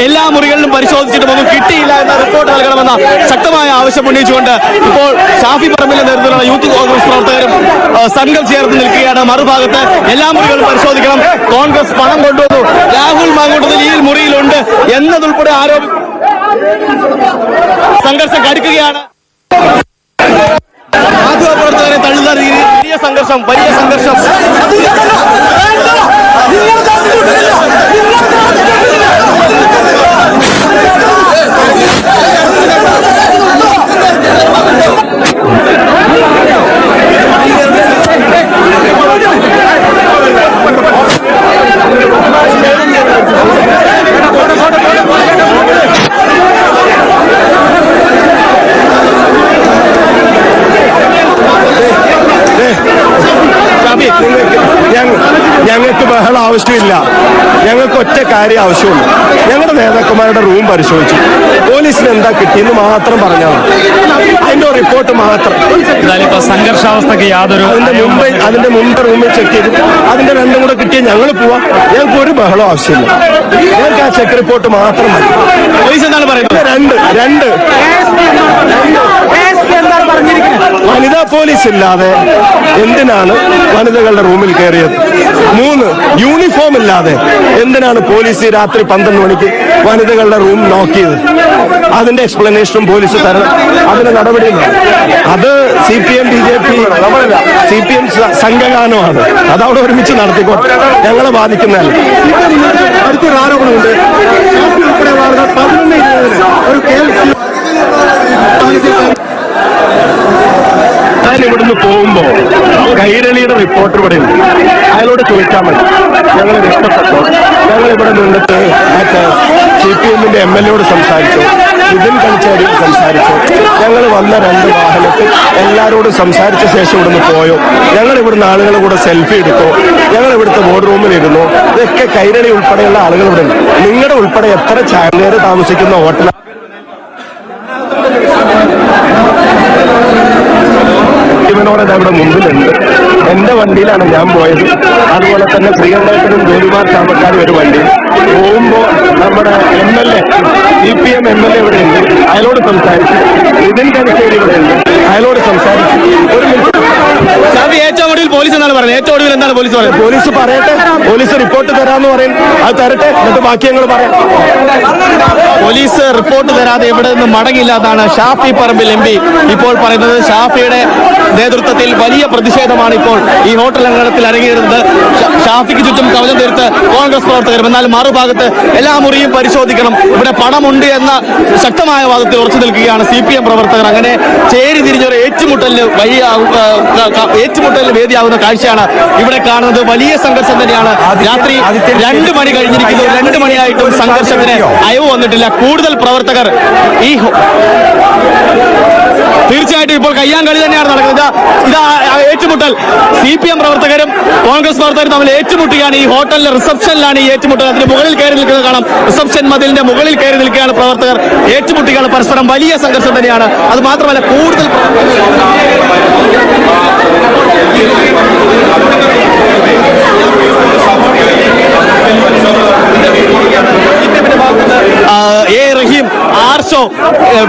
എല്ലാ മുറികളിലും പരിശോധിച്ചിട്ടും ഒന്നും കിട്ടിയില്ല എന്ന റിപ്പോർട്ട് നൽകണമെന്ന ശക്തമായ ആവശ്യം ഉന്നയിച്ചുകൊണ്ട് ഇപ്പോൾ ഷാഫി പറമ്പിലെ നേതൃത്വത്തിലുള്ള യൂത്ത് കോൺഗ്രസ് പ്രവർത്തകരും സംഘം ചേർന്ന് നിൽക്കുകയാണ്. മറുഭാഗത്ത് എല്ലാ മുറികളും പരിശോധിക്കണം, കോൺഗ്രസ് പണം കൊണ്ടുവന്നു, രാഹുൽ മാങ്കൂട്ടത്തിൽ ഈ മുറിയിലുണ്ട് എന്നതുൾപ്പെടെ സംഘർഷം കടുക്കുകയാണ്. മാധ്യമപ്രവർത്തകരെ തള്ളുന്ന രീതിയിൽ വലിയ സംഘർഷം. ഞങ്ങൾക്ക് ബഹളം ആവശ്യമില്ല. ഞങ്ങൾക്ക് ഒറ്റ കാര്യം ആവശ്യമുള്ളൂ. ഞങ്ങളുടെ നേതാക്കന്മാരുടെ റൂം പരിശോധിച്ചു. പോലീസിന് എന്താ കിട്ടിയെന്ന് മാത്രം പറഞ്ഞാൽ അതിന്റെ റിപ്പോർട്ട് മാത്രം. സംഘർഷാവസ്ഥക്ക് യാതൊരു അതിന്റെ മുമ്പ് റൂമിൽ ചെക്ക് ചെയ്തു. അതിന്റെ രണ്ടും കൂടെ കിട്ടിയ ഞങ്ങൾ പോവാം. ഞങ്ങൾക്ക് ഒരു ബഹളം ആവശ്യമില്ല. ഞങ്ങൾക്ക് ആ ചെക്ക് റിപ്പോർട്ട് മാത്രം മതി. പോലീസ് എന്താണ് പറയുന്നത്? രണ്ട് വനിതാ പോലീസ് ഇല്ലാതെ എന്തിനാണ് വനിതകളുടെ റൂമിൽ കയറിയത്? 3 യൂണിഫോം ഇല്ലാതെ എന്തിനാണ് പോലീസ് രാത്രി 12 മണിക്ക് വനിതകളുടെ റൂം നോക്കിയത്? അതിന്റെ എക്സ്പ്ലനേഷനും പോലീസ് തരണം. അതിന് നടപടിയില്ല. അത് CPM BJP CPM സംഘഗാനമാണ്. അതവിടെ ഒരുമിച്ച് നടത്തിക്കോട്ടെ. ഞങ്ങളെ ബാധിക്കുന്നതല്ല. അടുത്തൊരു ആരോപണമുണ്ട്. ഞാൻ ഇവിടുന്ന് പോകുമ്പോ കൈരളിയുടെ റിപ്പോർട്ടർ ഇവിടെ ഉണ്ട്. അയാളോട് ചോദിച്ചാൽ മതി. ഞങ്ങൾ രക്ഷപ്പെട്ടോ? ഞങ്ങൾ ഇവിടെ നിന്നിട്ട് മറ്റേ CPMന്റെ MLA സംസാരിച്ചു, ഇതിൽ കളിച്ചാടിയോട് സംസാരിച്ചു. ഞങ്ങൾ വന്ന 2 വാഹനത്തിൽ എല്ലാവരോടും സംസാരിച്ച ശേഷം ഇവിടുന്ന് പോയോ? ഞങ്ങൾ ഇവിടുന്ന് ആളുകളെ കൂടെ സെൽഫി എടുത്തോ? ഞങ്ങൾ ഇവിടുത്തെ ബോർഡ് റൂമിലിരുന്നു. ഇതൊക്കെ കൈരളി ഉൾപ്പെടെയുള്ള ആളുകൾ ഇവിടെ ഉണ്ട്. നിങ്ങളുടെ ഉൾപ്പെടെ എത്ര ചാനലുകാർ താമസിക്കുന്ന ഹോട്ടലാണ്? ഇവനോടെ അവിടെ മുമ്പിലുണ്ട്. എന്റെ വണ്ടിയിലാണ് ഞാൻ പോയത്. അതുപോലെ തന്നെ ശ്രീകണ്ഠേട്ടനും ജോലിമാർ ചാമക്കാരും ഒരു വണ്ടി പോകുമ്പോ നമ്മുടെ MLA CPM MLA ഇവിടെ ഉണ്ട്. അയാളോട് സംസാരിച്ചു. നിതിൻ ഗഡ്കരി ഇവിടെ ഉണ്ട്. അയാളോട് സംസാരിച്ചു. ഒരു ഏറ്റവും ഒടുവിൽ പോലീസ് എന്താണ് പറയുന്നത്? ഏറ്റവും ഒടുവിൽ എന്താണ് പോലീസ് പറയുന്നത്? പോലീസ് പറയട്ടെ. പോലീസ് റിപ്പോർട്ട് തരാമെന്ന് പറയും. അത് തരട്ടെ. എന്നിട്ട് ബാക്കി ഞങ്ങൾ പറയാം. പോലീസ് റിപ്പോർട്ട് തരാതെ ഇവിടെ നിന്ന് മടങ്ങില്ല എന്നാണ് ഷാഫി പറമ്പിൽ MP ഇപ്പോൾ പറയുന്നത്. ഷാഫിയുടെ നേതൃത്വത്തിൽ വലിയ പ്രതിഷേധമാണ് ഇപ്പോൾ ഈ ഹോട്ടൽ അങ്കണത്തിൽ അരങ്ങേറുന്നത്. ഷാഫിക്ക് ചുറ്റും കവചം തീർത്ത് കോൺഗ്രസ് പ്രവർത്തകരും. എന്നാൽ മറുഭാഗത്ത് എല്ലാ മുറിയും പരിശോധിക്കണം, ഇവിടെ പണമുണ്ട് എന്ന ശക്തമായ വാദത്തിൽ ഉറച്ചു നിൽക്കുകയാണ് CPM പ്രവർത്തകർ. അങ്ങനെ ചേരി തിരിഞ്ഞൊരു ഏറ്റുമുട്ടലിന് വേദിയാകുന്ന കാഴ്ചയാണ് ഇവിടെ കാണുന്നത്. വലിയ സംഘർഷം തന്നെയാണ്. രാത്രി 2 മണി കഴിഞ്ഞിരിക്കുന്നു. 2 മണിയായിട്ടും സംഘർഷത്തിന് അയവ് വന്നിട്ടില്ല. കൂടുതൽ പ്രവർത്തകർ തീർച്ചയായിട്ടും ഇപ്പോൾ കയ്യാങ്കളി തന്നെയാണ് നടക്കുന്നത്. ഇതാ ഏറ്റുമുട്ടൽ. CPM പ്രവർത്തകരും കോൺഗ്രസ് പ്രവർത്തകരും തമ്മിൽ ഏറ്റുമുട്ടുകയാണ്. ഈ ഹോട്ടലിലെ റിസപ്ഷനിലാണ് ഈ ഏറ്റുമുട്ടൽ. അതിന് മുകളിൽ കയറി നിൽക്കുന്നത് കാണാം. റിസപ്ഷൻ മതിലിന്റെ മുകളിൽ കയറി നിൽക്കുകയാണ് പ്രവർത്തകർ. ഏറ്റുമുട്ടുകയാണ് പരസ്പരം. വലിയ സംഘർഷം തന്നെയാണ്. അത് മാത്രമല്ല കൂടുതൽ റഹീം, ആർഷോ,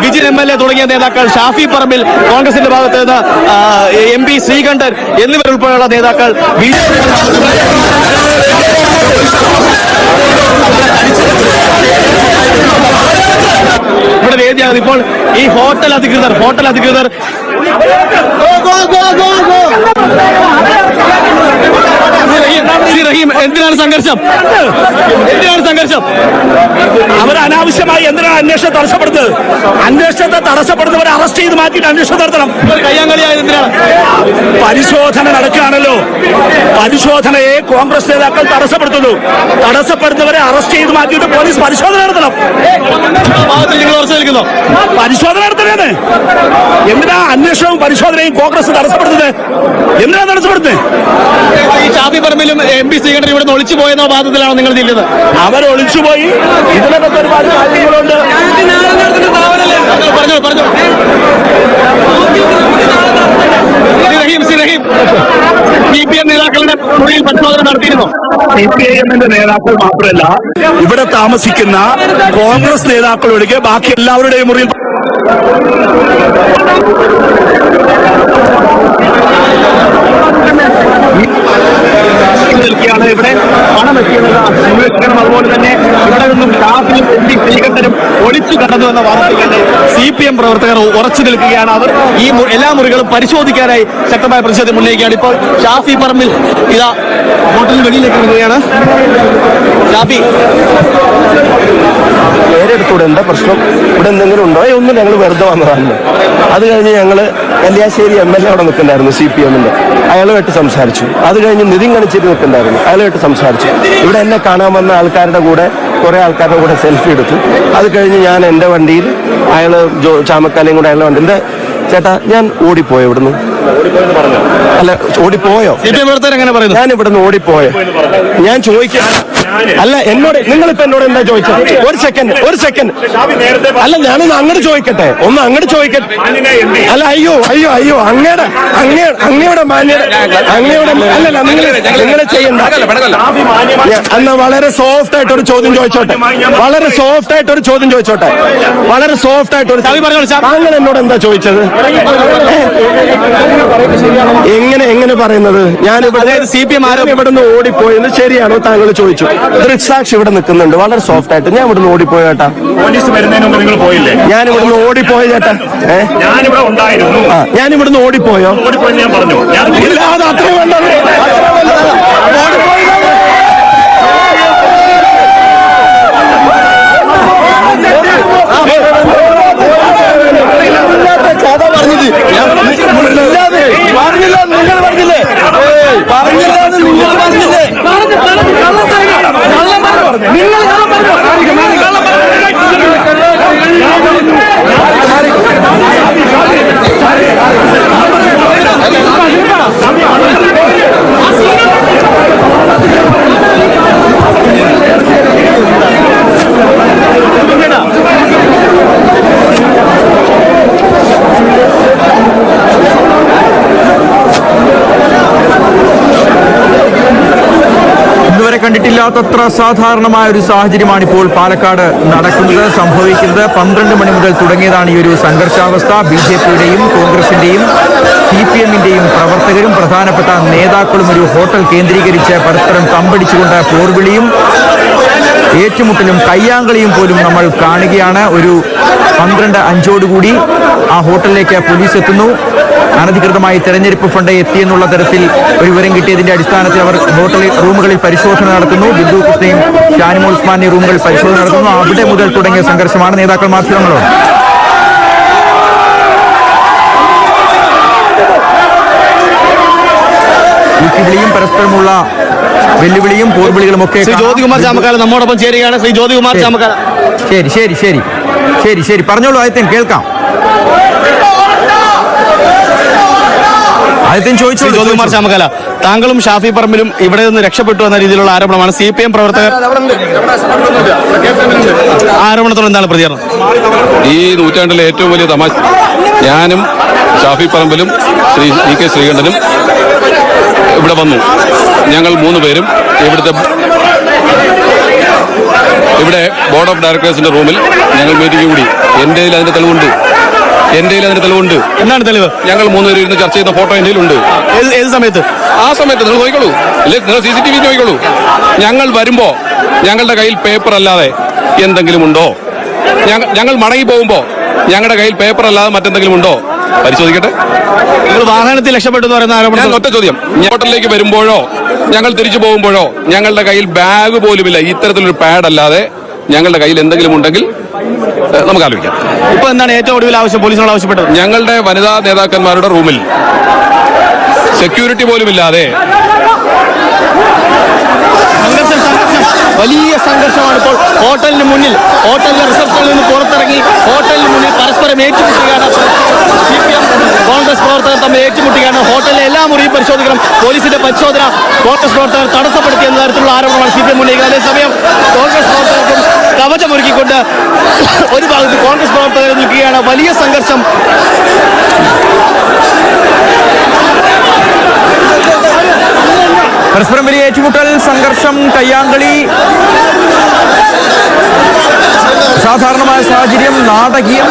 വിജിൻ MLA തുടങ്ങിയ നേതാക്കൾ, ഷാഫി പറമ്പിൽ കോൺഗ്രസിന്റെ ഭാഗത്ത് നിന്ന് MP ശ്രീകണ്ഠൻ എന്നിവരുൾപ്പെടെയുള്ള നേതാക്കൾ ഇവിടെ വേദിയാകുന്നത്. ഇപ്പോൾ ഈ ഹോട്ടൽ അധികൃതർ റഹീം, എന്തിനാണ് സംഘർഷം? അവർ അനാവശ്യമായി എന്തിനാണ് അന്വേഷണം തടസ്സപ്പെടുന്നത്? അന്വേഷണത്തെ തടസ്സപ്പെടുന്നവരെ അറസ്റ്റ് ചെയ്ത് മാറ്റിയിട്ട് അന്വേഷണം നടത്തണം. കയ്യാങ്കളിയായത് എന്തിനാണ്? പരിശോധന നടക്കുകയാണല്ലോ. പരിശോധനയെ കോൺഗ്രസ് നേതാക്കൾ തടസ്സപ്പെടുന്നവരെ അറസ്റ്റ് ചെയ്ത് മാറ്റിയിട്ട് പോലീസ് പരിശോധന നടത്തണം. പരിശോധന നടത്തണേ. എന്തിനാ അന്വേഷണവും പരിശോധനയും കോൺഗ്രസ് തടസ്സപ്പെടുന്നത്? എന്തിനാ തടസ്സപ്പെടുന്നത്? ഈ ഷാഫി പറമ്പിലും MP ശ്രീകണ്ഠൻ ഇവിടെ ഒളിച്ചു പോയെന്ന വാദത്തിലാണോ നിങ്ങൾ ചെയ്യുന്നത്? അവർ ഒളിച്ചുപോയി. ഇതിനൊക്കെ ഒരുപാട് കാര്യങ്ങളുണ്ട്. പറഞ്ഞു റഹീം, CPM നേതാക്കളുടെ മുറിയിൽ പരിശോധന നടത്തിയിരുന്നു. CPIMന്റെ നേതാക്കൾ മാത്രമല്ല, ഇവിടെ താമസിക്കുന്ന കോൺഗ്രസ് നേതാക്കൾ ഒഴികെ ബാക്കി എല്ലാവരുടെയും മുറിയിൽ ഇവിടെ പണം എത്തിയത് അന്വേഷിക്കണം. അതുപോലെ തന്നെ ഇവിടെ നിന്നും ഷാഫിയും ശ്രീകണ്ഠനും ഒളിച്ചു കടന്നു എന്ന വാർത്തകളുടെ CPM പ്രവർത്തകർ ഉറച്ചു നിൽക്കുകയാണ്. അവർ ഈ എല്ലാ മുറികളും പരിശോധിക്കാനായി ശക്തമായ പ്രതിഷേധം ഉന്നയിക്കുകയാണ്. ഇപ്പോൾ ഷാഫി പറമ്പിൽ ഇതാ ഹോട്ടലിന് വെളിയിലേക്ക് ഇറങ്ങുകയാണ്. ഷാഫി, പേരെടുത്തൂടെ എന്താ പ്രശ്നം? ഇവിടെ എന്തെങ്കിലും ഉണ്ടോ? ഒന്നും ഞങ്ങൾ വെറുതെ വന്നതാണ്. അത് കഴിഞ്ഞ് ഞങ്ങൾ കല്യാശ്ശേരി MLA അവിടെ നിൽക്കുന്നുണ്ടായിരുന്നു CPMന്റെ, അയാളുമായിട്ട് സംസാരിച്ചു. അത് കഴിഞ്ഞ് നിതിൻ കണിച്ചിട്ട് നിൽക്കുന്നുണ്ടായിരുന്നു, അയാളുമായിട്ട് സംസാരിച്ചു. ഇവിടെ എന്നെ കാണാൻ വന്ന ആൾക്കാരുടെ കൂടെ കുറെ ആൾക്കാരുടെ കൂടെ സെൽഫി എടുത്തു. അത് കഴിഞ്ഞ് ഞാൻ എൻ്റെ വണ്ടിയിൽ അയാള് ചാമക്കാലയും കൂടെ അയാളുടെ വണ്ടി. എന്താ ചേട്ടാ, ഞാൻ ഓടിപ്പോയോ ഇവിടുന്ന്? അല്ല, ഓടിപ്പോയോ? എങ്ങനെ പറയുന്നു? ഞാൻ ഇവിടുന്ന് ഓടിപ്പോയോ? ഞാൻ ചോദിക്കാം. അല്ല, നിങ്ങളിപ്പോ എന്നോട് എന്താ ചോദിച്ചത്? ഒരു സെക്കൻഡ് അല്ല, ഞാനൊന്ന് അങ്ങോട്ട് ചോദിക്കട്ടെ. അല്ല, അയ്യോ അങ്ങയുടെ മാന്യത അല്ലല്ല, നിങ്ങൾ ചെയ്യണ്ട. എന്നാ വളരെ സോഫ്റ്റ് ആയിട്ട് ഒരു ചോദ്യം ചോദിച്ചോട്ടെ. താങ്കൾ എന്നോട് എന്താ ചോദിച്ചത്? എങ്ങനെ പറയുന്നത്? ഞാൻ CPM ഇവിടുന്ന് ഓടിപ്പോയെന്ന് ശരിയാണോ താങ്കൾ ചോദിച്ചു. ദൃക്സാക്ഷി ഇവിടെ നിൽക്കുന്നുണ്ട്, വളരെ സോഫ്റ്റ് ആയിട്ട്. ഞാൻ ഇവിടുന്ന് ഓടിപ്പോയ ചേട്ടാ. പോലീസ് വരുന്നതിന് മുമ്പ് നിങ്ങൾ പോയില്ലേ? ഞാൻ ഇവിടുന്ന് ഓടിപ്പോയ ചേട്ടാ. ഞാനിവിടെ ഉണ്ടായിരുന്നു. ഞാൻ ഇവിടുന്ന് ഓടിപ്പോയോ? ഓടിപ്പോയെന്ന് ഞാൻ പറഞ്ഞു. അത് അത്രയും വേണ്ടത്. കണ്ടിട്ടില്ലാത്തത്ര സാധാരണമായ ഒരു സാഹചര്യമാണ് ഇപ്പോൾ പാലക്കാട് സംഭവിക്കുന്നത്. 12 മണി മുതൽ തുടങ്ങിയതാണ് ഈ ഒരു സംഘർഷാവസ്ഥ. BJPയുടെയും കോൺഗ്രസിന്റെയും CPMന്റെയും പ്രവർത്തകരും പ്രധാനപ്പെട്ട നേതാക്കളും ഒരു ഹോട്ടൽ കേന്ദ്രീകരിച്ച് പരസ്പരം തമ്പടിച്ചുകൊണ്ട് പോർവിളിയും ഏറ്റുമുട്ടലും കയ്യാങ്കളിയും പോലും നമ്മൾ കാണുകയാണ്. ഒരു 12:05 ആ ഹോട്ടലിലേക്ക് പോലീസ് എത്തുന്നു. അനധികൃതമായി തെരഞ്ഞെടുപ്പ് ഫണ്ട് എത്തിയെന്നുള്ള തരത്തിൽ ഒരു വിവരം കിട്ടിയതിന്റെ അടിസ്ഥാനത്തിൽ അവർ റൂമുകളിൽ പരിശോധന നടത്തുന്നു. ബിന്ദു കൃഷ്ണയും ഷാനിമോൾ ഉസ്മാന്റെ റൂമുകളിൽ പരിശോധന നടത്തുന്നു. അവിടെ മുതൽ തുടങ്ങിയ സംഘർഷമാണ്. നേതാക്കൾ മാധ്യമങ്ങളോട് ൂക്കിവിളിയും പരസ്പരമുള്ള വെല്ലുവിളിയും പോർവിളികളും ഒക്കെ. ശ്രീ ജ്യോതികുമാർ ചാമക്കാല നമ്മോടൊപ്പം ചേരുകയാണ്. ശ്രീ ജ്യോതികുമാർ ചാമക്കാല. ശരി പറഞ്ഞോളൂ ആദിത്യൻ, കേൾക്കാം. ആദിത്യൻ ചോദിച്ചു. ജ്യോതികുമാർ ചാമക്കാല, താങ്കളും ഷാഫി പറമ്പിലും ഇവിടെ നിന്ന് രക്ഷപ്പെട്ടു എന്ന രീതിയിലുള്ള ആരോപണമാണ്. CPM പ്രവർത്തകർ ആരോപണത്തോട് എന്താണ് പ്രതികരണം? ഈ നൂറ്റാണ്ടിലെ ഏറ്റവും വലിയ തമാശ, ഞാനും ഷാഫി പറമ്പിലും VK ശ്രീകണ്ഠനും ഇവിടെ വന്നു. ഞങ്ങൾ 3 പേരും ഇവിടെ ബോർഡ് ഓഫ് ഡയറക്ടേഴ്സിന്റെ റൂമിൽ ഞങ്ങൾ മീറ്റിംഗ് കൂടി. എന്റെ അതിന്റെ തെളിവുണ്ട്. എന്താണ് തെളിവ്? ഞങ്ങൾ 3 പേരും ഇരുന്ന് ചർച്ച ചെയ്യുന്ന ഫോട്ടോ എന്റെ ഉണ്ട്. ഏത് സമയത്ത്? ആ സമയത്ത് നിങ്ങൾ നോക്കിക്കോളൂ, നിങ്ങൾ CCTV നോക്കിക്കോളൂ. ഞങ്ങൾ വരുമ്പോ ഞങ്ങളുടെ കയ്യിൽ പേപ്പർ അല്ലാതെ എന്തെങ്കിലും ഉണ്ടോ? ഞങ്ങൾ മടങ്ങി പോകുമ്പോ ഞങ്ങളുടെ കയ്യിൽ പേപ്പർ അല്ലാതെ മറ്റെന്തെങ്കിലും ഉണ്ടോ? പരിശോധിക്കട്ടെ. നിങ്ങൾ വാഹനത്തിൽ രക്ഷപ്പെട്ടു എന്ന് പറയുന്ന ആരോപണം. ഒറ്റ ചോദ്യം, ഹോട്ടലിലേക്ക് വരുമ്പോഴോ ഞങ്ങൾ തിരിച്ചു പോകുമ്പോഴോ ഞങ്ങളുടെ കയ്യിൽ ബാഗ് പോലുമില്ല. ഇത്തരത്തിലൊരു പാഡ് അല്ലാതെ ഞങ്ങളുടെ കയ്യിൽ എന്തെങ്കിലും ഉണ്ടെങ്കിൽ നമുക്ക് ആലോചിക്കാം. ഇപ്പൊ എന്താണ് ഏറ്റവും ഒടുവിൽ ആവശ്യം പോലീസിനോട് ആവശ്യപ്പെട്ടത്? ഞങ്ങളുടെ വനിതാ നേതാക്കന്മാരുടെ റൂമിൽ സെക്യൂരിറ്റി പോലുമില്ലാതെ വലിയ സംഘർഷമാണ് ഇപ്പോൾ ഹോട്ടലിന് മുന്നിൽ. ഹോട്ടലിന്റെ റിസപ്ഷനിൽ നിന്ന് പുറത്തിറങ്ങി ഹോട്ടലിന് മുന്നിൽ പരസ്പരം ഏറ്റുമുട്ടുകയാണ്. CPM കോൺഗ്രസ് പ്രവർത്തകർ തമ്മിൽ ഏറ്റുമുട്ടുകയാണ്. ഹോട്ടലിലെ എല്ലാ മുറിയും പരിശോധിക്കണം. പോലീസിന്റെ പരിശോധന കോൺഗ്രസ് പ്രവർത്തകർ തടസ്സപ്പെടുത്തി എന്ന തരത്തിലുള്ള ആരോപണമാണ് CPM ഉന്നയിക്കുന്നത്. അതേസമയം കോൺഗ്രസ് പ്രവർത്തകർക്കും കവചമൊരുക്കിക്കൊണ്ട് ഒരു ഭാഗത്ത് കോൺഗ്രസ് പ്രവർത്തകർ നിൽക്കുകയാണ്. വലിയ സംഘർഷം. പരസ്പരം വലിയ ഏറ്റുമുട്ടൽ, സംഘർഷം, കയ്യാങ്കളി, സാധാരണമായ സാഹചര്യം, നാടകീയം.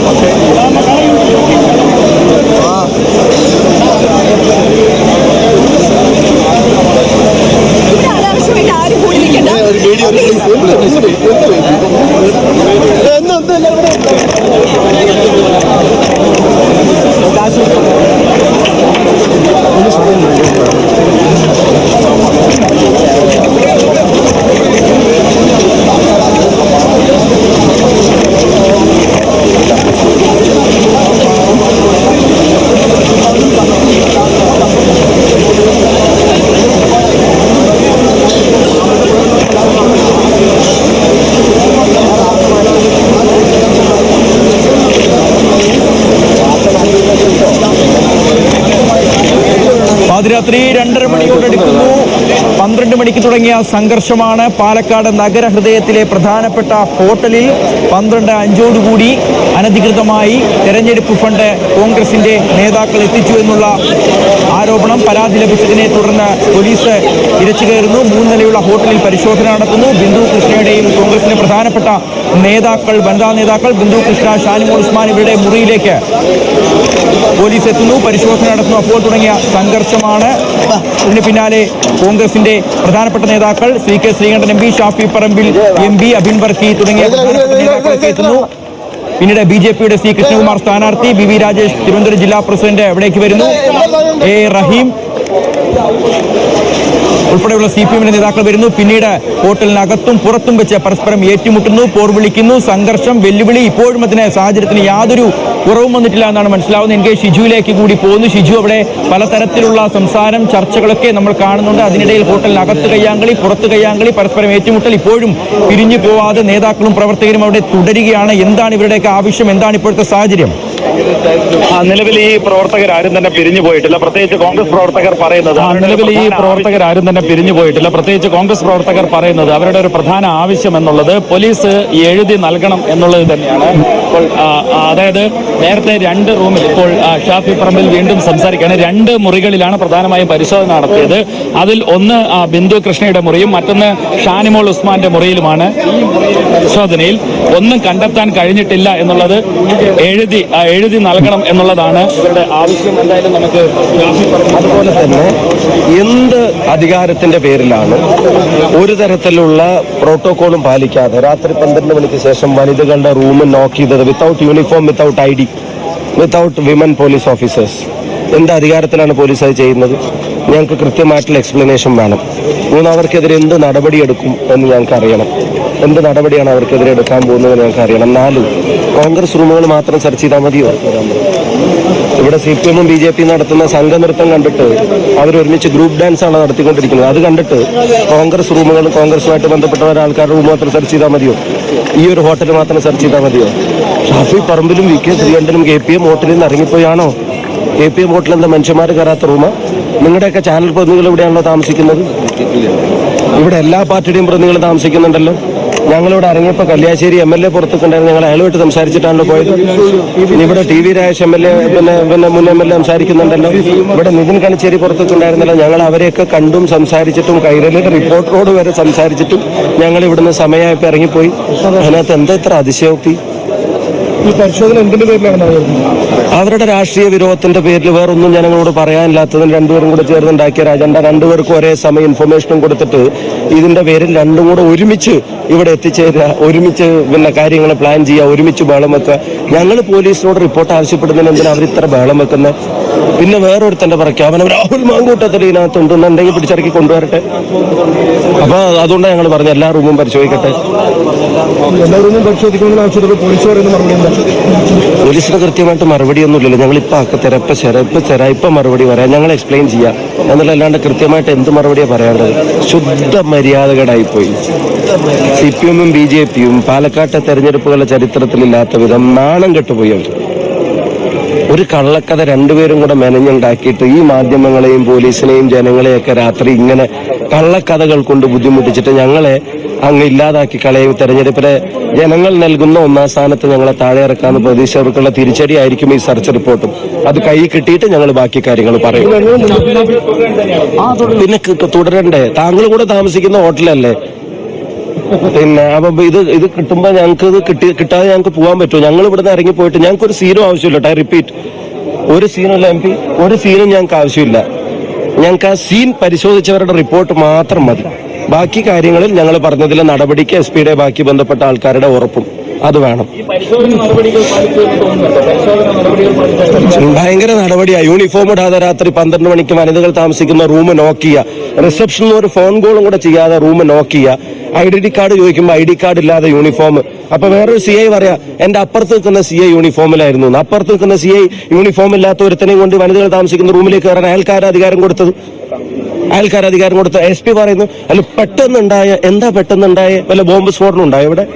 Okay. പാതിരാത്രി 2:30 മണിയോടടുക്കുന്നു. 12 മണിക്ക് തുടങ്ങിയ സംഘർഷമാണ് പാലക്കാട് നഗരഹൃദയത്തിലെ പ്രധാനപ്പെട്ട ഹോട്ടലിൽ 12:05 അനധികൃതമായി തെരഞ്ഞെടുപ്പ് ഫണ്ട് കോൺഗ്രസിന്റെ നേതാക്കൾ എത്തിച്ചു എന്നുള്ള ആരോപണം പരാതി ലഭിച്ചതിനെ തുടർന്ന് പോലീസ് ഇരച്ചു കയറുന്നു. 3 നിലയുള്ള ഹോട്ടലിൽ പരിശോധന നടത്തുന്നു. ബിന്ദു കൃഷ്ണയുടെയും കോൺഗ്രസിലെ പ്രധാനപ്പെട്ട നേതാക്കൾ, വനിതാ നേതാക്കൾ ബിന്ദു കൃഷ്ണ, ഷാനിമോൾ ഉസ്മാൻ ഇവരുടെ മുറിയിലേക്ക് പോലീസ് എത്തുന്നു, പരിശോധന നടത്തുന്നു. അപ്പോൾ തുടങ്ങിയ സംഘർഷമാണ്. ഇതിന് പിന്നാലെ കോൺഗ്രസിന്റെ പ്രധാനപ്പെട്ട നേതാക്കൾ CK Sreekandan MP, Shafi Parambil MP, Abin Varkey തുടങ്ങിയ നേതാക്കളൊക്കെ എത്തുന്നു. പിന്നീട് BJPയുടെ C കൃഷ്ണകുമാർ സ്ഥാനാർത്ഥി, BV രാജേഷ് തിരുവനന്തപുരം ജില്ലാ പ്രസിഡന്റ് ഇവിടേക്ക് വരുന്നു. A റഹീം ഉൾപ്പെടെയുള്ള CPM നേതാക്കൾ വരുന്നു. പിന്നീട് ഹോട്ടലിനകത്തും പുറത്തും വെച്ച് പരസ്പരം ഏറ്റുമുട്ടുന്നു, പോർവിളിക്കുന്നു, സംഘർഷം, വെല്ലുവിളി. ഇപ്പോഴും അതിന് സാഹചര്യത്തിന് യാതൊരു കുറവും വന്നിട്ടില്ല എന്നാണ് മനസ്സിലാവുന്നത്. NK ഷിജുവിലേക്ക് കൂടി പോകുന്നു. ഷിജു അവിടെ പലതരത്തിലുള്ള സംസാരം, ചർച്ചകളൊക്കെ നമ്മൾ കാണുന്നുണ്ട്. അതിനിടയിൽ ഹോട്ടലിനകത്ത് കയ്യാങ്കളി, പുറത്ത് കയ്യാങ്കളി, പരസ്പരം ഏറ്റുമുട്ടൽ. ഇപ്പോഴും പിരിഞ്ഞു പോവാതെ നേതാക്കളും പ്രവർത്തകരും അവിടെ തുടരുകയാണ്. എന്താണ് ഇവരുടെയൊക്കെ ആവശ്യം? എന്താണ് ഇപ്പോഴത്തെ സാഹചര്യം? നിലവിൽ ഈ പ്രവർത്തകരാരും തന്നെ പിരിഞ്ഞു പോയിട്ടില്ല. പ്രത്യേകിച്ച് കോൺഗ്രസ് പ്രവർത്തകർ പറയുന്നത് അവരുടെ ഒരു പ്രധാന ആവശ്യം എന്നുള്ളത് പോലീസ് എഴുതി നൽകണം എന്നുള്ളത് തന്നെയാണ്. ഇപ്പോൾ അതായത് നേരത്തെ 2 റൂമിൽ, ഇപ്പോൾ ഷാഫി പറമ്പിൽ വീണ്ടും സംസാരിക്കുകയാണ്, 2 മുറികളിലാണ് പ്രധാനമായും പരിശോധന നടത്തിയത്. അതിൽ ഒന്ന് ബിന്ദു കൃഷ്ണയുടെ മുറിയും മറ്റൊന്ന് ഷാനിമോൾ ഉസ്മാന്റെ മുറിയിലുമാണ്. ഈ പരിശോധനയിൽ ഒന്നും കണ്ടെത്താൻ കഴിഞ്ഞിട്ടില്ല എന്നുള്ളത് എഴുതി നൽകണം എന്നുള്ളതാണ് ഇവരുടെ ആവശ്യം. എന്തായാലും നമുക്ക് അതുപോലെ തന്നെ എന്ത് അധികാരത്തിന്റെ പേരിലാണ് ഒരു തരത്തിലുള്ള പ്രോട്ടോകോളും പാലിക്കാതെ രാത്രി 12 മണിക്ക് ശേഷം വനിതകളുടെ റൂം നോക്ക് ചെയ്തത്? Without uniform, without ID, without women police officers. എന്ത് അധികാരത്തിലാണ് പോലീസ് അത് ചെയ്യുന്നത്? ഞങ്ങൾക്ക് കൃത്യമായിട്ടുള്ള എക്സ്പ്ലനേഷൻ വേണം. അവർക്കെതിരെ എന്ത് നടപടിയെടുക്കും എന്ന് ഞങ്ങൾക്ക് അറിയണം. എന്ത് നടപടിയാണ് അവർക്കെതിരെ എടുക്കാൻ പോകുന്നതെന്ന് ഞങ്ങൾക്ക് അറിയണം. 4 കോൺഗ്രസ് റൂമുകൾ മാത്രം സെർച്ച് ചെയ്താൽ മതിയോ? ഇവിടെ CPM BJP നടത്തുന്ന സംഘനൃത്തം കണ്ടിട്ട് അവരൊരുമിച്ച് ഗ്രൂപ്പ് ഡാൻസ് ആണ് നടത്തിക്കൊണ്ടിരിക്കുന്നത്. അത് കണ്ടിട്ട് കോൺഗ്രസ് റൂമുകളും കോൺഗ്രസുമായിട്ട് ബന്ധപ്പെട്ട ആൾക്കാരുടെ റൂം മാത്രം സെർച്ച് ചെയ്താൽ മതിയോ? ഈ ഒരു ഹോട്ടൽ മാത്രം സെർച്ച് ചെയ്താൽ മതിയോ? ഷാഫി പറമ്പിലും VK ശ്രീകണ്ഠനും KPM ഹോട്ടലിൽ നിന്ന് ഇറങ്ങിപ്പോയാണോ? KPM ഹോട്ടൽ എന്താ മനുഷ്യന്മാർ കയറാത്ത റൂമാ? നിങ്ങളുടെയൊക്കെ ചാനൽ പ്രതിനിധികൾ ഇവിടെയാണല്ലോ താമസിക്കുന്നത്. ഇവിടെ എല്ലാ പാർട്ടിയുടെയും പ്രതിനിധികൾ താമസിക്കുന്നുണ്ടല്ലോ. ഞങ്ങളിവിടെ ഇറങ്ങിയപ്പോൾ കല്യാശ്ശേരി MLA പുറത്തുണ്ടായിരുന്നു. ഞങ്ങൾ അയാളുമായിട്ട് സംസാരിച്ചിട്ടാണല്ലോ പോയത്. ഇവിടെ TV രാജേഷ് MLA പിന്നെ മുൻ MLA സംസാരിക്കുന്നുണ്ടല്ലോ. ഇവിടെ നിതിൻ കണിച്ചേരി പുറത്തുണ്ടായിരുന്നല്ലോ. ഞങ്ങൾ അവരെയൊക്കെ കണ്ടും സംസാരിച്ചിട്ടും കൈരളിയുടെ റിപ്പോർട്ടറോട് വരെ സംസാരിച്ചിട്ടും ഞങ്ങൾ ഇവിടുന്ന് സമയമായപ്പോൾ ഇറങ്ങിപ്പോയി. അതിനകത്ത് എന്താ ഇത്ര അതിശയോക്തി? ഈ പരിശോധന എന്തിന്റെ പേരിലാണ്? അവരുടെ രാഷ്ട്രീയ വിരോധത്തിന്റെ പേരിൽ വേറൊന്നും ജനങ്ങളോട് പറയാനില്ലാത്തതിന് 2 പേരും കൂടെ ചേർന്നുണ്ടാക്കിയ അജണ്ട. 2 പേർക്കും ഒരേ സമയം ഇൻഫർമേഷനും കൊടുത്തിട്ട് ഇതിന്റെ പേരിൽ 2 കൂടെ ഒരുമിച്ച് ഇവിടെ എത്തിച്ചേരുക, ഒരുമിച്ച് പിന്നെ കാര്യങ്ങൾ പ്ലാൻ ചെയ്യുക, ഒരുമിച്ച് ബഹളം വെക്കുക. ഞങ്ങൾ പോലീസിനോട് റിപ്പോർട്ട് ആവശ്യപ്പെടുന്നതിന് എന്തിനാണ് അവർ ഇത്ര ബഹളം വെക്കുന്നത്? പിന്നെ വേറൊരുത്തന്റെ പ്രഖ്യാപനം രാഹുൽ മാങ്കൂട്ടത്തിൽ ഇതിനകത്തുണ്ടെന്നുണ്ടെങ്കിൽ പിടിച്ചിറക്കി കൊണ്ടുവരട്ടെ. അപ്പൊ അതുകൊണ്ടാണ് ഞങ്ങൾ പറഞ്ഞ എല്ലാ റൂമും പരിശോധിക്കട്ടെ. എല്ലാ റൂമും പരിശോധിക്കണമെന്ന് ആവശ്യപ്പെട്ടു. പോലീസിന് കൃത്യമായിട്ട് മറുപടിയൊന്നുമില്ലല്ലോ. ഞങ്ങൾ ഇപ്പൊ ഇപ്പൊ മറുപടി പറയാം, ഞങ്ങൾ എക്സ്പ്ലെയിൻ ചെയ്യാം എന്നല്ലാണ്ട് കൃത്യമായിട്ട് എന്ത് മറുപടിയാണ് പറയാനുള്ളത്? ശുദ്ധ മര്യാദകേടായിപ്പോയി. CPM BJPയും പാലക്കാട്ടെ തെരഞ്ഞെടുപ്പുകളുടെ ചരിത്രത്തിലില്ലാത്ത വിധം നാണം കെട്ടുപോയി അവർ. ഒരു കള്ളക്കഥ 2 പേരും കൂടെ മെനഞ്ഞുണ്ടാക്കിയിട്ട് ഈ മാധ്യമങ്ങളെയും പോലീസിനെയും ജനങ്ങളെയൊക്കെ രാത്രി ഇങ്ങനെ കള്ളക്കഥകൾ കൊണ്ട് ബുദ്ധിമുട്ടിച്ചിട്ട് ഞങ്ങളെ അങ്ങ് ഇല്ലാതാക്കി കളയും. തെരഞ്ഞെടുപ്പിലെ ജനങ്ങൾ നൽകുന്ന 1ാം സ്ഥാനത്ത് ഞങ്ങളെ താഴെ ഇറക്കാന്ന് പ്രതീക്ഷകൾക്കുള്ള തിരിച്ചടി ആയിരിക്കും ഈ സെർച്ച് റിപ്പോർട്ടും. അത് കൈ കിട്ടിയിട്ട് ഞങ്ങൾ ബാക്കി കാര്യങ്ങൾ പറയും. പിന്നെ തുടരണ്ടേ? താങ്കൾ കൂടെ താമസിക്കുന്ന ഹോട്ടലല്ലേ? പിന്നെ അപ്പൊ ഇത് കിട്ടുമ്പോ ഞങ്ങൾക്ക് കിട്ടാതെ ഞങ്ങൾക്ക് പോകാൻ പറ്റുമോ? ഞങ്ങൾ ഇവിടുന്ന് ഇറങ്ങി പോയിട്ട് ഞങ്ങൾക്ക് ഒരു സീനും ആവശ്യമില്ല. ഐ റിപ്പീറ്റ്, ഒരു സീനുമില്ല MP, ഒരു സീനും ഞങ്ങൾക്ക് ആവശ്യമില്ല. ഞങ്ങൾക്ക് ആ സീൻ പരിശോധിച്ചവരുടെ റിപ്പോർട്ട് മാത്രം മതി. ബാക്കി കാര്യങ്ങളിൽ ഞങ്ങൾ പറഞ്ഞതിലെ നടപടിക്ക് SP യുടെ ബാക്കി ബന്ധപ്പെട്ട ആൾക്കാരുടെ ഉറപ്പും അത് വേണം. ഭയങ്കര നടപടിയാ. യൂണിഫോം ഇടാതെ രാത്രി 12 മണിക്ക് വനിതകൾ താമസിക്കുന്ന റൂം നോക്ക് ചെയ്യുക, റിസപ്ഷനിൽ ഒരു ഫോൺ കോളും കൂടെ ചെയ്യാതെ റൂം നോക്ക് ചെയ്യുക, ഐഡന്റിറ്റി കാർഡ് ചോദിക്കുമ്പോൾ ID കാർഡ് ഇല്ലാതെ യൂണിഫോം. അപ്പൊ വേറൊരു CI പറയാ എന്റെ അപ്പുറത്ത് നിൽക്കുന്ന CI യൂണിഫോമിലായിരുന്നു. അപ്പുറത്ത് നിൽക്കുന്ന CI യൂണിഫോം ഇല്ലാത്ത ഒരുത്തനെയും കൊണ്ട് വനിതകൾ താമസിക്കുന്ന റൂമിലേക്ക് കയറാൻ അയൽക്കാരെ അധികാരം കൊടുത്തത്. SP പറയുന്നു അല്ല പെട്ടെന്നുണ്ടായ വല്ല ബോംബ് സ്ഫോടനം ഉണ്ടായോ ഇവിടെ?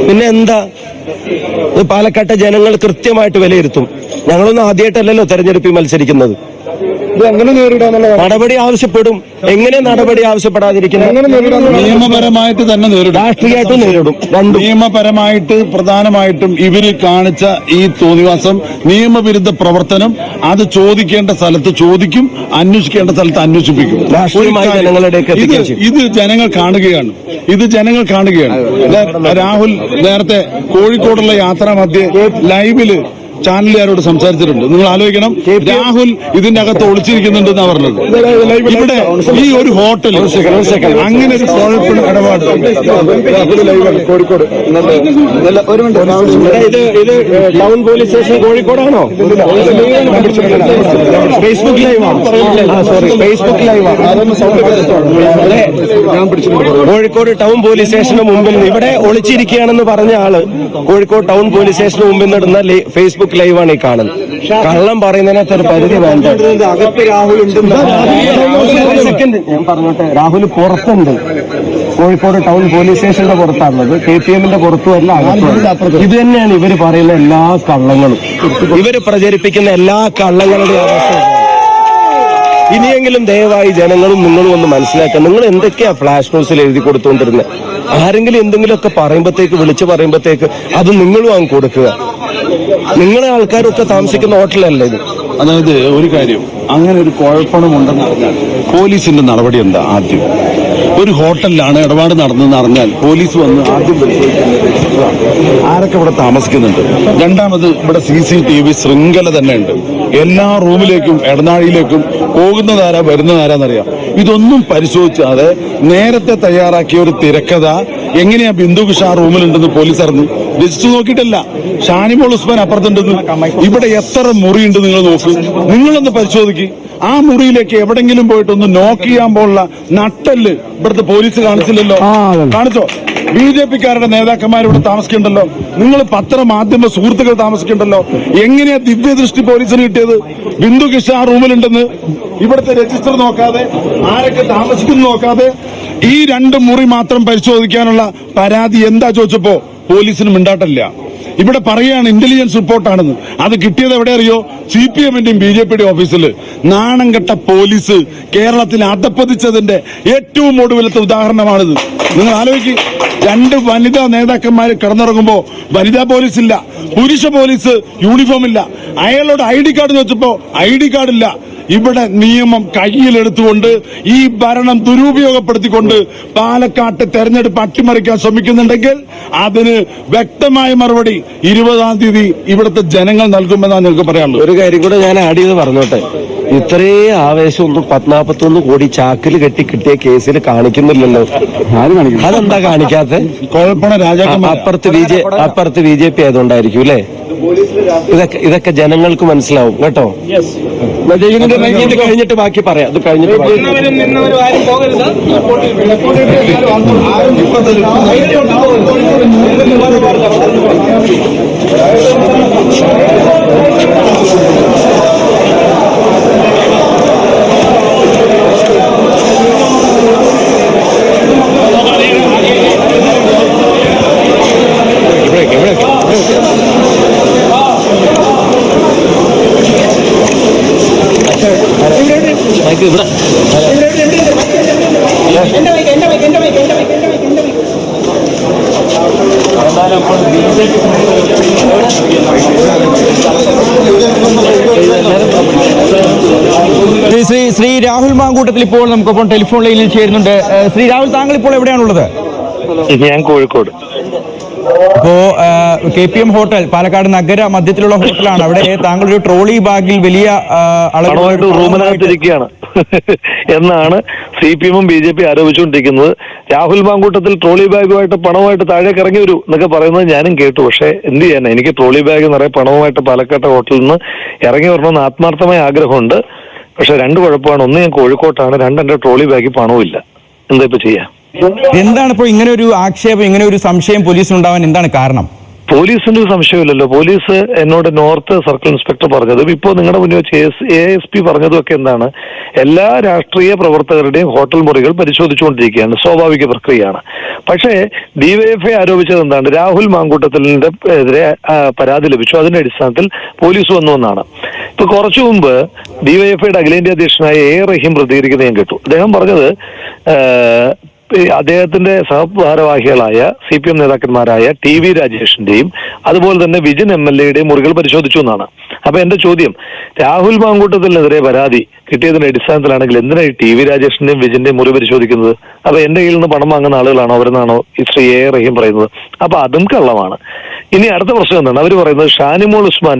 പിന്നെ എന്താ? പാലക്കാട്ടെ ജനങ്ങൾ കൃത്യമായിട്ട് വിലയിരുത്തും. ഞങ്ങളൊന്നും ആദ്യമായിട്ടല്ലല്ലോ തെരഞ്ഞെടുപ്പിൽ മത്സരിക്കുന്നത്. നടപടി ആവശ്യപ്പെടും. എങ്ങനെ നടപടി ആവശ്യപ്പെടാതിരിക്കുന്നത്? നിയമപരമായിട്ട് തന്നെ നേരിടും, രാഷ്ട്രീയമായിട്ടും നേരിടും. നിയമപരമായിട്ട് പ്രധാനമായിട്ടും ഇവര് കാണിച്ച ഈ തോന്നിവാസം, നിയമവിരുദ്ധ പ്രവർത്തനം, അത് ചോദിക്കേണ്ട സ്ഥലത്ത് ചോദിക്കും, അന്വേഷിക്കേണ്ട സ്ഥലത്ത് അന്വേഷിപ്പിക്കും. ഇത് ജനങ്ങൾ കാണുകയാണ്. രാഹുൽ നേരത്തെ കോഴിക്കോടുള്ള യാത്രാ മധ്യേ ലൈവില് ചാനലുകാരോട് സംസാരിച്ചിട്ടുണ്ട്. നിങ്ങൾ ആലോചിക്കണം, രാഹുൽ ഇതിന്റെ അകത്ത് ഒളിച്ചിരിക്കുന്നുണ്ടെന്നാണ് പറഞ്ഞത്. ഇവിടെ ഈ ഒരു ഹോട്ടൽ അങ്ങനെ ഒരു കുഴപ്പ ഇടപാട് കോഴിക്കോട് ഇത് ടൗൺ പോലീസ് സ്റ്റേഷൻ കോഴിക്കോടാണോ? ഫേസ്ബുക്ക് ലൈവാണ്. കോഴിക്കോട് ടൗൺ പോലീസ് സ്റ്റേഷന് മുമ്പിൽ ഇവിടെ ഒളിച്ചിരിക്കുകയാണെന്ന് പറഞ്ഞ ആള് കോഴിക്കോട് ടൗൺ പോലീസ് സ്റ്റേഷന് മുമ്പിൽ നടന്ന ഫേസ്ബുക്ക് ലൈവാണ് ഈ കാണുന്നത്. കള്ളം പറയുന്നതിനകത്ത് ഒരു പരിധി വേണ്ട. ഞാൻ പറഞ്ഞോട്ടെ, രാഹുൽ പുറത്തുണ്ട്. കോഴിക്കോട് ടൗൺ പോലീസ് സ്റ്റേഷന്റെ പുറത്താണുള്ളത്. KPMന്റെ പുറത്തുമല്ല, അകത്തും. ഇത് തന്നെയാണ് ഇവര് പറയുന്ന എല്ലാ കള്ളങ്ങളും, ഇവര് പ്രചരിപ്പിക്കുന്ന എല്ലാ കള്ളങ്ങളുടെ അവസ്ഥ. ഇനിയെങ്കിലും ദയവായി ജനങ്ങളും നിങ്ങളും ഒന്ന് മനസ്സിലാക്കുക. നിങ്ങൾ എന്തൊക്കെയാ ഫ്ലാഷ് ന്യൂസിൽ എഴുതി കൊടുത്തുകൊണ്ടിരുന്നത്? ആരെങ്കിലും എന്തെങ്കിലുമൊക്കെ വിളിച്ചു പറയുമ്പോഴത്തേക്ക് അത് നിങ്ങളും അങ്ങ് കൊടുക്കുക. നിങ്ങളെ ആൾക്കാരൊക്കെ താമസിക്കുന്ന ഹോട്ടലല്ലേ ഇത്? അതായത് ഒരു കാര്യം, അങ്ങനെ ഒരു കുഴപ്പമുണ്ടെന്ന് പറഞ്ഞാൽ പോലീസിന്റെ നടപടി എന്താ? ആദ്യം ഒരു ഹോട്ടലിലാണ് ഇടപാട് നടന്നതെന്ന് അറിഞ്ഞാൽ പോലീസ് വന്ന് ആദ്യം ആരൊക്കെ ഇവിടെ താമസിക്കുന്നുണ്ട്. രണ്ടാമത് ഇവിടെ CCTV ശൃംഖല തന്നെ ഉണ്ട്. എല്ലാ റൂമിലേക്കും ഇടനാഴിയിലേക്കും പോകുന്നതാരാ വരുന്നതാരാന്നറിയാം. ഇതൊന്നും പരിശോധിച്ചാതെ നേരത്തെ തയ്യാറാക്കിയ ഒരു തിരക്കഥ എങ്ങനെയാ ബിന്ദു കിഷ റൂമിലുണ്ടെന്ന് പോലീസ് അറിഞ്ഞു? രജിസ്റ്റർ നോക്കിയിട്ടല്ല. ഷാനിമോൾ ഉസ്മാൻ അപ്പുറത്തുണ്ടെന്ന്. ഇവിടെ എത്ര മുറിയുണ്ട് നിങ്ങൾ നോക്ക്. നിങ്ങളൊന്ന് പരിശോധിക്ക്. ആ മുറിയിലേക്ക് എവിടെങ്കിലും പോയിട്ടൊന്ന് നോക്ക് ചെയ്യാൻ പോലുള്ള നട്ടല് ഇവിടുത്തെ പോലീസ് കാണിച്ചില്ലല്ലോ. കാണിച്ചോ? BJPക്കാരുടെ നേതാക്കന്മാർ ഇവിടെ താമസിക്കണ്ടല്ലോ. നിങ്ങൾ പത്രമാധ്യമ സുഹൃത്തുക്കൾ താമസിക്കണ്ടല്ലോ. എങ്ങനെയാ ദിവ്യദൃഷ്ടി പോലീസിന് കിട്ടിയത്? ബിന്ദു കിഷ ആ റൂമിലുണ്ടെന്ന് ഇവിടുത്തെ രജിസ്റ്റർ നോക്കാതെ, ആരൊക്കെ താമസിക്കുന്നു നോക്കാതെ, ഈ 2 മുറി മാത്രം പരിശോധിക്കാനുള്ള പരാതി എന്താ ചോദിച്ചപ്പോ പോലീസിന് മിണ്ടാട്ടില്ല. ഇവിടെ പറയുകയാണ് ഇന്റലിജൻസ് റിപ്പോർട്ടാണെന്ന്. അത് കിട്ടിയത് എവിടെ അറിയോ? CPMന്റെയും BJPയുടെയും ഓഫീസിൽ. നാണം കെട്ട പോലീസ് കേരളത്തിൽ അധപ്പതിച്ചതിന്റെ ഏറ്റവും ഒടുവിലത്തെ ഉദാഹരണമാണിത്. നിങ്ങൾ ആലോചിക്കുക, 2 വനിതാ നേതാക്കന്മാർ കിടന്നുറങ്ങുമ്പോ വനിതാ പോലീസ് ഇല്ല, പുരുഷ പോലീസ് യൂണിഫോം ഇല്ല. അയാളോട് ID കാർഡ് ചോദിച്ചപ്പോ ID കാർഡില്ല. ഇവിടെ നിയമം കയ്യിലെടുത്തുകൊണ്ട് ഈ ഭരണം ദുരുപയോഗപ്പെടുത്തിക്കൊണ്ട് പാലക്കാട്ട് തെരഞ്ഞെടുപ്പ് അട്ടിമറിക്കാൻ ശ്രമിക്കുന്നുണ്ടെങ്കിൽ അതിന് വ്യക്തമായ മറുപടി 20-ാം തീയതി ഇവിടുത്തെ ജനങ്ങൾ നൽകുമെന്നാണ് നിങ്ങൾക്ക് പറയാനുള്ളത്. ഒരു കാര്യം കൂടെ ഞാൻ ആഡ് ചെയ്ത് പറഞ്ഞോട്ടെ. ഇത്രേ ആവേശം ഒന്നും 41 കോടി ചാക്കിൽ കെട്ടി കിട്ടിയ കേസിൽ കാണിക്കുന്നില്ലല്ലോ. അതെന്താ കാണിക്കാത്ത? കുഴപ്പമാണ് രാജാക്കന്മാർ. അപ്പുറത്ത് BJP ആയതുകൊണ്ടായിരിക്കും അല്ലേ? ഇതൊക്കെ ജനങ്ങൾക്ക് മനസ്സിലാവും കേട്ടോ. ഇത് കഴിഞ്ഞിട്ട് ബാക്കി പറയാം. ഇത് കഴിഞ്ഞിട്ട് ശ്രീ രാഹുൽ മാങ്കൂട്ടത്തിൽ ഇപ്പോൾ നമുക്കൊപ്പം ടെലിഫോൺ ലൈനിൽ ചേരുന്നുണ്ട്. ശ്രീ രാഹുൽ, താങ്കൾ ഇപ്പോൾ എവിടെയാണുള്ളത്? ഞാൻ കോഴിക്കോട്. അപ്പോ KPM ഹോട്ടൽ പാലക്കാട് നഗര മധ്യത്തിലുള്ള ഹോട്ടലാണ്. അവിടെ താങ്കൾ ഒരു ട്രോളി ബാഗിൽ വലിയ പണമായിട്ട് റൂമിനകത്തിരിക്കുകയാണ് എന്നാണ് CPM-ഉം BJP ആരോപിച്ചുകൊണ്ടിരിക്കുന്നത്. രാഹുൽ മാങ്കൂട്ടത്തിൽ ട്രോളി ബാഗുമായിട്ട് പണമായിട്ട് താഴേക്ക് ഇറങ്ങി വരൂ എന്നൊക്കെ പറയുന്നത് ഞാനും കേട്ടു. പക്ഷെ എന്ത് ചെയ്യാൻ, എനിക്ക് ട്രോളി ബാഗ് നിറയെ പണവുമായിട്ട് പാലക്കാട്ടെ ഹോട്ടലിൽ നിന്ന് ഇറങ്ങി വരണമെന്ന് ആത്മാർത്ഥമായ ആഗ്രഹമുണ്ട്. പക്ഷെ രണ്ട് കുഴപ്പമാണ്. ഒന്ന്, ഞാൻ കോഴിക്കോട്ടാണ്. രണ്ട്, എന്റെ ട്രോളി ബാഗിൽ പണവുമില്ല. എന്താ ഇപ്പൊ ചെയ്യാം? എന്താണ് ഇപ്പോൾ ഇങ്ങനെ ഒരു ആക്ഷേപം, ഇങ്ങനെ ഒരു സംശയം പോലീസിനുണ്ടാവാൻ എന്താണ് കാരണം? പോലീസിന്റെ ഒരു സംശയമില്ലല്ലോ. പോലീസ് എന്നോട് നോർത്ത് സർക്കിൾ ഇൻസ്പെക്ടർ പറഞ്ഞതും ഇപ്പോൾ നിങ്ങളുടെ മുന്നിൽ വെച്ച് ASP പറഞ്ഞതും ഒക്കെ എന്താണ്, എല്ലാ രാഷ്ട്രീയ പ്രവർത്തകരുടെയും ഹോട്ടൽ മുറികൾ പരിശോധിച്ചുകൊണ്ടിരിക്കുകയാണ്. സ്വാഭാവിക പ്രക്രിയയാണ്. പക്ഷേ DYFI ആരോപിച്ചത് എന്താണ്, രാഹുൽ മാങ്കൂട്ടത്തിലിന്റെ എതിരെ പരാതി ലഭിച്ചു, അതിന്റെ അടിസ്ഥാനത്തിൽ പോലീസ് വന്നു എന്നാണ്. ഇപ്പൊ കുറച്ചു മുമ്പ് DYFIയുടെ അഖിലേന്ത്യാ അധ്യക്ഷനായ A റഹീം പ്രതികരിക്കുന്നത് ഞാൻ കേട്ടു. അദ്ദേഹം പറഞ്ഞത് അദ്ദേഹത്തിന്റെ സഹഭാരവാഹികളായ CPM നേതാക്കന്മാരായ TV രാജേഷിന്റെയും അതുപോലെ തന്നെ വിജിൻ MLA-യുടെയും മുറികൾ പരിശോധിച്ചു എന്നാണ്. അപ്പൊ എന്റെ ചോദ്യം, രാഹുൽ മാങ്കൂട്ടത്തിനെതിരെ പരാതി കിട്ടിയതിന്റെ അടിസ്ഥാനത്തിലാണെങ്കിൽ എന്തിനാണ് ഈ TV രാജേഷിന്റെയും വിജിന്റെയും മുറി പരിശോധിക്കുന്നത്? അപ്പൊ എന്റെ കയ്യിൽ നിന്ന് പണം വാങ്ങുന്ന ആളുകളാണോ അവരെന്നാണോ ഈ ശ്രീ A റഹീം പറയുന്നത്? അപ്പൊ അതും കള്ളമാണ്. ഇനി അടുത്ത പ്രശ്നം എന്താണ്, അവർ പറയുന്നത് ഷാനിമോൾ ഉസ്മാൻ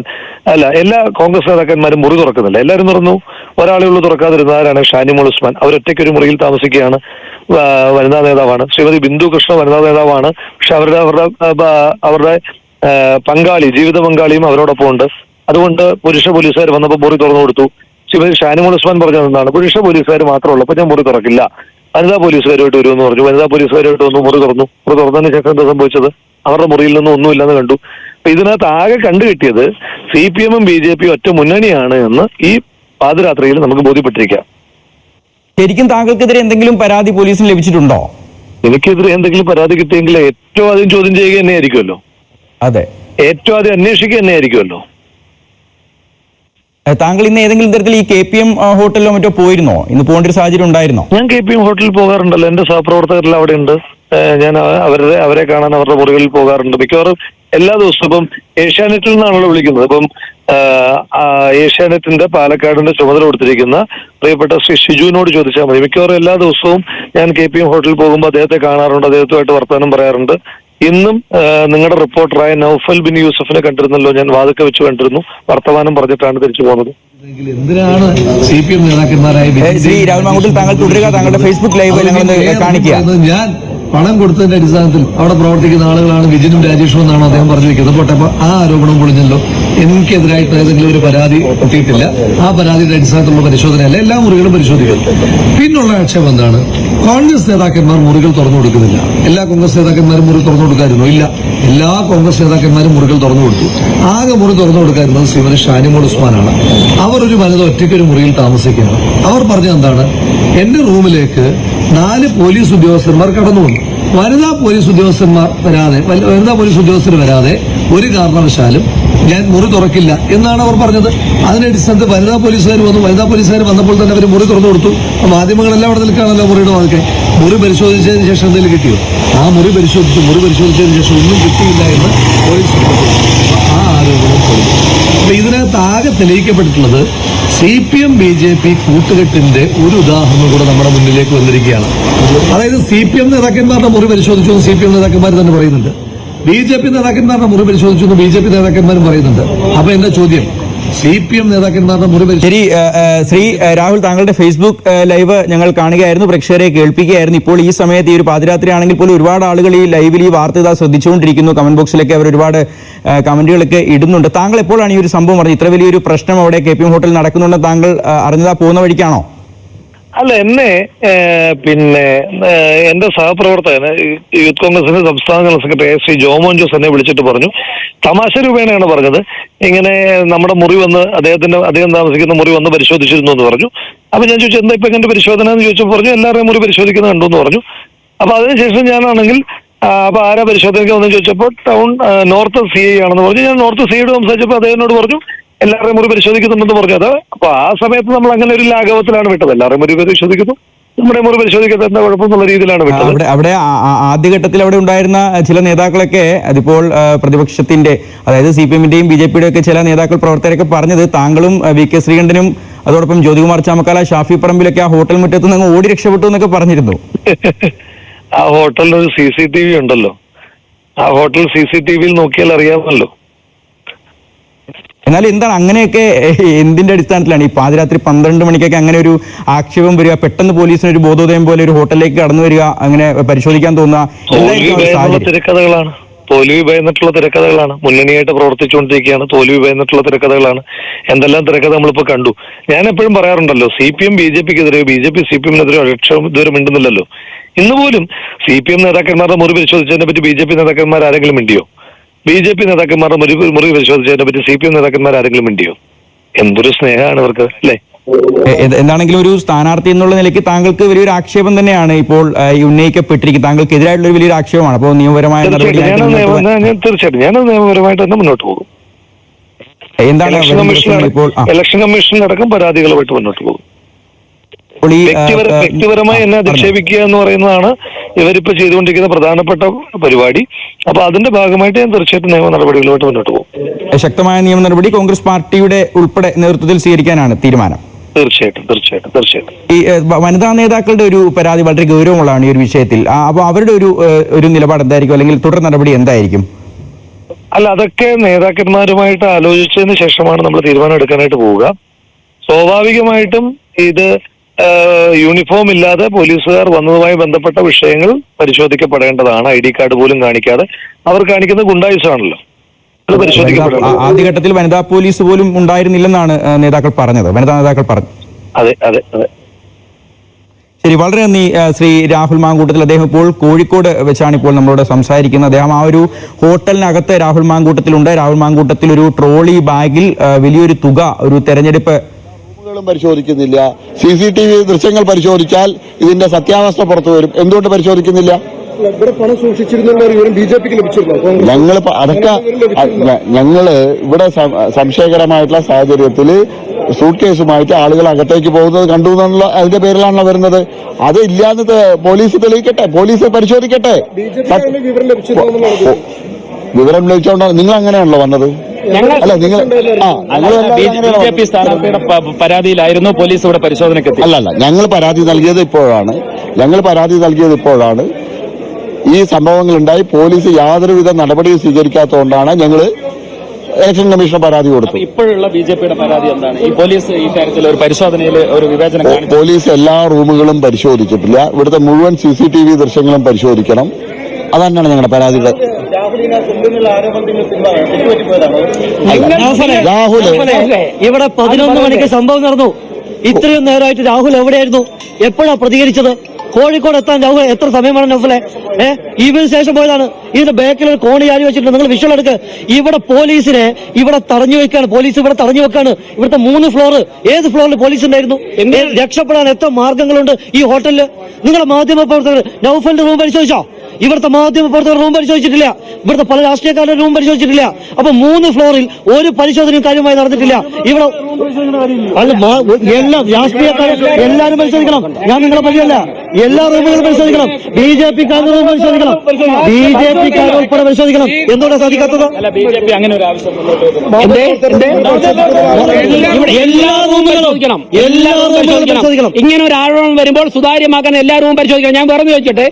അല്ല, എല്ലാ കോൺഗ്രസ് നേതാക്കന്മാരും മുറി തുറക്കുന്നില്ല. എല്ലാവരും തുറന്നു, ഒരാളെ ഉള്ളൂ തുറക്കാതിരുന്ന ആരാണ്? ഷാനിമോൾ ഉസ്മാൻ. അവരൊറ്റയ്ക്കൊരു മുറിയിൽ താമസിക്കുകയാണ്. വനിതാ നേതാവാണ്. ശ്രീമതി ബിന്ദു കൃഷ്ണ വനിതാ നേതാവാണ്. പക്ഷെ അവരുടെ പങ്കാളി, ജീവിത പങ്കാളിയും അവരോടൊപ്പം ഉണ്ട്. അതുകൊണ്ട് പുരുഷ പോലീസുകാർ വന്നപ്പോൾ മുറി തുറന്നു കൊടുത്തു. ശ്രീമതി ഷാനിമോൾ ഉസ്മാൻ പറഞ്ഞത് എന്താണ്, പുരുഷ പോലീസുകാർ മാത്രമുള്ളപ്പോൾ ഞാൻ മുറി തുറക്കില്ല, വനിതാ പോലീസുകാരുമായിട്ട് വരുമെന്ന് പറഞ്ഞു. വനിതാ പോലീസുകാരുമായിട്ട് വന്നു, മുറി തുറന്നു. മുറി തുറന്നതിന് ശേഷം എന്താ സംഭവിച്ചത്? അവരുടെ മുറിയിൽ നിന്നും ഒന്നുമില്ലെന്ന് കണ്ടു. അപ്പൊ ഇതിനകത്ത് ആകെ കണ്ടുകിട്ടിയത് CPM-ഉം BJP-യും ഒറ്റ മുന്നണിയാണ് എന്ന് ഈ പാതിരാത്രിയിൽ നമുക്ക് ബോധ്യപ്പെട്ടിരിക്കാം. ശരിക്കും താങ്കൾക്കെതിരെ എന്തെങ്കിലും പരാതി പോലീസിന് ലഭിച്ചിട്ടുണ്ടോ? എനിക്കെതിരെ എന്തെങ്കിലും പരാതി കിട്ടിയെങ്കിൽ ഏറ്റവും ആദ്യം ചോദ്യം ചെയ്യുക തന്നെ ആയിരിക്കുമല്ലോ. അതെ, ഏറ്റവും ആദ്യം അന്വേഷിക്കുക തന്നെ ആയിരിക്കുമല്ലോ. താങ്കൾ ഇന്ന് ഏതെങ്കിലും തരത്തിൽ ഈ KPM ഹോട്ടലിലോ മറ്റോ പോയിരുന്നോ? ഇന്ന് പോകേണ്ട ഒരു സാഹചര്യം ഉണ്ടായിരുന്നോ? ഞാൻ KPM ഹോട്ടലിൽ പോകാറുണ്ടല്ലോ. എന്റെ സഹപ്രവർത്തകരെല്ലാം അവിടെ ഉണ്ട്. ഞാൻ അവരെ കാണാൻ അവരുടെ മുറികളിൽ പോകാറുണ്ട്. മിക്കവാറും എല്ലാ ദിവസവും. ഇപ്പം ഏഷ്യാനെറ്റിൽ നിന്നാണല്ലോ വിളിക്കുന്നത്. ഇപ്പം ഏഷ്യാനെറ്റിന്റെ പാലക്കാടിന്റെ ചുമതല കൊടുത്തിരിക്കുന്ന പ്രിയപ്പെട്ട ശ്രീ ഷിജുവിനോട് ചോദിച്ചാൽ മതി. മിക്കവാറും എല്ലാ ദിവസവും ഞാൻ KPM ഹോട്ടലിൽ പോകുമ്പോൾ അദ്ദേഹത്തെ കാണാറുണ്ട്, അദ്ദേഹത്തുമായിട്ട് വർത്തമാനം പറയാറുണ്ട്. ഇന്നും നിങ്ങളുടെ റിപ്പോർട്ടറായ നൌഫൽ ബിൻ യൂസഫിനെ കണ്ടിരുന്നല്ലോ, ഞാൻ വാതുക്ക വെച്ച് കണ്ടിരുന്നു. വർത്തമാനം പറഞ്ഞിട്ടാണ് തിരിച്ചു പോകുന്നത്. എന്തിനാണ് CPM നേതാക്കന്മാരായ ശ്രീ രാഹുൽ മാങ്കൂട്ടത്തിൽ താങ്കൾ തുടരുക, താങ്കളുടെ ഫേസ്ബുക്ക് ലൈവ് ഞങ്ങൾ കാണിക്കുക. ഞാൻ പണം കൊടുത്തതിന്റെ അടിസ്ഥാനത്തിൽ അവിടെ പ്രവർത്തിക്കുന്ന ആളുകളാണ് വിജിനും രാജേഷും എന്നാണ് അദ്ദേഹം പറഞ്ഞിരിക്കുന്നത്. പോട്ടെ, അപ്പൊ ആ ആരോപണം പൊളിഞ്ഞല്ലോ. എനിക്കെതിരായിട്ട് ഏതെങ്കിലും ഒരു പരാതി കിട്ടിയിട്ടില്ല. ആ പരാതിയുടെ അടിസ്ഥാനത്തിലുള്ള പരിശോധനയല്ല, എല്ലാ മുറികളും പരിശോധിക്കുന്നു. പിന്നുള്ള ആക്ഷേപം എന്താണ്, കോൺഗ്രസ് നേതാക്കന്മാർ മുറികൾ തുറന്നു കൊടുക്കുന്നില്ല. എല്ലാ കോൺഗ്രസ് നേതാക്കന്മാരും മുറി തുറന്നു കൊടുക്കാമായിരുന്നു? ഇല്ല, എല്ലാ കോൺഗ്രസ് നേതാക്കന്മാരും മുറികൾ തുറന്നു കൊടുത്തു. ആകെ മുറി തുറന്നു കൊടുക്കാറുള്ളത് ശ്രീമതി ഷാനിമോൾ ഉസ്മാനാണ്. അവർ ഒരു വനിത ഒറ്റയ്ക്കൊരു മുറിയിൽ താമസിക്കുകയാണ്. അവർ പറഞ്ഞത് എന്താണ്, എന്റെ റൂമിലേക്ക് 4 പോലീസ് ഉദ്യോഗസ്ഥന്മാർ കടന്നു വന്നു. വനിതാ പോലീസ് ഉദ്യോഗസ്ഥർ വരാതെ ഒരു കാരണവശാലും ഞാൻ മുറി തുറക്കില്ല എന്നാണ് അവർ പറഞ്ഞത്. അതിന്റെ അടിസ്ഥാനത്തിൽ വനിതാ പോലീസുകാർ വന്നു. വനിതാ പോലീസുകാർ വന്നപ്പോൾ തന്നെ അവർ മുറി തുറന്നു കൊടുത്തു. മാധ്യമങ്ങളെല്ലാം അവിടെ നിൽക്കുകയാണല്ലോ മുറിയുടെ വാതിക്കെ. മുറി പരിശോധിച്ചതിന് ശേഷം എന്തെങ്കിലും കിട്ടിയോ? ആ മുറി പരിശോധിച്ചതിന് ശേഷം ഒന്നും കിട്ടിയില്ല എന്ന് പോലീസ് ആ ആരോപണം കൊടുത്തു. അപ്പൊ ഇതിനകത്ത് ആകെ തെളിയിക്കപ്പെട്ടിട്ടുള്ളത് CPM BJP കൂട്ടുകെട്ടിന്റെ ഒരു ഉദാഹരണം കൂടെ നമ്മുടെ മുന്നിലേക്ക് വന്നിരിക്കുകയാണ്. അതായത് CPM നേതാക്കന്മാരുടെ മുറി പരിശോധിച്ചു എന്ന് CPM നേതാക്കന്മാർ തന്നെ പറയുന്നുണ്ട്. BJP നേതാക്കന്മാരുടെ മുറി പരിശോധിച്ചു എന്ന് BJP നേതാക്കന്മാരും പറയുന്നുണ്ട്. അപ്പൊ എന്റെ ചോദ്യം, CPM നേതാക്കന്മാരുടെ മുറി ശരി, ശ്രീ രാഹുൽ താങ്കളുടെ ഫേസ്ബുക്ക് ലൈവ് ഞങ്ങൾ കാണുകയായിരുന്നു, പ്രേക്ഷകരെ കേൾപ്പിക്കുകയായിരുന്നു. ഇപ്പോൾ ഈ സമയത്ത് ഈ ഒരു പാതിരാത്രി ആണെങ്കിൽ പോലും ഒരുപാട് ആളുകൾ ഈ ലൈവിൽ ഈ വാർത്ത ശ്രദ്ധിച്ചുകൊണ്ടിരിക്കുന്നു. കമന്റ് ബോക്സിലൊക്കെ അവർ ഒരുപാട് കമന്റുകളൊക്കെ ഇടുന്നുണ്ട്. താങ്കൾ എപ്പോഴാണ് ഈ ഒരു സംഭവം പറഞ്ഞത്? ഇത്ര വലിയൊരു പ്രശ്നം അവിടെ KPM ഹോട്ടലിൽ നടക്കുന്നുണ്ടെന്ന് താങ്കൾ അറിഞ്ഞതാ പോകുന്ന വഴിക്കാണോ? അല്ല, എന്നെ പിന്നെ എന്റെ സഹപ്രവർത്തകന് യൂത്ത് കോൺഗ്രസിന്റെ സംസ്ഥാന ജനറൽ സെക്രട്ടറി ശ്രീ ജോമോൻ ജോസ് എന്നെ വിളിച്ചിട്ട് പറഞ്ഞു, തമാശ രൂപേണയാണ് പറഞ്ഞത്, ഇങ്ങനെ നമ്മുടെ മുറി വന്ന് അദ്ദേഹം താമസിക്കുന്ന മുറി വന്ന് പരിശോധിച്ചിരുന്നു എന്ന് പറഞ്ഞു. അപ്പൊ ഞാൻ ചോദിച്ചു, എന്താ ഇപ്പൊ എന്റെ പരിശോധന എന്ന് ചോദിച്ചപ്പോൾ പറഞ്ഞു, എല്ലാവരുടെയും മുറി പരിശോധിക്കുന്ന കണ്ടു എന്ന് പറഞ്ഞു. അപ്പൊ അതിനുശേഷം ഞാനാണെങ്കിൽ അപ്പൊ ആരാ പരിശോധനയ്ക്ക് വന്നു ചോദിച്ചപ്പോൾ ടൗൺ നോർത്ത് CI ആണെന്ന് പറഞ്ഞു. ഞാൻ നോർത്ത് CIയോട് സംസാരിച്ചപ്പോൾ അദ്ദേഹത്തിനോട് പറഞ്ഞു എല്ലാവരുടെയും മുറി പരിശോധിക്കുന്നുണ്ടെന്ന് പറഞ്ഞു. അത് അപ്പൊ ആ സമയത്ത് നമ്മൾ അങ്ങനെ ഒരു ലാഘവത്തിലാണ് വിട്ടത്. എല്ലാവരുടെയും മുറി പരിശോധിക്കുന്നു, നമ്മുടെ മുറി പരിശോധിക്കാത്ത എന്താ കുഴപ്പമെന്നുള്ള രീതിയിലാണ് വിട്ടത്. അവിടെ ആദ്യഘട്ടത്തിൽ അവിടെ ഉണ്ടായിരുന്ന ചില നേതാക്കളൊക്കെ അതിപ്പോൾ പ്രതിപക്ഷത്തിന്റെ, അതായത് CPM-ന്റെയും BJP-യുടെ ഒക്കെ ചില നേതാക്കൾ പ്രവർത്തകരൊക്കെ പറഞ്ഞത് താങ്കളും VK ശ്രീകണ്ഠനും അതോടൊപ്പം ജ്യോതികുമാർ ചാമക്കാല, ഷാഫി പറമ്പിലൊക്കെ ആ ഹോട്ടൽ മുറ്റത്ത് നിന്ന് ഓടി രക്ഷപ്പെട്ടു എന്നൊക്കെ പറഞ്ഞിരുന്നു. ആ ഹോട്ടലിൽ ഒരു CCTV ഉണ്ടല്ലോ. ആ ഹോട്ടൽ CCTV നോക്കിയാൽ അറിയാമല്ലോ. എന്നാൽ എന്താണ് അങ്ങനെയൊക്കെ എന്തിന്റെ അടിസ്ഥാനത്തിലാണ് ഈ പാതിരാത്രി 12 മണിക്കൊക്കെ അങ്ങനെ ഒരു ആക്ഷേപം വരിക, പെട്ടെന്ന് പോലീസിന് ഒരു ബോധോദയം പോലെ ഒരു ഹോട്ടലിലേക്ക് കടന്നു വരിക, അങ്ങനെ പരിശോധിക്കാൻ തോന്നുക? തിരക്കഥകളാണ്, തോൽവി ഭയന്നിട്ടുള്ള തിരക്കഥകളാണ്. മുന്നണിയായിട്ട് പ്രവർത്തിച്ചുകൊണ്ടിരിക്കുകയാണ്, തോൽവി ഭയന്നിട്ടുള്ള തിരക്കഥകളാണ്. എന്തെല്ലാം തിരക്കഥ നമ്മളിപ്പോ കണ്ടു. ഞാൻ എപ്പോഴും പറയാറുണ്ടല്ലോ, CPM BJPക്കെതിരെ, BJP CPM-നെതിരെ ഒരക്ഷരം ഇതുവരെ മിണ്ടുന്നില്ലല്ലോ. ഇന്ന് പോലും CPM നേതാക്കന്മാരുടെ മുറി പരിശോധിച്ചതിനെ പറ്റി BJP നേതാക്കന്മാർ ആരെങ്കിലും മിണ്ടിയോ? BJP നേതാക്കന്മാരുടെ മുറി പരിശോധിച്ചതിനെ പറ്റി CPM നേതാക്കന്മാർ ആരെങ്കിലും മിണ്ടിയോ? എന്തൊരു സ്നേഹമാണ് ഇവർക്ക്, അല്ലേ? എന്താണെങ്കിലും ഒരു സ്ഥാനാർത്ഥി എന്നുള്ള നിലയ്ക്ക് താങ്കൾക്ക് വലിയൊരു ആക്ഷേപം തന്നെയാണ് ഇപ്പോൾ ഉന്നയിക്കപ്പെട്ടിരിക്കുന്നത്. താങ്കൾക്ക് എതിരായിട്ടുള്ള ഒരു വലിയൊരു ആക്ഷേപമാണ്. അപ്പോൾ നിയമപരമായ തീർച്ചയായിട്ടും ഞാനത് നിയമപരമായിട്ട് തന്നെ മുന്നോട്ട് പോകും. എന്താണ് ഇലക്ഷൻ കമ്മീഷനിലടക്കം പരാതികളുമായിട്ട് മുന്നോട്ട് പോകും. വ്യക്തിപരമായി എന്നെ അധിക്ഷേപിക്കുക എന്ന് പറയുന്നതാണ് ഇവരിപ്പോ ചെയ്തുകൊണ്ടിരിക്കുന്ന പ്രധാനപ്പെട്ട പരിപാടി. അപ്പൊ അതിന്റെ ഭാഗമായിട്ട് ഞാൻ തീർച്ചയായിട്ടും നിയമ നടപടികളുമായിട്ട് മുന്നോട്ട് പോകും. ശക്തമായ നിയമ നടപടി കോൺഗ്രസ് പാർട്ടിയുടെ ഉൾപ്പെടെ നേതൃത്വത്തിൽ സ്വീകരിക്കാനാണ് തീരുമാനം. തീർച്ചയായിട്ടും. ഈ വനിതാ നേതാക്കളുടെ ഒരു പരാതി വളരെ ഗൗരവമുള്ളതാണ് ഈ ഒരു വിഷയത്തിൽ. അപ്പൊ അവരുടെ ഒരു നിലപാട് എന്തായിരിക്കും, അല്ലെങ്കിൽ തുടർ നടപടി എന്തായിരിക്കും? അല്ല, അതൊക്കെ നേതാക്കന്മാരുമായിട്ട് ആലോചിച്ചതിന് ശേഷമാണ് നമ്മൾ തീരുമാനം എടുക്കാനായിട്ട് പോവുക. സ്വാഭാവികമായിട്ടും ഇത് യൂണിഫോം ഇല്ലാതെ പോലീസുകാർ വന്നതുമായി ബന്ധപ്പെട്ട വിഷയങ്ങൾ പരിശോധിക്കപ്പെടേണ്ടതാണ്. ID കാർഡ് പോലും കാണിക്കാതെ അവർ കാണിക്കുന്ന ഗുണ്ടായുസമാണല്ലോ, അത് പരിശോധിക്കപ്പെടേണ്ടത്. ആദ്യഘട്ടത്തിൽ വനിതാ പോലീസ് പോലും ഉണ്ടായിരുന്നില്ലെന്നാണ് വനിതാ നേതാക്കൾ പറഞ്ഞു. അതെ. ശരി, വളരെ നന്ദി ശ്രീ രാഹുൽ മാങ്കൂട്ടത്തിൽ. അദ്ദേഹം ഇപ്പോൾ കോഴിക്കോട് വെച്ചാണ് ഇപ്പോൾ നമ്മളോട് സംസാരിക്കുന്നത്. അദ്ദേഹം ആ ഒരു ഹോട്ടലിനകത്ത് രാഹുൽ മാങ്കൂട്ടത്തിലുണ്ട്. രാഹുൽ മാങ്കൂട്ടത്തിൽ ഒരു ട്രോളി ബാഗിൽ വലിയൊരു തുക, ഒരു തെരഞ്ഞെടുപ്പ് പരിശോധിക്കുന്നില്ല. CCTV ദൃശ്യങ്ങൾ പരിശോധിച്ചാൽ ഇതിന്റെ സത്യാവസ്ഥ പുറത്തു വരും. എന്തുകൊണ്ട് പരിശോധിക്കുന്നില്ല? ഞങ്ങൾ അതൊക്കെ ഞങ്ങള് ഇവിടെ സംശയകരമായിട്ടുള്ള സാഹചര്യത്തിൽ സൂട്ട് കേസുമായിട്ട് ആളുകൾ അകത്തേക്ക് പോകുന്നത് കണ്ടു എന്നുള്ള അതിന്റെ പേരിലാണല്ലോ വരുന്നത്. അത് ഇല്ലാന്ന് പോലീസ് തെളിയിക്കട്ടെ, പോലീസ് പരിശോധിക്കട്ടെ. വിവരം ലഭിച്ചോണ്ടാണ് നിങ്ങൾ അങ്ങനെയാണല്ലോ വന്നത്. അല്ല, നിങ്ങൾ BJP സ്ഥാനാർത്ഥിയുടെ പരാതിയിലായിരുന്നു പോലീസ് ഇവിടെ പരിശോധനയ്ക്ക്. അല്ലല്ല, ഞങ്ങൾ പരാതി നൽകിയത് ഇപ്പോഴാണ്. ഈ സംഭവങ്ങൾ ഉണ്ടായി പോലീസ് യാതൊരുവിധ നടപടിയും സ്വീകരിക്കാത്തതുകൊണ്ടാണ് ഞങ്ങൾ ഇലക്ഷൻ കമ്മീഷന് പരാതി കൊടുത്തു. ഇപ്പോഴുള്ള BJPയുടെ പരാതി എന്താണ്? ഈ പോലീസ് ഈ കാര്യത്തിൽ ഒരു പരിശോധനയിൽ ഒരു വിവേചനം കാണിച്ചു. പോലീസ് എല്ലാ റൂമുകളും പരിശോധിച്ചിട്ടില്ല. ഇവിടുത്തെ മുഴുവൻ CCTV ദൃശ്യങ്ങളും പരിശോധിക്കണം. അതന്നെയാണ് ഞങ്ങളുടെ പരാതിയുടെ. രാഹുൽ, ഇവിടെ 11 മണിക്ക് സംഭവം നടന്നു. ഇത്രയും നേരമായിട്ട് രാഹുൽ എവിടെയായിരുന്നു? എപ്പോഴാണ് പ്രതികരിച്ചത്? കോഴിക്കോട് എത്താൻ രാഹുൽ എത്ര സമയമാണ് നൗഫലെ? ഇതിന് ശേഷം പോയതാണ്. ഇതിന്റെ ബാക്കിൽ ഒരു കോണി ചാരി വെച്ചിട്ടുണ്ട്. നിങ്ങൾ വിഷ്വൽ എടുക്ക്. ഇവിടെ പോലീസിനെ ഇവിടെ തടഞ്ഞു വെക്കാണ്. പോലീസ് ഇവിടെ തടഞ്ഞു വെക്കാണ്. ഇവിടുത്തെ 3 ഫ്ലോർ, ഏത് ഫ്ലോറിൽ പോലീസ് ഉണ്ടായിരുന്നു? രക്ഷപ്പെടാൻ എത്ര മാർഗങ്ങളുണ്ട് ഈ ഹോട്ടലിൽ? നിങ്ങളുടെ മാധ്യമ പ്രവർത്തകർ നൗഫലിന്റെ റൂം പരിശോധിച്ചോ? ഇവിടുത്തെ മാധ്യമ പ്രവർത്തകർ റൂം പരിശോധിച്ചിട്ടില്ല. ഇവിടുത്തെ പല രാഷ്ട്രീയക്കാരുടെ റൂം പരിശോധിച്ചിട്ടില്ല. അപ്പൊ 3 ഫ്ലോറിൽ ഒരു പരിശോധനയും കാര്യമായി നടന്നിട്ടില്ല. ഇവിടെ എല്ലാ രാഷ്ട്രീയക്കാരും എല്ലാവരും പരിശോധിക്കണം. ഞാൻ നിങ്ങളെ പരിചയമല്ല. എല്ലാ റൂമുകളും പരിശോധിക്കണം. BJP-ക്കാരുടെ റൂം പരിശോധിക്കണം. BJP-ക്കാരെ ഉൾപ്പെടെ പരിശോധിക്കണം. എന്തുകൊണ്ടാണ് സാധിക്കാത്തത്? BJP അങ്ങനെ ഒരു ആവശ്യം എല്ലാ റൂമുകളും പരിശോധിക്കണം. ഇങ്ങനെ ഒരു ആരോപണം വരുമ്പോൾ സുതാര്യമാക്കാൻ എല്ലാ റൂമും പരിശോധിക്കണം. ഞാൻ പറഞ്ഞു ചോദിച്ചിട്ട്,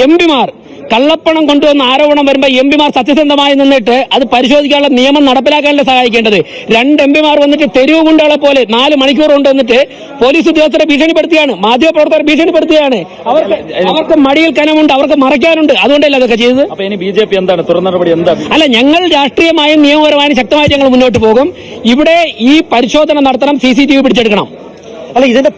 MP-മാർ കള്ളപ്പണം കൊണ്ടുവന്ന ആരോപണം വരുമ്പോൾ MP-മാർ സത്യസന്ധമായി നിന്നിട്ട് അത് പരിശോധിക്കാനുള്ള നിയമം നടപ്പിലാക്കാനല്ലേ സഹായിക്കേണ്ടത്? 2 MP-മാർ വന്നിട്ട് തെരുവ് ഗുണ്ടകളെ പോലെ 4 മണിക്കൂർ കൊണ്ട് വന്നിട്ട് പോലീസ് ഉദ്യോഗസ്ഥരെ ഭീഷണിപ്പെടുത്തുകയാണ്, മാധ്യമപ്രവർത്തകരെ ഭീഷണിപ്പെടുത്തുകയാണ്. അവർക്ക് മടിയിൽ കനമുണ്ട്, അവർക്ക് മറയ്ക്കാനുണ്ട്. അതുകൊണ്ടല്ലേ അതൊക്കെ ചെയ്തത്. അപ്പൊ ഇനി BJP എന്താണ് തുടർ നടപടി? അല്ല, ഞങ്ങൾ രാഷ്ട്രീയമായും നിയമപരമായും ശക്തമായിട്ട് ഞങ്ങൾ മുന്നോട്ട് പോകും. ഇവിടെ ഈ പരിശോധന നടത്തണം, CCTV പിടിച്ചെടുക്കണം. അല്ല, ഇതിന്റെ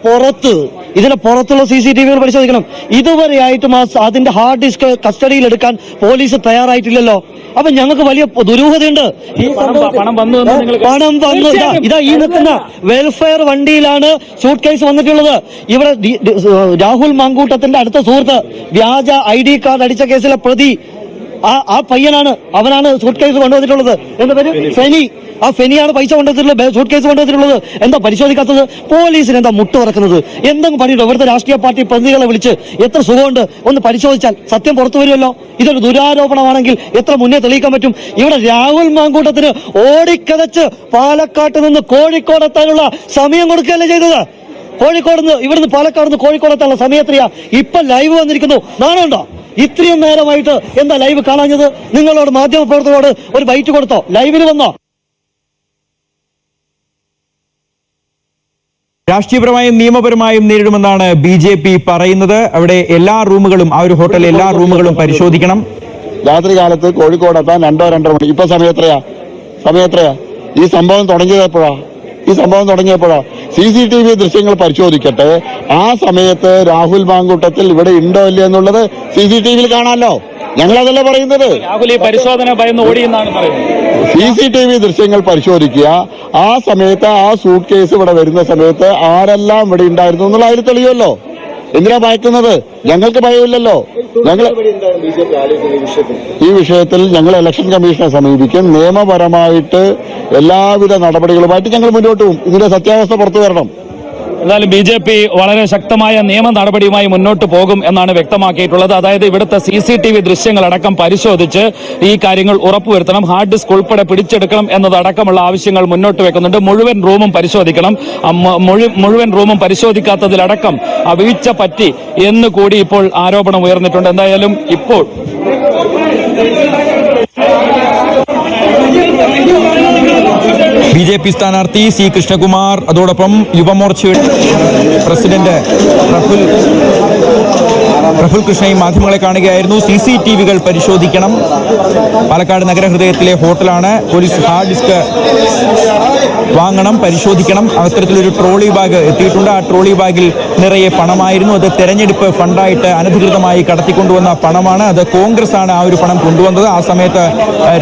പുറത്തുള്ള CCTV പരിശോധിക്കണം. ഇതുവരെയായിട്ടും അതിന്റെ ഹാർഡ് ഡിസ്ക് കസ്റ്റഡിയിൽ എടുക്കാൻ പോലീസ് തയ്യാറായിട്ടില്ലല്ലോ. അപ്പൊ ഞങ്ങൾക്ക് വലിയ ദുരൂഹതയുണ്ട്. ഈ പണം വന്നു. ഇതാ ഈ നിൽക്കുന്ന വെൽഫെയർ വണ്ടിയിലാണ് സൂട്ട് കേസ് വന്നിട്ടുള്ളത്. ഇവിടെ രാഹുൽ മാങ്കൂട്ടത്തിന്റെ അടുത്ത സുഹൃത്ത് വ്യാജ ID കാർഡ് അടിച്ച കേസിലെ പ്രതി ആ പയ്യനാണ്. അവനാണ് സൂട്ട് കേസ് കൊണ്ടുവന്നിട്ടുള്ളത്. എന്താ പേര്? ഫെനി. ആ ഫെനിയാണ് പൈസ കൊണ്ടുവന്നിട്ടുള്ളത്, സൂട്ട് കേസ് കൊണ്ടുവന്നിട്ടുള്ളത്. എന്താ പരിശോധിക്കാത്തത്? പോലീസിന് എന്താ മുട്ട് തുറക്കുന്നത്? എന്തെങ്കിലും പണിയുണ്ടോ? ഇവിടുത്തെ രാഷ്ട്രീയ പാർട്ടി പ്രതിനിധികളെ വിളിച്ച് എത്ര സുഖമുണ്ട് ഒന്ന് പരിശോധിച്ചാൽ സത്യം പുറത്തു വരുമല്ലോ. ഇതൊരു ദുരാരോപണമാണെങ്കിൽ എത്ര മുന്നേ തെളിയിക്കാൻ പറ്റും? ഇവിടെ രാഹുൽ മാങ്കൂട്ടത്തിന് ഓടിക്കതച്ച് പാലക്കാട്ട് നിന്ന് കോഴിക്കോട് എത്താനുള്ള സമയം കൊടുക്കുകയല്ലേ ചെയ്തത്? ഇവിടുന്ന് പാലക്കാട് നിന്ന് കോഴിക്കോട് എത്താനുള്ള സമയം എത്രയാ? ഇപ്പൊ ലൈവ് വന്നിരിക്കുന്നു. നാണുണ്ടോ? ഇത്രയും നേരമായിട്ട് എന്താ ലൈവ് കാണാഞ്ഞത്? നിങ്ങളോട് മാധ്യമപ്രവർത്തകരോട് ഒരു ബൈറ്റ് കൊടുത്തോ? ലൈവിൽ വന്നോ? രാഷ്ട്രീയപരമായും നിയമപരമായും നേരിടുമെന്നാണ് BJP പറയുന്നത്. അവിടെ എല്ലാ റൂമുകളും, ആ ഒരു ഹോട്ടലിലെ എല്ലാ റൂമുകളും പരിശോധിക്കണം. രാത്രി കാലത്ത് കോഴിക്കോട് എത്താൻ 2-2:30 മണി. ഇപ്പൊ സമയം എത്രയാ? ഈ സംഭവം തുടങ്ങിയപ്പോഴാ? CCTV ദൃശ്യങ്ങൾ പരിശോധിക്കട്ടെ. ആ സമയത്ത് രാഹുൽ മാങ്കൂട്ടത്തിൽ ഇവിടെ ഉണ്ടോ ഇല്ലയോ എന്നുള്ളത് CCTVയിൽ കാണാമല്ലോ. ഞങ്ങളതല്ല പറയുന്നത്. രാഹുൽ ഈ പരിശോധന ഭയന്ന് ഓടിയെന്നാണ് പറയുന്നത്. CCTV ദൃശ്യങ്ങൾ പരിശോധിക്കുക. ആ സമയത്ത് ആ സൂട്ട് കേസ് ഇവിടെ വരുന്ന സമയത്ത് ആരെല്ലാം ഇവിടെ ഉണ്ടായിരുന്നു എന്നുള്ള അതിൽ തെളിയുമല്ലോ. എന്തിനാ ഭയക്കുന്നത്? ഞങ്ങൾക്ക് ഭയമില്ലല്ലോ. ഈ വിഷയത്തിൽ ഞങ്ങൾ ഇലക്ഷൻ കമ്മീഷനെ സമീപിക്കും. നിയമപരമായിട്ട് എല്ലാവിധ നടപടികളുമായിട്ട് ഞങ്ങൾ മുന്നോട്ട് പോകും. ഇതിന്റെ സത്യാവസ്ഥ പുറത്തു വരണം. എന്നാലും BJP വളരെ ശക്തമായ നിയമ നടപടിയുമായി മുന്നോട്ട് പോകും എന്നാണ് വ്യക്തമാക്കിയിട്ടുള്ളത്. അതായത് ഇവിടുത്തെ CCTV ദൃശ്യങ്ങളടക്കം പരിശോധിച്ച് ഈ കാര്യങ്ങൾ ഉറപ്പുവരുത്തണം. ഹാർഡ് ഡിസ്ക് ഉൾപ്പെടെ പിടിച്ചെടുക്കണം എന്നതടക്കമുള്ള ആവശ്യങ്ങൾ മുന്നോട്ട് വെക്കുന്നുണ്ട്. മുഴുവൻ റൂമും പരിശോധിക്കണം. മുഴുവൻ റൂമും പരിശോധിക്കാത്തതിലടക്കം വീഴ്ച പറ്റി എന്ന് കൂടി ഇപ്പോൾ ആരോപണം ഉയർന്നിട്ടുണ്ട്. എന്തായാലും ഇപ്പോൾ BJP സ്ഥാനാർത്ഥി C. കൃഷ്ണകുമാർ, അതോടൊപ്പം യുവമോർച്ചയുടെ പ്രസിഡന്റ് പ്രഫുൽ കൃഷ്ണയും മാധ്യമങ്ങളെ കാണുകയായിരുന്നു. CCTVകൾ പരിശോധിക്കണം. പാലക്കാട് നഗരഹൃദയത്തിലെ ഹോട്ടലാണ്. പോലീസ് ഹാർഡ് ഡിസ്ക് വാങ്ങണം, പരിശോധിക്കണം. അത്തരത്തിലൊരു ട്രോളി ബാഗ് എത്തിയിട്ടുണ്ട്. ആ ട്രോളി ബാഗിൽ നിറയെ പണമായിരുന്നു. അത് തെരഞ്ഞെടുപ്പ് ഫണ്ടായിട്ട് അനധികൃതമായി കടത്തിക്കൊണ്ടുവന്ന പണമാണ്. അത് കോൺഗ്രസ് ആണ് ആ ഒരു പണം കൊണ്ടുവന്നത്. ആ സമയത്ത്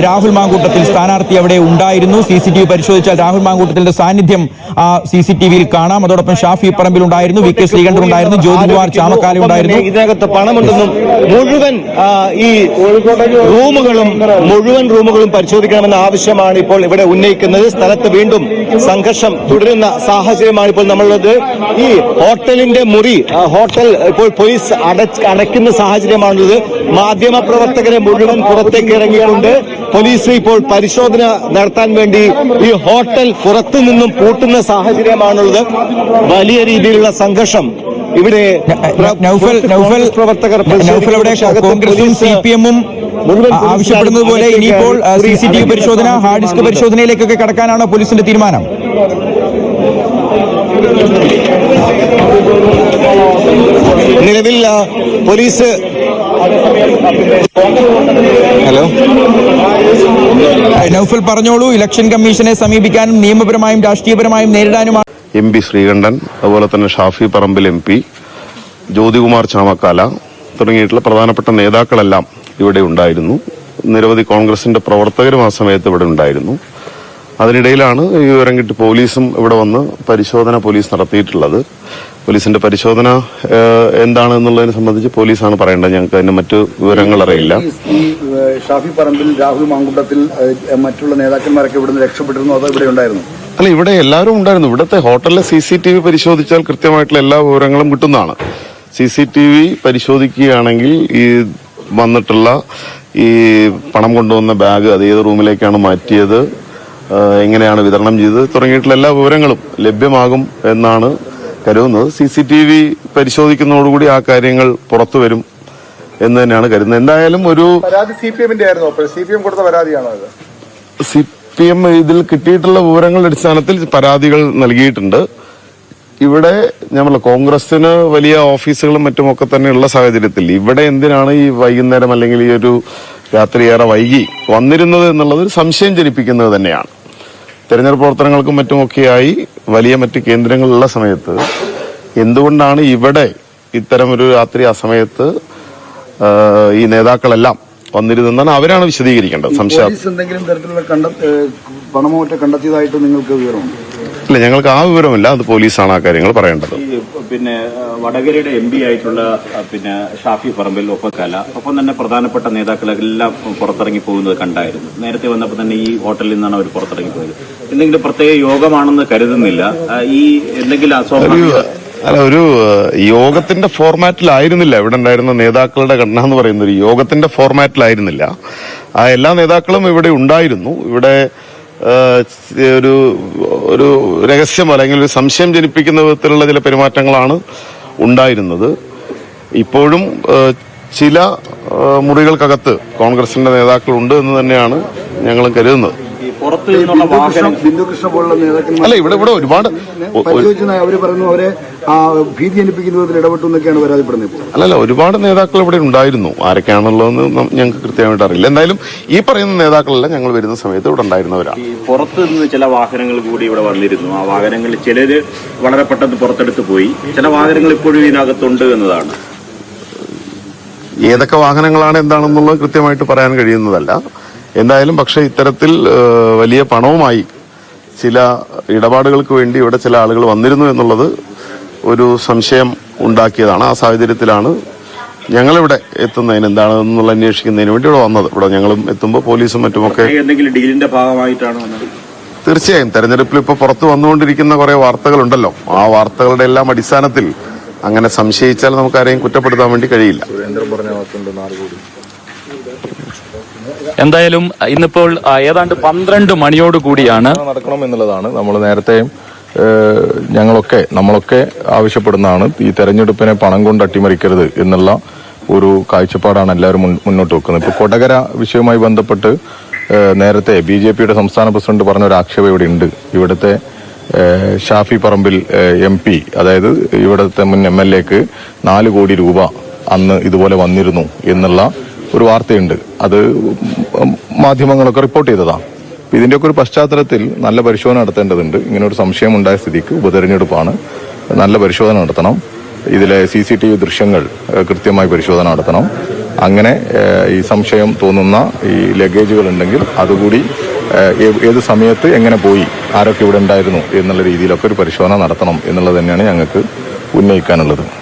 രാഹുൽ മാങ്കൂട്ടത്തിൽ സ്ഥാനാർത്ഥി അവിടെ ഉണ്ടായിരുന്നു. CCTV പരിശോധിച്ചാൽ രാഹുൽ മാങ്കൂട്ടത്തിന്റെ സാന്നിധ്യം ആ CCTVയിൽ കാണാം. അതോടൊപ്പം ഷാഫി പറമ്പിൽ ഉണ്ടായിരുന്നു, VK ശ്രീകണ്ഠൻ ഉണ്ടായിരുന്നു, ജ്യോതികുമാർ ചാമക്കാല ഉണ്ടായിരുന്നു. ഇതിനകത്ത് പണമുണ്ടെന്നും മുഴുവൻ ഈ മുഴുവൻ റൂമുകളും പരിശോധിക്കണമെന്ന ആവശ്യമാണ് ഇപ്പോൾ ഇവിടെ ഉന്നയിക്കുന്നത്. സ്ഥലത്ത് വീണ്ടും സംഘർഷം തുടരുന്ന സാഹചര്യമാണ് ഇപ്പോൾ നമ്മളുള്ളത്. ഈ ഹോട്ടലിന്റെ മുറി ഹോട്ടൽ ഇപ്പോൾ പോലീസ് അടയ്ക്കുന്ന സാഹചര്യമാണുള്ളത്. മാധ്യമപ്രവർത്തകരെ മുഴുവൻ പുറത്തേക്ക് ഇറങ്ങിയിട്ടുണ്ട്. പോലീസ് ഇപ്പോൾ പരിശോധന നടത്താൻ വേണ്ടി ഈ ഹോട്ടൽ പുറത്തു നിന്നും പൂട്ടുന്ന സാഹചര്യമാണുള്ളത്. വലിയ രീതിയിലുള്ള സംഘർഷം ഇവിടെ പ്രവർത്തകർ കോൺഗ്രസും CPM-ഉം ആവശ്യപ്പെടുന്നത് പോലെ ഇനിയിപ്പോൾ CCTV പരിശോധന, ഹാർഡ് ഡിസ്ക് പരിശോധനയിലേക്കൊക്കെ കടക്കാനാണോ പോലീസിന്റെ തീരുമാനം? നിലവിൽ പോലീസ് നൗഫൽ പറഞ്ഞോളൂ. ഇലക്ഷൻ കമ്മീഷനെ സമീപിക്കാനും നിയമപരമായും രാഷ്ട്രീയപരമായും നേരിടാനുമാണ് MP ശ്രീകണ്ഠൻ, അതുപോലെ തന്നെ ഷാഫി പറമ്പിൽ MP, ജ്യോതികുമാർ ചാമക്കാല തുടങ്ങിയിട്ടുള്ള പ്രധാനപ്പെട്ട നേതാക്കളെല്ലാം ഇവിടെ ഉണ്ടായിരുന്നു. നിരവധി കോൺഗ്രസിന്റെ പ്രവർത്തകരും ആ സമയത്ത് ഇവിടെ ഉണ്ടായിരുന്നു. അതിനിടയിലാണ് ഈ വിവരം കിട്ടി പോലീസും ഇവിടെ വന്ന് പരിശോധന പോലീസ് നടത്തിയിട്ടുള്ളത്. പോലീസിന്റെ പരിശോധന എന്താണ് എന്നുള്ളതിനെ സംബന്ധിച്ച് പോലീസാണ് പറയേണ്ടത്. ഞങ്ങൾക്ക് അതിന്റെ മറ്റു വിവരങ്ങൾ അറിയില്ല. ഷാഫി പറമ്പിൽ, രാഹുൽ മാങ്കൂട്ടത്തിൽ മറ്റുള്ള നേതാക്കന്മാരൊക്കെ ഇവിടുന്ന് രക്ഷപ്പെട്ടിരുന്നു, അതോ ഇവിടെ ഉണ്ടായിരുന്നു? അല്ല, ഇവിടെ എല്ലാവരും ഉണ്ടായിരുന്നു. ഇവിടുത്തെ ഹോട്ടലിലെ CCTV പരിശോധിച്ചാൽ കൃത്യമായിട്ടുള്ള എല്ലാ വിവരങ്ങളും കിട്ടുന്നതാണ്. CCTV പരിശോധിക്കുകയാണെങ്കിൽ ഈ വന്നിട്ടുള്ള ഈ പണം കൊണ്ടുവന്ന ബാഗ് അത് ഏത് റൂമിലേക്കാണ് മാറ്റിയത്, എങ്ങനെയാണ് വിതരണം ചെയ്തത് തുടങ്ങിയിട്ടുള്ള എല്ലാ വിവരങ്ങളും ലഭ്യമാകും എന്നാണ് കരുതുന്നത്. CCTV പരിശോധിക്കുന്നതോടുകൂടി ആ കാര്യങ്ങൾ പുറത്തു വരും എന്ന് തന്നെയാണ് കരുതുന്നത്. എന്തായാലും ഒരു പരാതി CPM-ന്റെ ആയിരുന്നു. CPM കൊടുത്ത പരാതിയാണോ ഇത്? CPM ഇതിൽ കിട്ടിയിട്ടുള്ള വിവരങ്ങളുടെ അടിസ്ഥാനത്തിൽ പരാതികൾ നൽകിയിട്ടുണ്ട്. ഇവിടെ നമ്മൾ കോൺഗ്രസിന് വലിയ ഓഫീസുകളും മറ്റുമൊക്കെ തന്നെയുള്ള സാഹചര്യത്തിൽ ഇവിടെ എന്തിനാണ് ഈ വൈകുന്നേരം അല്ലെങ്കിൽ ഈ ഒരു രാത്രി ഏറെ വൈകി വന്നിരുന്നത് എന്നുള്ളത് ഒരു സംശയം ജനിപ്പിക്കുന്നത് തന്നെയാണ്. തെരഞ്ഞെടുപ്പ് പ്രവർത്തനങ്ങൾക്കും മറ്റുമൊക്കെയായി വലിയ മറ്റ് കേന്ദ്രങ്ങളുള്ള സമയത്ത് എന്തുകൊണ്ടാണ് ഇവിടെ ഇത്തരം ഒരു രാത്രി ആ സമയത്ത് ഈ നേതാക്കളെല്ലാം വന്നിരുന്നെന്നാണ് അവരാണ് വിശദീകരിക്കേണ്ടത്. സംശയം എന്തെങ്കിലും തരത്തിലുള്ള പണമോ മറ്റോ കണ്ടെത്തിയതായിട്ട് നിങ്ങൾക്ക് വിവരമുണ്ട്? ഇല്ല, ഞങ്ങൾക്ക് ആ വിവരമില്ല. അത് പോലീസാണ് ആ കാര്യങ്ങൾ പറയേണ്ടത്. പിന്നെ വടകരയുടെ MP ആയിട്ടുള്ള ഷാഫി പറമ്പിൽ, ഒപ്പക്കാല, ഒപ്പം തന്നെ പ്രധാനപ്പെട്ട നേതാക്കളെല്ലാം പുറത്തിറങ്ങി പോകുന്നത് കണ്ടായിരുന്നു. നേരത്തെ വന്നപ്പോൾ തന്നെ ഈ ഹോട്ടലിൽ നിന്നാണ് അവർ പുറത്തിറങ്ങി പോയത്. എന്തെങ്കിലും പ്രത്യേക യോഗമാണെന്ന് കരുതുന്നില്ല. ഈ എന്തെങ്കിലും അല്ല, ഒരു യോഗത്തിന്റെ ഫോർമാറ്റിലായിരുന്നില്ല ഇവിടെ ഉണ്ടായിരുന്ന നേതാക്കളുടെ ഘടന എന്ന് പറയുന്ന ഒരു യോഗത്തിന്റെ ഫോർമാറ്റിലായിരുന്നില്ല. ആ എല്ലാ നേതാക്കളും ഇവിടെ ഉണ്ടായിരുന്നു. ഇവിടെ ഒരു രഹസ്യം അല്ലെങ്കിൽ ഒരു സംശയം ജനിപ്പിക്കുന്ന വിധത്തിലുള്ള ചില പെരുമാറ്റങ്ങളാണ് ഉണ്ടായിരുന്നത്. ഇപ്പോഴും ചില മുറികൾക്കകത്ത് കോൺഗ്രസിന്റെ നേതാക്കളുണ്ട് എന്ന് തന്നെയാണ് ഞങ്ങളും കരുതുന്നത്. ബിന്ദുകൃഷ്ണ പോലുള്ള നേതാക്കന്മാർ അല്ല, ഇവിടെ ഒരുപാട് അവര് പറയുന്നു അവരെ ഭീതി ജനിപ്പിക്കുന്ന വിധത്തിൽ ഇടപെട്ടു എന്നൊക്കെയാണ് പരാതിപ്പെടുന്നത്. അല്ലല്ല, ഒരുപാട് നേതാക്കൾ ഇവിടെ ഉണ്ടായിരുന്നു. ആരൊക്കെയാണുള്ളതെന്ന് ഞങ്ങൾക്ക് കൃത്യമായിട്ട് അറിയില്ല. എന്തായാലും ഈ പറയുന്ന നേതാക്കളെല്ലാം ഞങ്ങൾ വരുന്ന സമയത്ത് ഇവിടെ ഉണ്ടായിരുന്നവരാണ്. പുറത്ത് നിന്ന് ചില വാഹനങ്ങൾ കൂടി ഇവിടെ വന്നിരുന്നു. ആ വാഹനങ്ങളിൽ ചിലര് വളരെ പെട്ടെന്ന് പുറത്തെടുത്ത് പോയി. ചില വാഹനങ്ങൾ ഇപ്പോഴും ഇതിനകത്തുണ്ട് എന്നതാണ്. ഏതൊക്കെ വാഹനങ്ങളാണ് എന്താണെന്നുള്ളത് കൃത്യമായിട്ട് പറയാൻ കഴിയുന്നതല്ല. എന്തായാലും പക്ഷേ ഇത്തരത്തിൽ വലിയ പണവുമായി ചില ഇടപാടുകൾക്ക് വേണ്ടി ഇവിടെ ചില ആളുകൾ വന്നിരുന്നു എന്നുള്ളത് ഒരു സംശയം ഉണ്ടാക്കിയതാണ്. ആ സാഹചര്യത്തിലാണ് ഞങ്ങളിവിടെ എത്തുന്നതിന് എന്താണെന്നുള്ള അന്വേഷിക്കുന്നതിന് വേണ്ടി ഇവിടെ വന്നത്. ഇവിടെ ഞങ്ങളും എത്തുമ്പോൾ പോലീസും മറ്റുമൊക്കെ എന്തെങ്കിലും ഡീലിന്റെ ഭാഗമായിട്ടാണ് വന്നത്. തീർച്ചയായും തെരഞ്ഞെടുപ്പിൽ ഇപ്പോൾ പുറത്തു വന്നുകൊണ്ടിരിക്കുന്ന കുറെ വാർത്തകളുണ്ടല്ലോ. ആ വാർത്തകളുടെ എല്ലാം അടിസ്ഥാനത്തിൽ അങ്ങനെ സംശയിച്ചാൽ നമുക്ക് ആരെയും കുറ്റപ്പെടുത്താൻ വേണ്ടി കഴിയില്ല. എന്തായാലും ഇന്നിപ്പോൾ ഏതാണ്ട് 12 മണിയോടുകൂടിയാണ് നടക്കണം എന്നുള്ളതാണ് നമ്മൾ നേരത്തെ നമ്മളൊക്കെ ആവശ്യപ്പെടുന്നതാണ്. ഈ തെരഞ്ഞെടുപ്പിനെ പണം കൊണ്ട് അട്ടിമറിക്കരുത് എന്നുള്ള ഒരു കാഴ്ചപ്പാടാണ് എല്ലാവരും മുന്നോട്ട് വെക്കുന്നത്. ഇപ്പോൾ കൊടകര വിഷയവുമായി ബന്ധപ്പെട്ട് നേരത്തെ BJPയുടെ സംസ്ഥാന പ്രസിഡന്റ് പറഞ്ഞ ഒരു ആക്ഷേപം ഇവിടെ ഉണ്ട്. ഇവിടുത്തെ ഷാഫി പറമ്പിൽ MP, അതായത് ഇവിടുത്തെ മുൻ MLAക്ക് 4 കോടി രൂപ അന്ന് ഇതുപോലെ വന്നിരുന്നു എന്നുള്ള ഒരു വാർത്തയുണ്ട്. അത് മാധ്യമങ്ങളൊക്കെ റിപ്പോർട്ട് ചെയ്തതാണ്. ഇതിന്റെയൊക്കെ ഒരു പശ്ചാത്തലത്തിൽ നല്ല പരിശോധന നടത്തേണ്ടതുണ്ട്. ഇങ്ങനെ ഒരു സംശയമുണ്ടായ സ്ഥിതിക്ക് ഉപതെരഞ്ഞെടുപ്പാണ്, നല്ല പരിശോധന നടത്തണം. ഇതിലെ CCTV ദൃശ്യങ്ങൾ കൃത്യമായി പരിശോധന നടത്തണം. അങ്ങനെ ഈ സംശയം തോന്നുന്ന ഈ ലഗേജുകൾ ഉണ്ടെങ്കിൽ അതുകൂടി ഏത് സമയത്ത് എങ്ങനെ പോയി, ആരൊക്കെ ഇവിടെ ഉണ്ടായിരുന്നു എന്നുള്ള രീതിയിലൊക്കെ ഒരു പരിശോധന നടത്തണം എന്നുള്ളത് തന്നെയാണ് ഞങ്ങൾക്ക് ഉന്നയിക്കാനുള്ളത്.